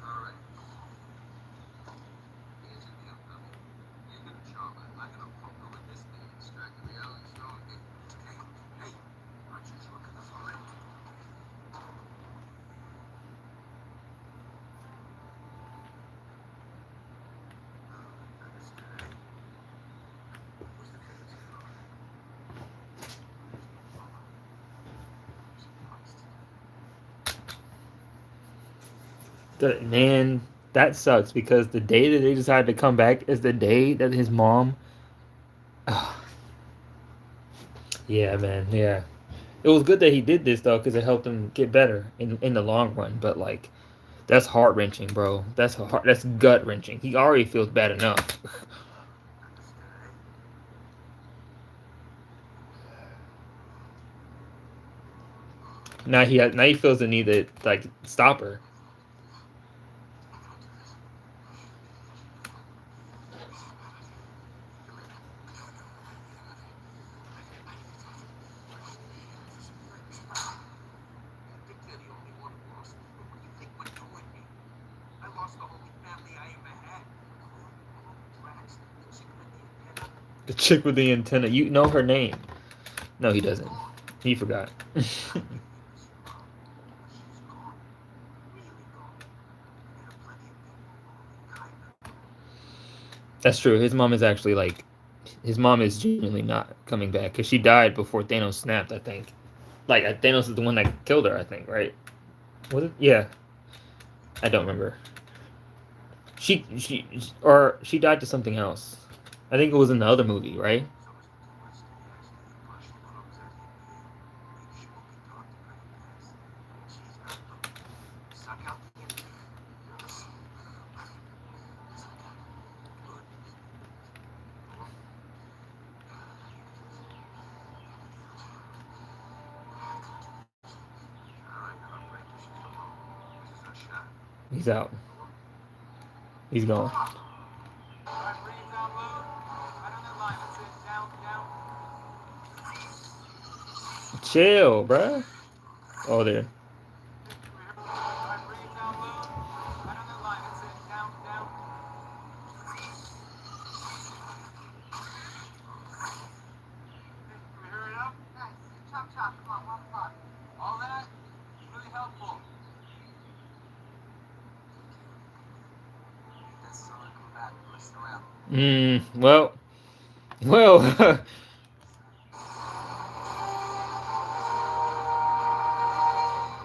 Alright. Here's your deal, dummy. You're gonna charm it. I'm gonna pump over this thing and extract the reality stone. Hey, aren't you looking for it? Man, that sucks because the day that they decided to come back is the day that his mom. Yeah, man, yeah. It was good that he did this though because it helped him get better in the long run. But like, that's heart wrenching, bro. That's gut wrenching. He already feels bad enough. Now he feels the need to like stop her. Think you're the only one who lost. But what do you think we're doing here? I lost the only family I ever had. Drax, the chick with the antenna. The chick with the antenna. You know her name. No, he doesn't. He forgot. She's gone. Really gone. There are plenty of people kind of. That's true. His mom is actually like, his mom is genuinely not coming back because she died before Thanos snapped. I think. Like Thanos is the one that killed her. I think, right? Was it? Yeah. I don't remember. She died to something else. I think it was in the other movie, right? He's out. He's gone. Chill, bruh. Oh, there. All that really helpful. That's so I come back and listen around. Well.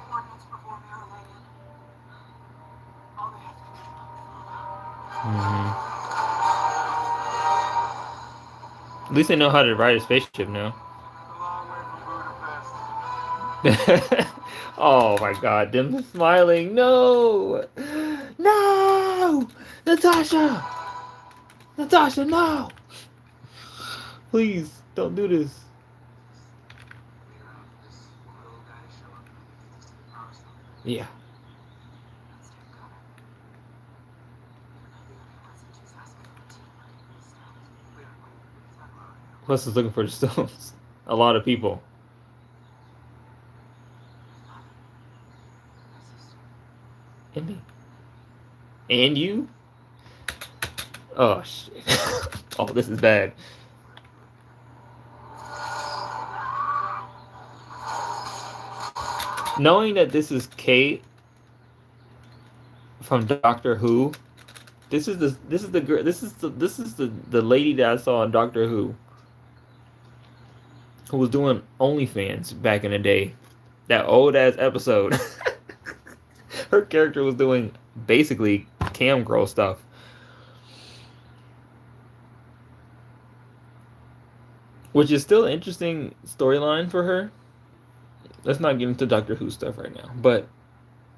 Coordinates before they are landed. All they have to At least they know how to ride a spaceship now. a long way from Budapest. Oh my god, them smiling. No! No! Natasha! Natasha, no! Please, don't do this. Yeah. Plus is looking for the stones. A lot of people. And me. And you? Oh shit. Oh, this is bad. Knowing that this is Kate from Doctor Who, this is the lady that I saw in Doctor Who was doing OnlyFans back in the day. That old ass episode. Her character was doing basically cam girl stuff. Which is still an interesting storyline for her. Let's not get into Doctor Who stuff right now. But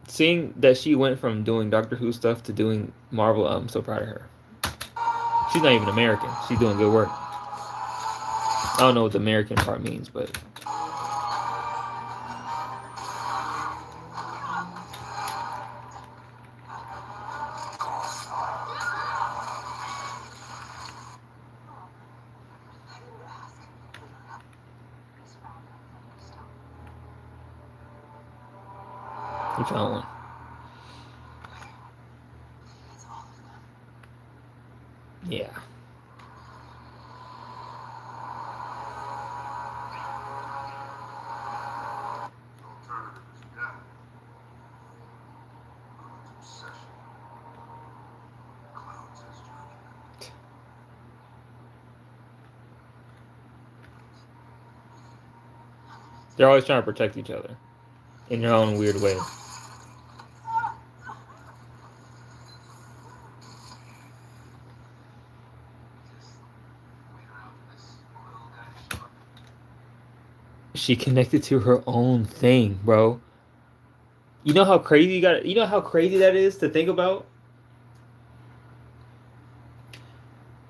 seeing that she went from doing Doctor Who stuff to doing Marvel, I'm so proud of her. She's not even American. She's doing good work. I don't know what the American part means, but... You found one. Yeah. They're always trying to protect each other in their own weird way. She connected to her own thing, bro. You know how crazy you know how crazy that is to think about?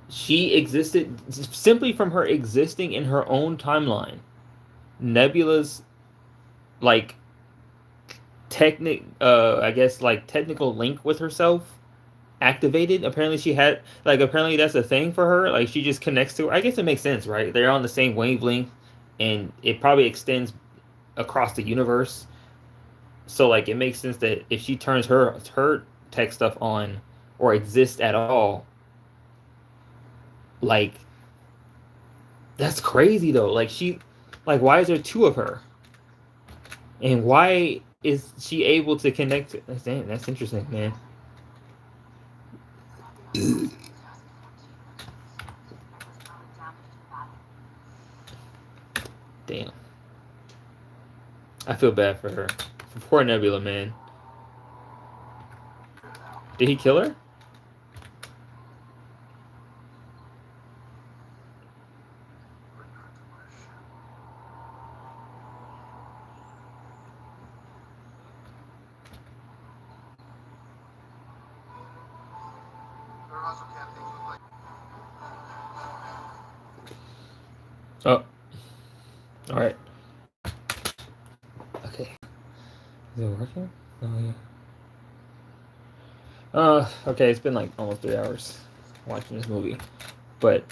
She existed simply from her existing in her own timeline. Nebula's like technical link with herself activated. Apparently she had apparently that's a thing for her. Like she just connects to her. I guess it makes sense, right? They're on the same wavelength and it probably extends across the universe. So like it makes sense that if she turns her tech stuff on or exists at all, like that's crazy though. Like she Like, why is there two of her? And why is she able to connect? That's interesting, man. Damn. I feel bad for her. For poor Nebula, man. Did he kill her? Oh. Alright. Okay. Is it working? Oh, yeah. Okay, it's been like almost 3 hours watching this movie. But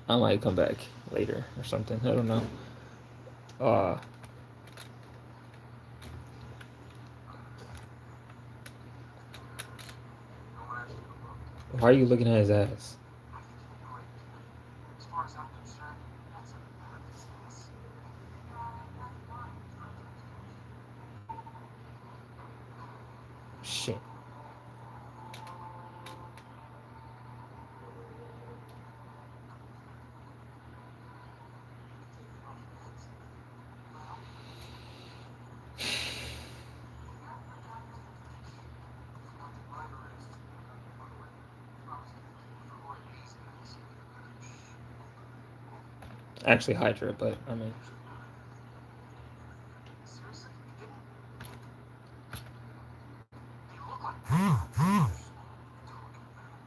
I might come back later or something. I don't know. Why are you looking at his ass? As far as I'm concerned, that's a success. Shit. Actually Hydra, but I mean,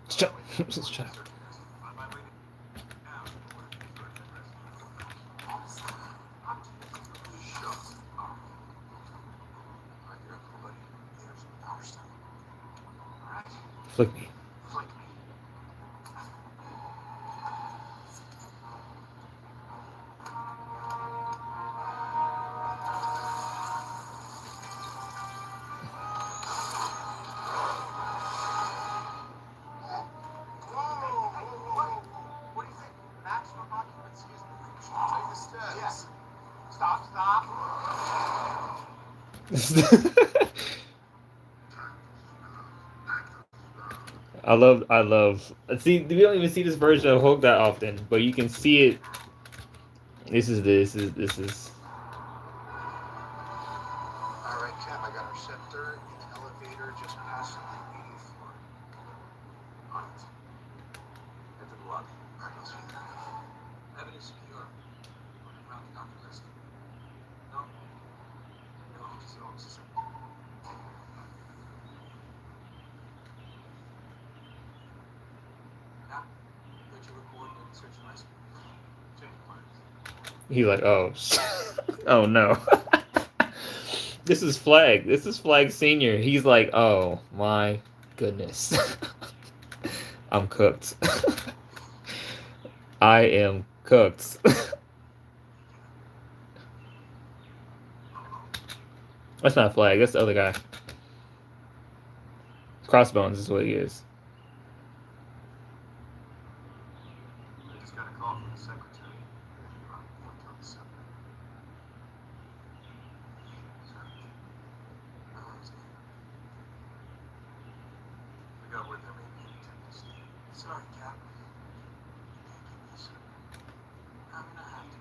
shut up. Flick me. Yes. Stop. I love. See, we don't even see this version of Hulk that often, but you can see it. This is. All right, Cap, I got our scepter in the elevator just past the 80th floor. On it. Enter the lobby. All right, I'll see you there. Evidence secure. Around the doctor list. No, just no, it's the same. Now, get your report and search and rescue. Change plans. He's like, oh, oh no. This is Flag. This is Flag Senior. He's like, oh my goodness. I'm cooked. I am cooked. That's not Flag. That's the other guy. Crossbones is what he is. I just got a call from the secretary. On the scepter. I got word there may be an tempest. Sorry, Cap. You can't give me a scepter. I'm gonna have to.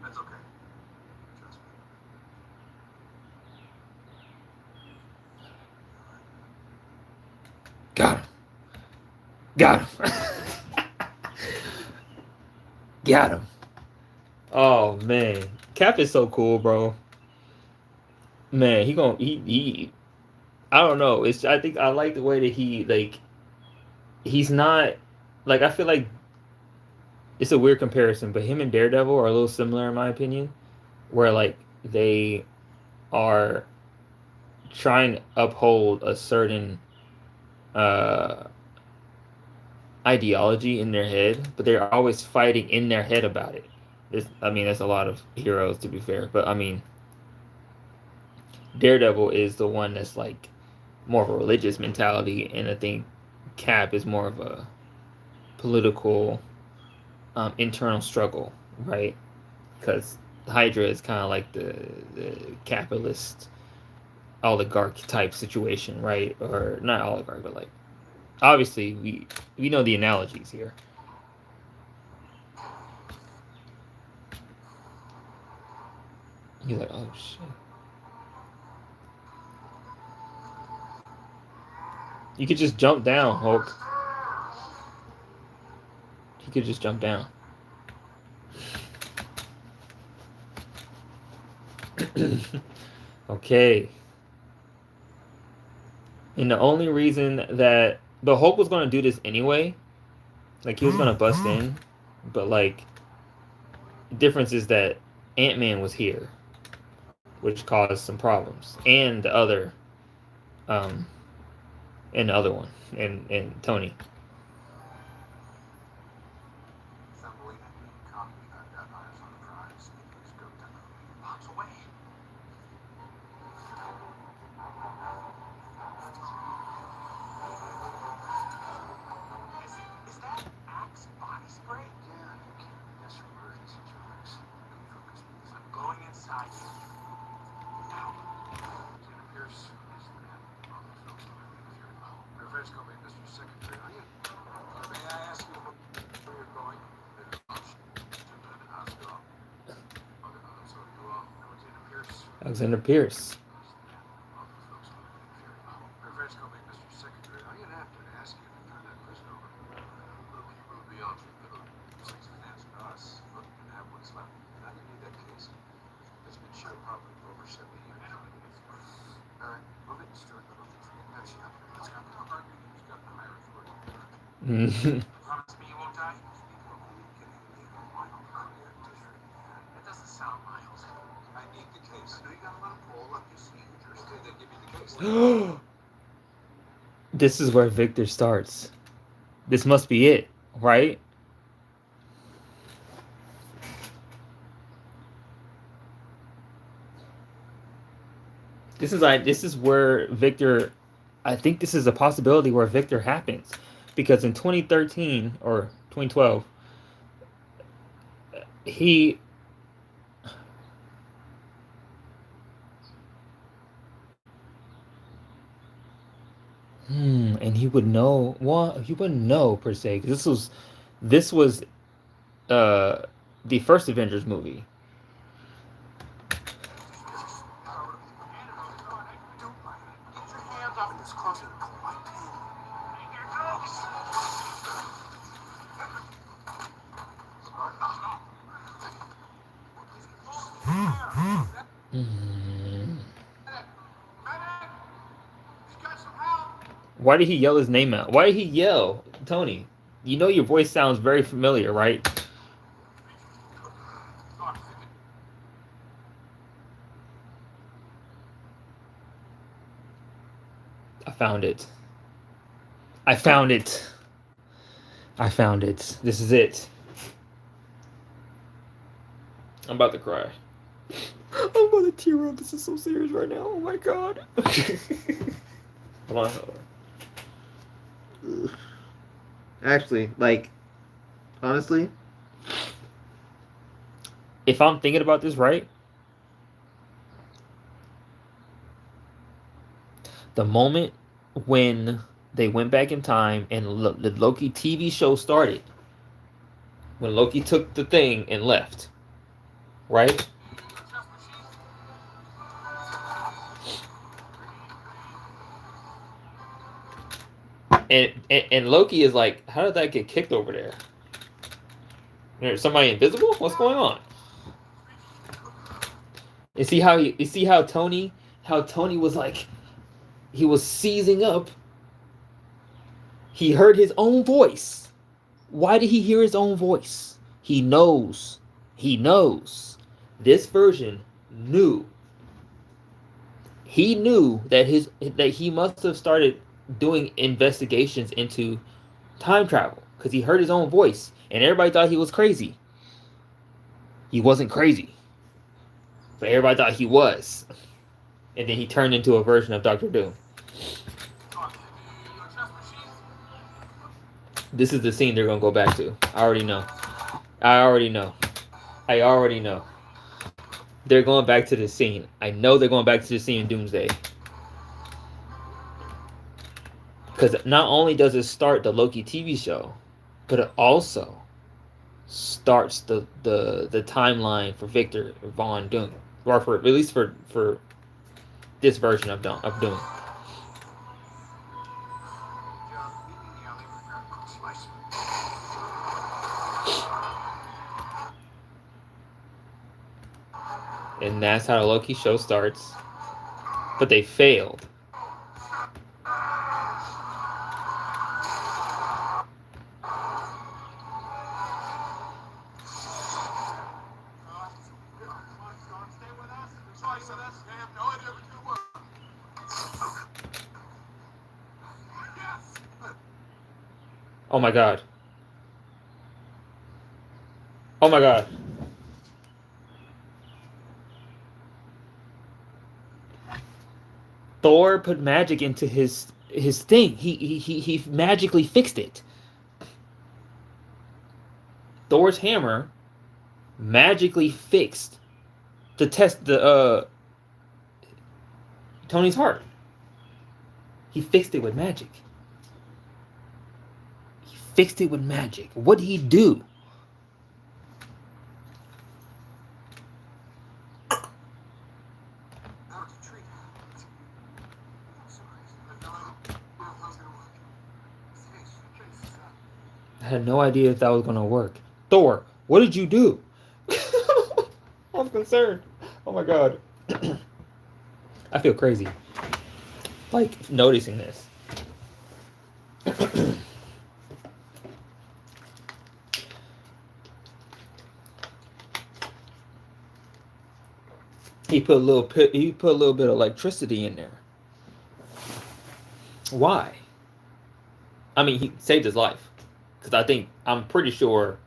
That's okay. Trust me. Got him. Got him. Got him. Oh man, Cap is so cool, bro. Man, he. I don't know. I think I like the way that he's not like, I feel like it's a weird comparison, but him and Daredevil are a little similar in my opinion, where like they are trying to uphold a certain ideology in their head, but they're always fighting in their head about it. I mean, there's a lot of heroes to be fair, but I mean, Daredevil is the one that's like more of a religious mentality, and I think Cap is more of a political internal struggle, right? because Hydra is kind of like the capitalist oligarch type situation, right? Or not oligarch, but like obviously we know the analogies here. You're like, oh shit. You could just jump down, Hulk. You could just jump down. Okay. And the only reason that the Hulk was going to do this anyway, like he was going to bust in, but like the difference is that Ant-Man was here, which caused some problems, and the other one, and Tony. Alexander Pierce. This is where Victor starts. This must be it, right? This is where Victor, I think this is a possibility where Victor happens, because in 2013 or 2012 he and he would know, well, he wouldn't know per se, because this was the first Avengers movie. Why did he yell his name out? Why did he yell, Tony? You know your voice sounds very familiar, right? I found it. I found it. I found it. This is it. I'm about to cry. I'm about to tear up. This is so serious right now. Oh my god. Hold on. Actually, like, honestly, if I'm thinking about this right, the moment when they went back in time and the Loki TV show started, when Loki took the thing and left, right? And Loki is like, how did that get kicked over there? There's somebody invisible? What's going on? You see how Tony was like, he was seizing up. He heard his own voice. Why did he hear his own voice? He knows. He knows. This version knew. He knew that he must have started doing investigations into time travel because he heard his own voice and everybody thought he was crazy. He wasn't crazy, but everybody thought he was, and then he turned into a version of Dr. Doom. This is the scene they're gonna go back to. I already know. They're going back to the scene. I know they're going back to the scene in Doomsday. Because not only does it start the Loki TV show, but it also starts the timeline for Victor Von Doom, or for at least for this version of Doom. John, meet me in the alley with a pair of slice. And that's how the Loki show starts. But they failed. Oh my god. Oh my god. Thor put magic into his thing. He magically fixed it. Thor's hammer magically fixed the Tony's heart. He fixed it with magic. He fixed it with magic. What did he do? I had no idea if that was going to work. Thor, what did you do? I'm concerned. Oh my god. I feel crazy. Like, noticing this. He put a little bit of electricity in there. Why? I mean, he saved his life. Because I'm pretty sure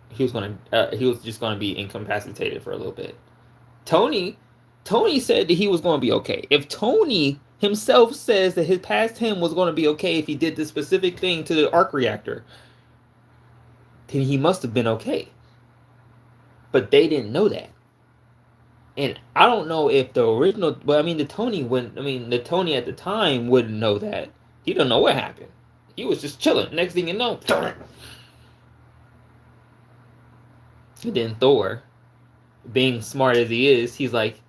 he was just gonna be incapacitated for a little bit. Tony said that he was gonna be okay. If Tony himself says that his past him was gonna be okay if he did this specific thing to the arc reactor, then he must have been okay. But they didn't know that. And I don't know if the original, but I mean the Tony at the time wouldn't know that. He don't know what happened. He was just chilling. Next thing you know, and then Thor, being smart as he is, he's like,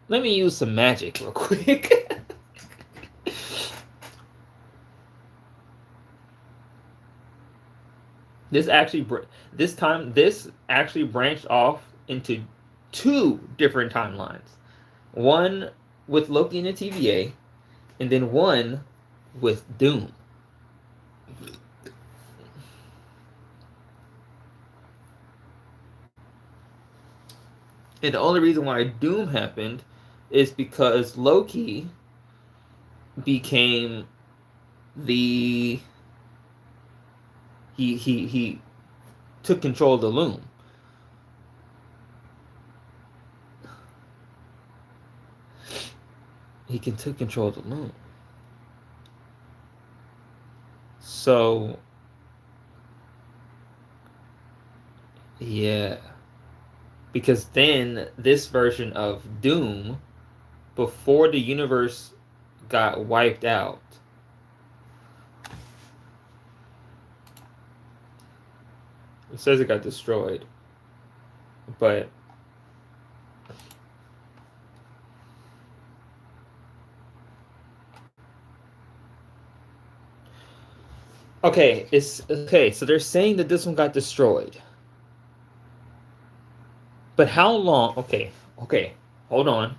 let me use some magic real quick. This actually branched off into 2 different timelines. One with Loki and the TVA, and then one with Doom. And the only reason why Doom happened is because Loki became he took control of the loom. He took control of the loom. So yeah. Because then this version of Doom, before the universe got wiped out, it says it got destroyed, but okay, so they're saying that this one got destroyed. But how long? Okay, hold on.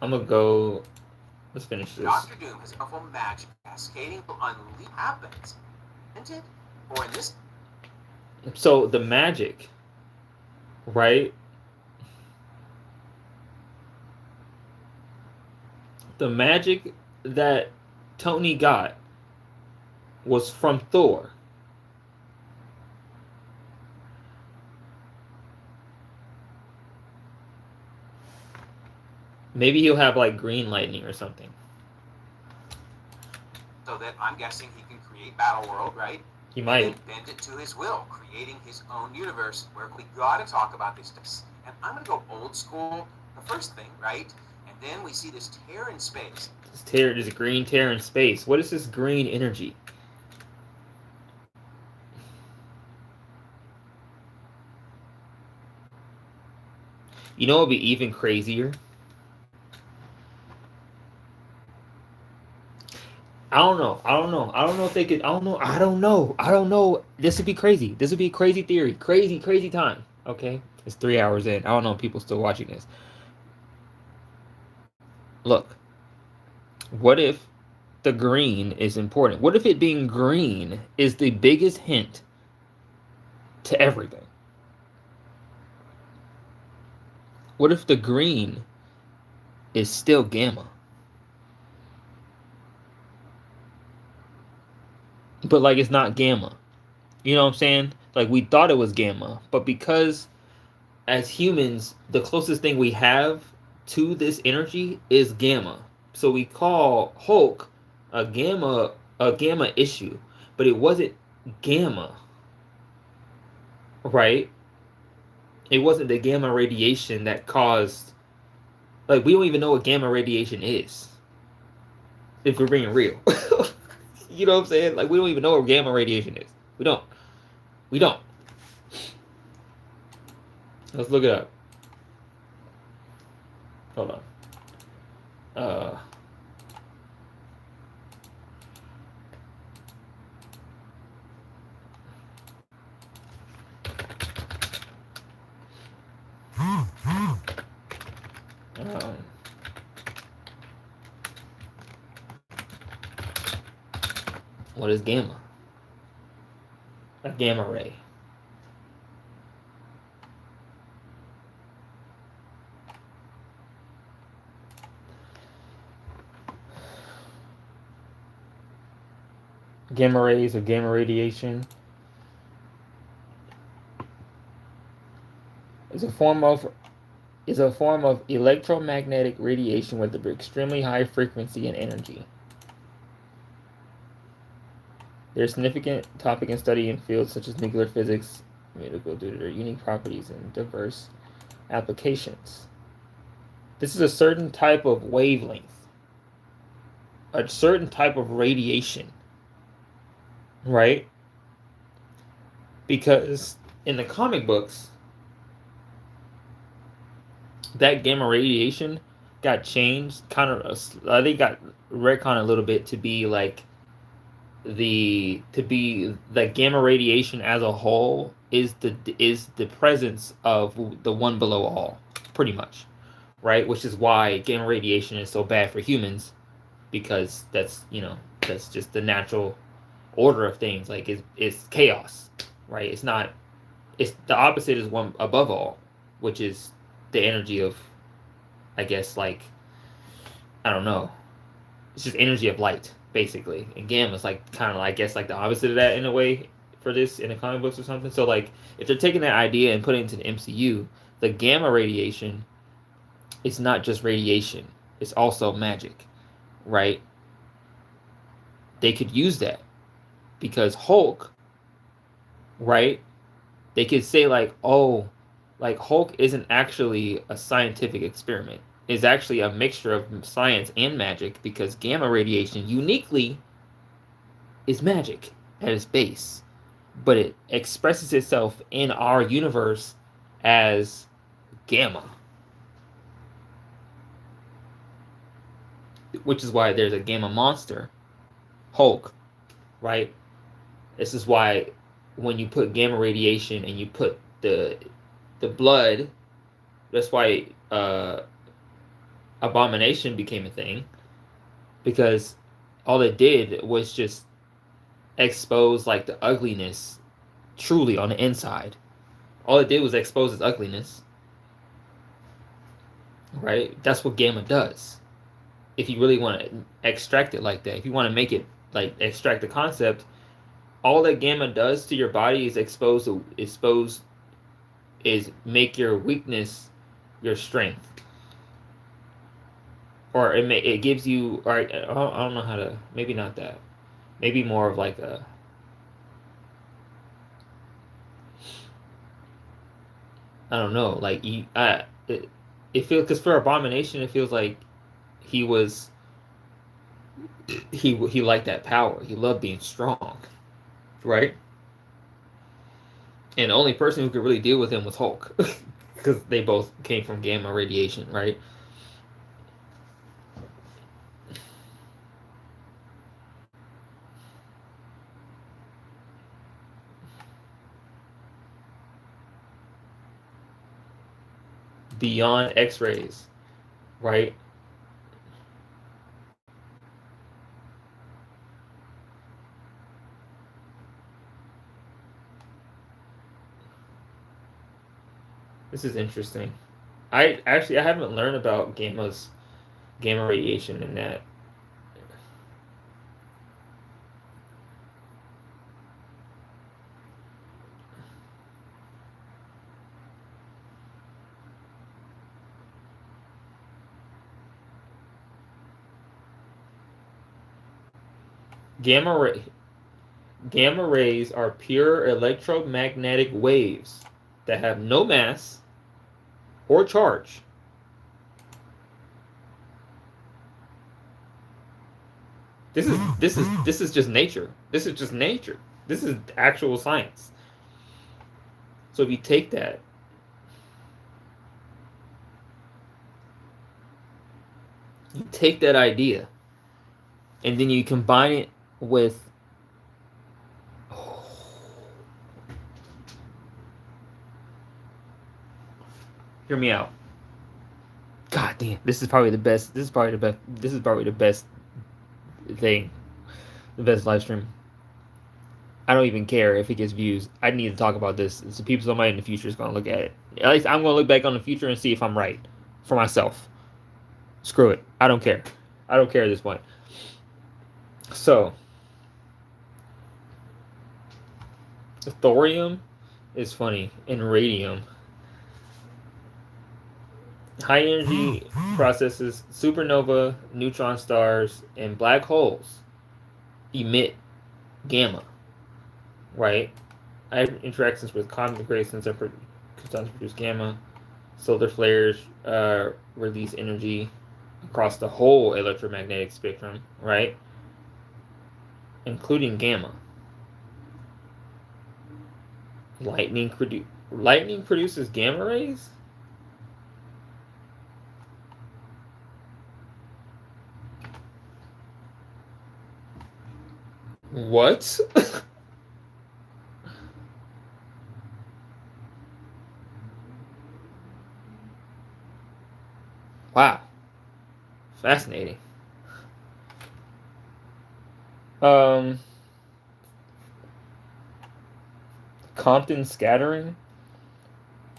I'm gonna go. Let's finish this. Doctor Doom has powerful magic cascading to unleash happens. Isn't it? Or in this. So the magic, right? The magic that Tony got was from Thor. Maybe he'll have like green lightning or something. So that I'm guessing he can create Battle World, right? He might. And bend it to his will, creating his own universe where we gotta talk about this stuff. And I'm gonna go old school, the first thing, right? And then we see this tear in space. This green tear in space. What is this green energy? You know what would be even crazier? I don't know if they could. I don't know. This would be crazy. This would be a crazy theory. Crazy time. Okay? It's 3 hours in. I don't know if people still watching this. Look. What if the green is important? What if it being green is the biggest hint to everything? What if the green is still gamma? But like it's not gamma. You know what I'm saying? Like we thought it was gamma, but because as humans, the closest thing we have to this energy is gamma. So we call Hulk a gamma issue, but it wasn't gamma. Right? It wasn't the gamma radiation that caused, like we don't even know what gamma radiation is. If we're being real. You know what I'm saying? Like we don't even know what gamma radiation is. We don't. Let's look it up. Hold on. What is gamma? A gamma ray. Gamma rays or gamma radiation is a form of electromagnetic radiation with an extremely high frequency and energy. They're a significant topic in study in fields such as nuclear physics, medical, due to their unique properties and diverse applications. This is a certain type of wavelength, a certain type of radiation, right? Because in the comic books, that gamma radiation got changed, kind of. They got retconned a little bit to be like the gamma radiation as a whole is the presence of the one below all, pretty much, right? Which is why gamma radiation is so bad for humans, because that's just the natural order of things. Like it's chaos, right? It's not. It's the opposite is one above all, which is the energy of, I guess, like, I don't know. It's just energy of light, basically. And gamma is like kind of, I guess, like the opposite of that in a way for this in the comic books or something. So like, if they're taking that idea and putting it into the MCU, the gamma radiation is not just radiation. It's also magic, right? They could use that because Hulk, right? They could say like, oh, like Hulk isn't actually a scientific experiment. It's actually a mixture of science and magic, because gamma radiation uniquely is magic at its base, but it expresses itself in our universe as gamma, which is why there's a gamma monster, Hulk, right? This is why when you put gamma radiation and you put the blood, that's why Abomination became a thing, because all it did was just expose like the ugliness truly on the inside. All it did was expose its ugliness, right? That's what gamma does. If you really want to extract it like that, if you want to make it like extract the concept, all that gamma does to your body is is make your weakness your strength. or it gives you, or I don't know how to, maybe not that, maybe more of like a, I don't know, like it feels, because for Abomination it feels like he was he liked that power, he loved being strong, right? And the only person who could really deal with him was Hulk, because they both came from gamma radiation, right? Beyond X-rays, right? This is interesting. I haven't learned about gamma radiation in that. Gamma ray Gamma rays are pure electromagnetic waves that have no mass or charge. This is just nature. This is just nature. This is actual science. So if you take that, idea, and then you combine it with hear me out. God damn, this is probably the best. This is probably the best thing, the best live stream. I don't even care if it gets views. I need to talk about this. So somebody in the future is going to look at it. At least I'm going to look back on the future and see if I'm right for myself. Screw it. I don't care. I don't care at this point. So, thorium is funny, and radium. High energy processes, supernova, neutron stars, and black holes emit gamma, right? Interactions with cosmic rays and photons produce gamma. Solar flares release energy across the whole electromagnetic spectrum, right? Including gamma. Lightning produces gamma rays? What? Wow. Fascinating. Compton scattering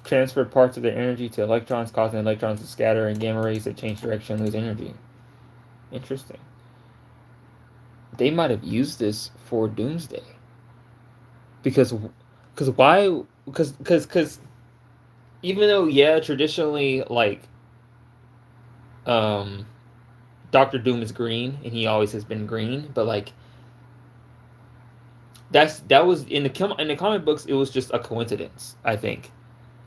transferred parts of their energy to electrons, causing electrons to scatter, and gamma rays that change direction lose energy. Interesting. They might have used this for Doomsday. Because why? Because even though traditionally like Doctor Doom is green and he always has been green, but like that was in the comic books, it was just a coincidence, I think,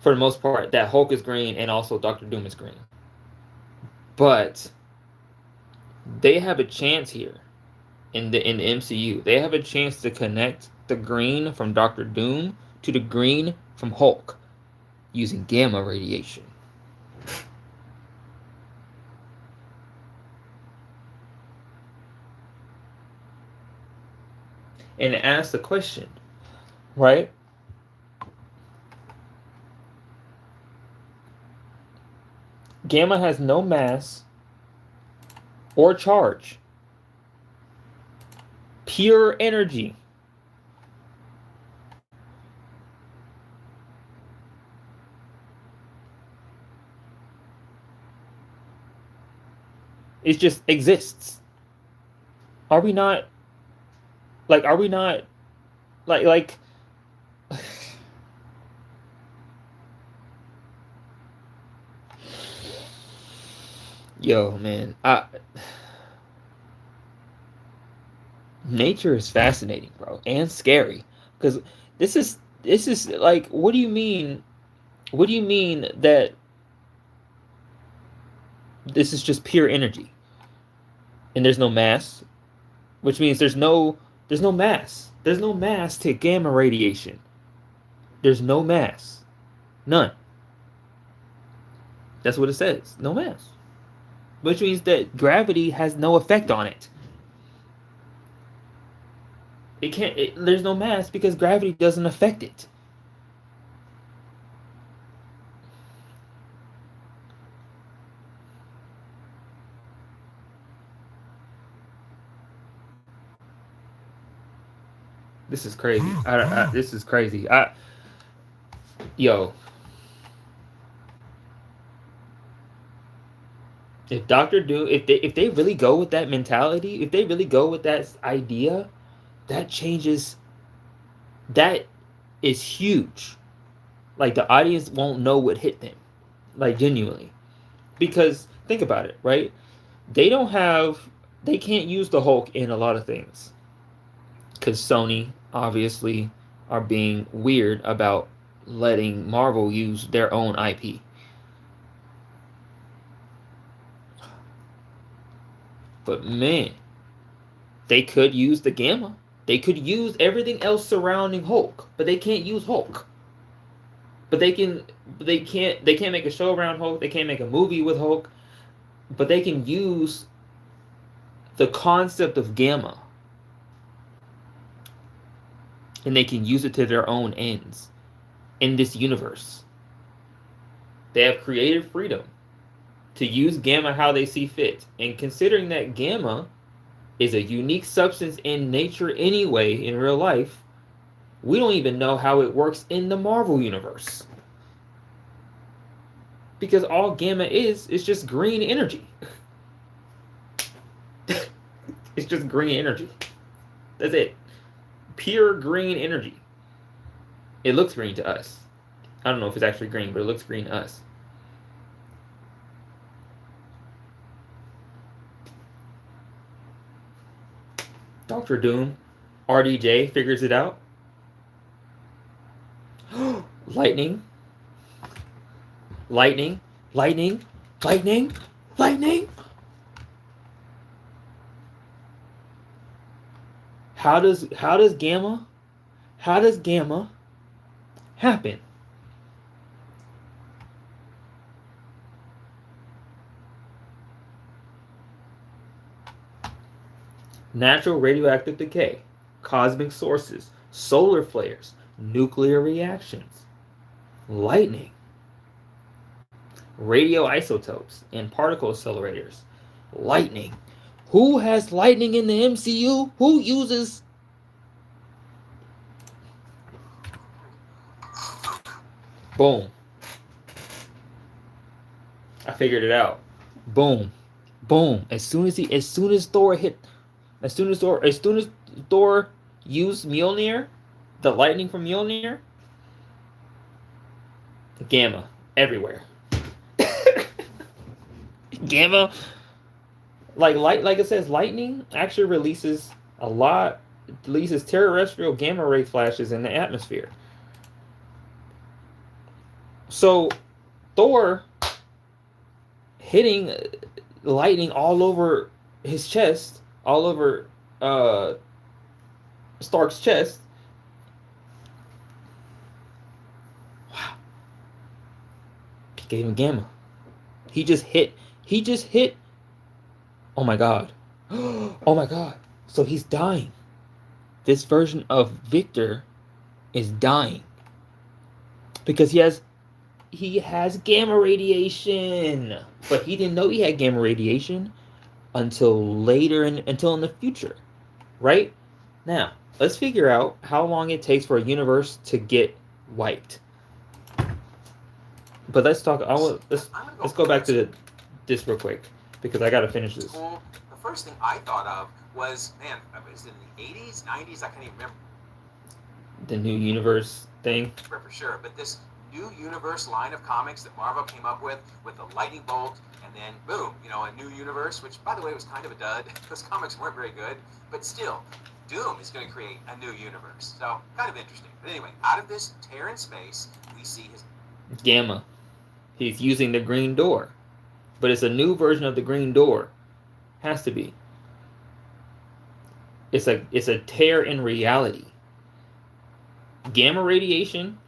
for the most part, that Hulk is green and also Doctor Doom is green. But they have a chance here in the MCU. They have a chance to connect the green from Doctor Doom to the green from Hulk using gamma radiation. And ask the question, right? Gamma has no mass or charge. Pure energy. It just exists. Are we not like Yo, man, nature is fascinating, bro, and scary. Because this is like, what do you mean? What do you mean that this is just pure energy and there's no mass? Which means there's no mass. There's no mass to gamma radiation. There's no mass, none. That's what it says. No mass, which means that gravity has no effect on it. It can't. There's no mass because gravity doesn't affect it. This is crazy. This is crazy. Yo, if Doctor Doom, if they really go with that mentality, if they really go with that idea, that changes. That is huge. Like, the audience won't know what hit them, like, genuinely, because think about it, right? They can't use the Hulk in a lot of things because Sony obviously are being weird about letting Marvel use their own IP. But man, they could use the Gamma. They could use everything else surrounding Hulk, but they can't use Hulk. But they can't make a show around Hulk. They can't make a movie with Hulk. But they can use the concept of Gamma, and they can use it to their own ends in this universe. They have creative freedom to use Gamma how they see fit. And considering that Gamma is a unique substance in nature anyway, in real life, we don't even know how it works in the Marvel universe. Because all Gamma is just green energy. It's just green energy. That's it. Pure green energy. It looks green to us. I don't know if it's actually green, but it looks green to us. Doctor Doom, RDJ figures it out. Lightning. Lightning. Lightning. Lightning. Lightning. How does Gamma happen? Natural radioactive decay, cosmic sources, solar flares, nuclear reactions, lightning, radioisotopes, and particle accelerators. Lightning. Who has lightning in the MCU? Who uses... Boom. I figured it out. Boom. Boom. As soon as Thor used Mjolnir, the lightning from Mjolnir, Gamma everywhere. Gamma, like it says, lightning actually releases terrestrial gamma ray flashes in the atmosphere. So Thor hitting lightning all over his chest, all over Stark's chest. Wow. Gave him Gamma. He just hit. Oh my god. Oh my god. So he's dying. This version of Victor is dying because he has gamma radiation, but he didn't know he had gamma radiation until in the future, right? Now, let's figure out how long it takes for a universe to get wiped. But let's talk. Let's go back to this real quick because I got to finish this. Cool. The first thing I thought of was, man, is it in the 80s, 90s? I can't even remember. The new universe thing. For sure, but this new universe line of comics that Marvel came up with the lightning bolt, and then boom, a new universe, which by the way was kind of a dud. Those comics weren't very good, but still, Doom is going to create a new universe. So kind of interesting. But anyway, out of this tear in space, we see his Gamma. He's using the green door, but it's a new version of the green door. Has to be. It's a tear in reality. Gamma radiation.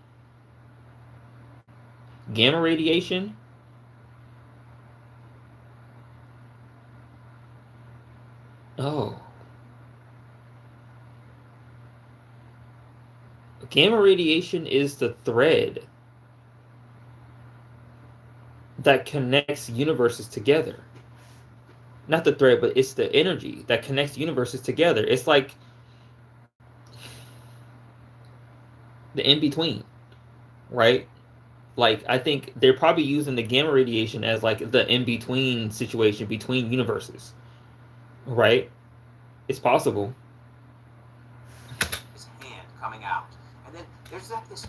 Oh. Gamma radiation is the thread that connects universes together. Not the thread, but it's the energy that connects universes together. It's like the in-between, right? Like, I think they're probably using the gamma radiation as like the in-between situation between universes, right? It's possible. his hand coming out, and then there's this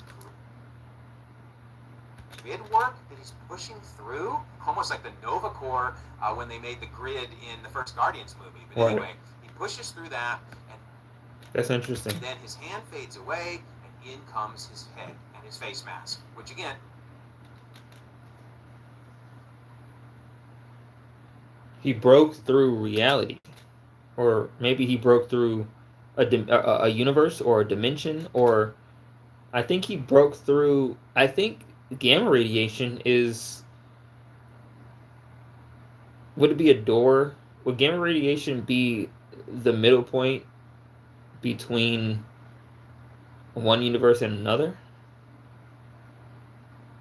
grid work that he's pushing through, almost like the Nova Corps when they made the grid in the first Guardians movie. But Right. anyway, he pushes through that, and That's interesting. then his hand fades away, and in comes his head and his face mask, which again, He broke through reality, or maybe he broke through a universe or a dimension, or I think he broke through. I think gamma radiation is. Would it be a door? Would gamma radiation be the middle point between one universe and another?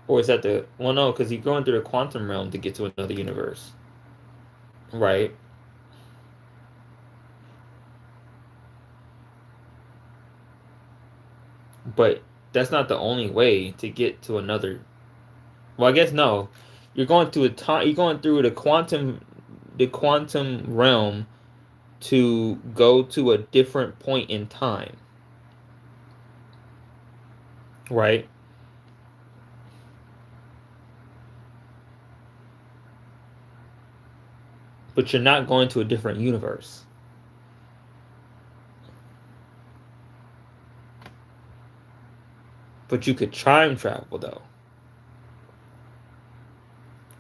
Or is that the... Well, no, because he's going through the quantum realm to get to another universe. Right. But that's not the only way to get to another... Well, I guess no. You're going through you're going through the quantum realm to go to a different point in time. Right? But you're not going to a different universe. But you could time travel, though.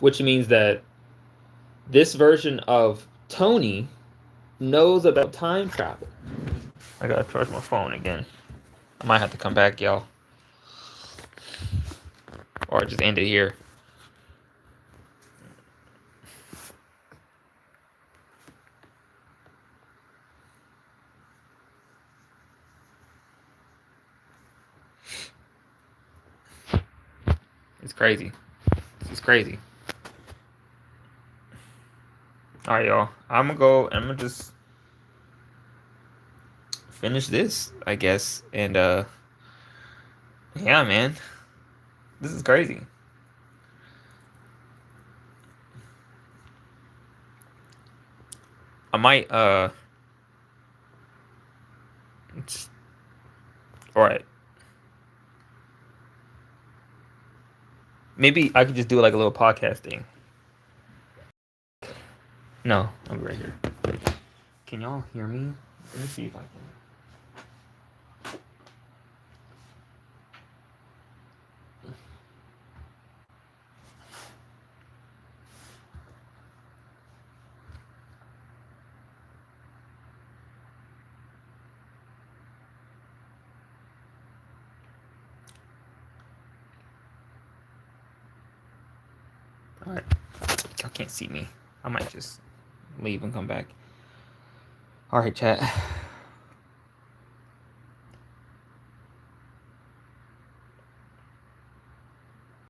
Which means that this version of Tony knows about time travel. I gotta charge my phone again. I might have to come back, y'all. Or just end it here. It's crazy. This is crazy. Alright, y'all. I'm gonna just finish this, I guess. And yeah, man. This is crazy. I might alright. Maybe I could just do like a little podcast thing. No, I'll be right here. Can y'all hear me? Let me see if I can. Alright. Y'all can't see me. I might just leave and come back. Alright, chat.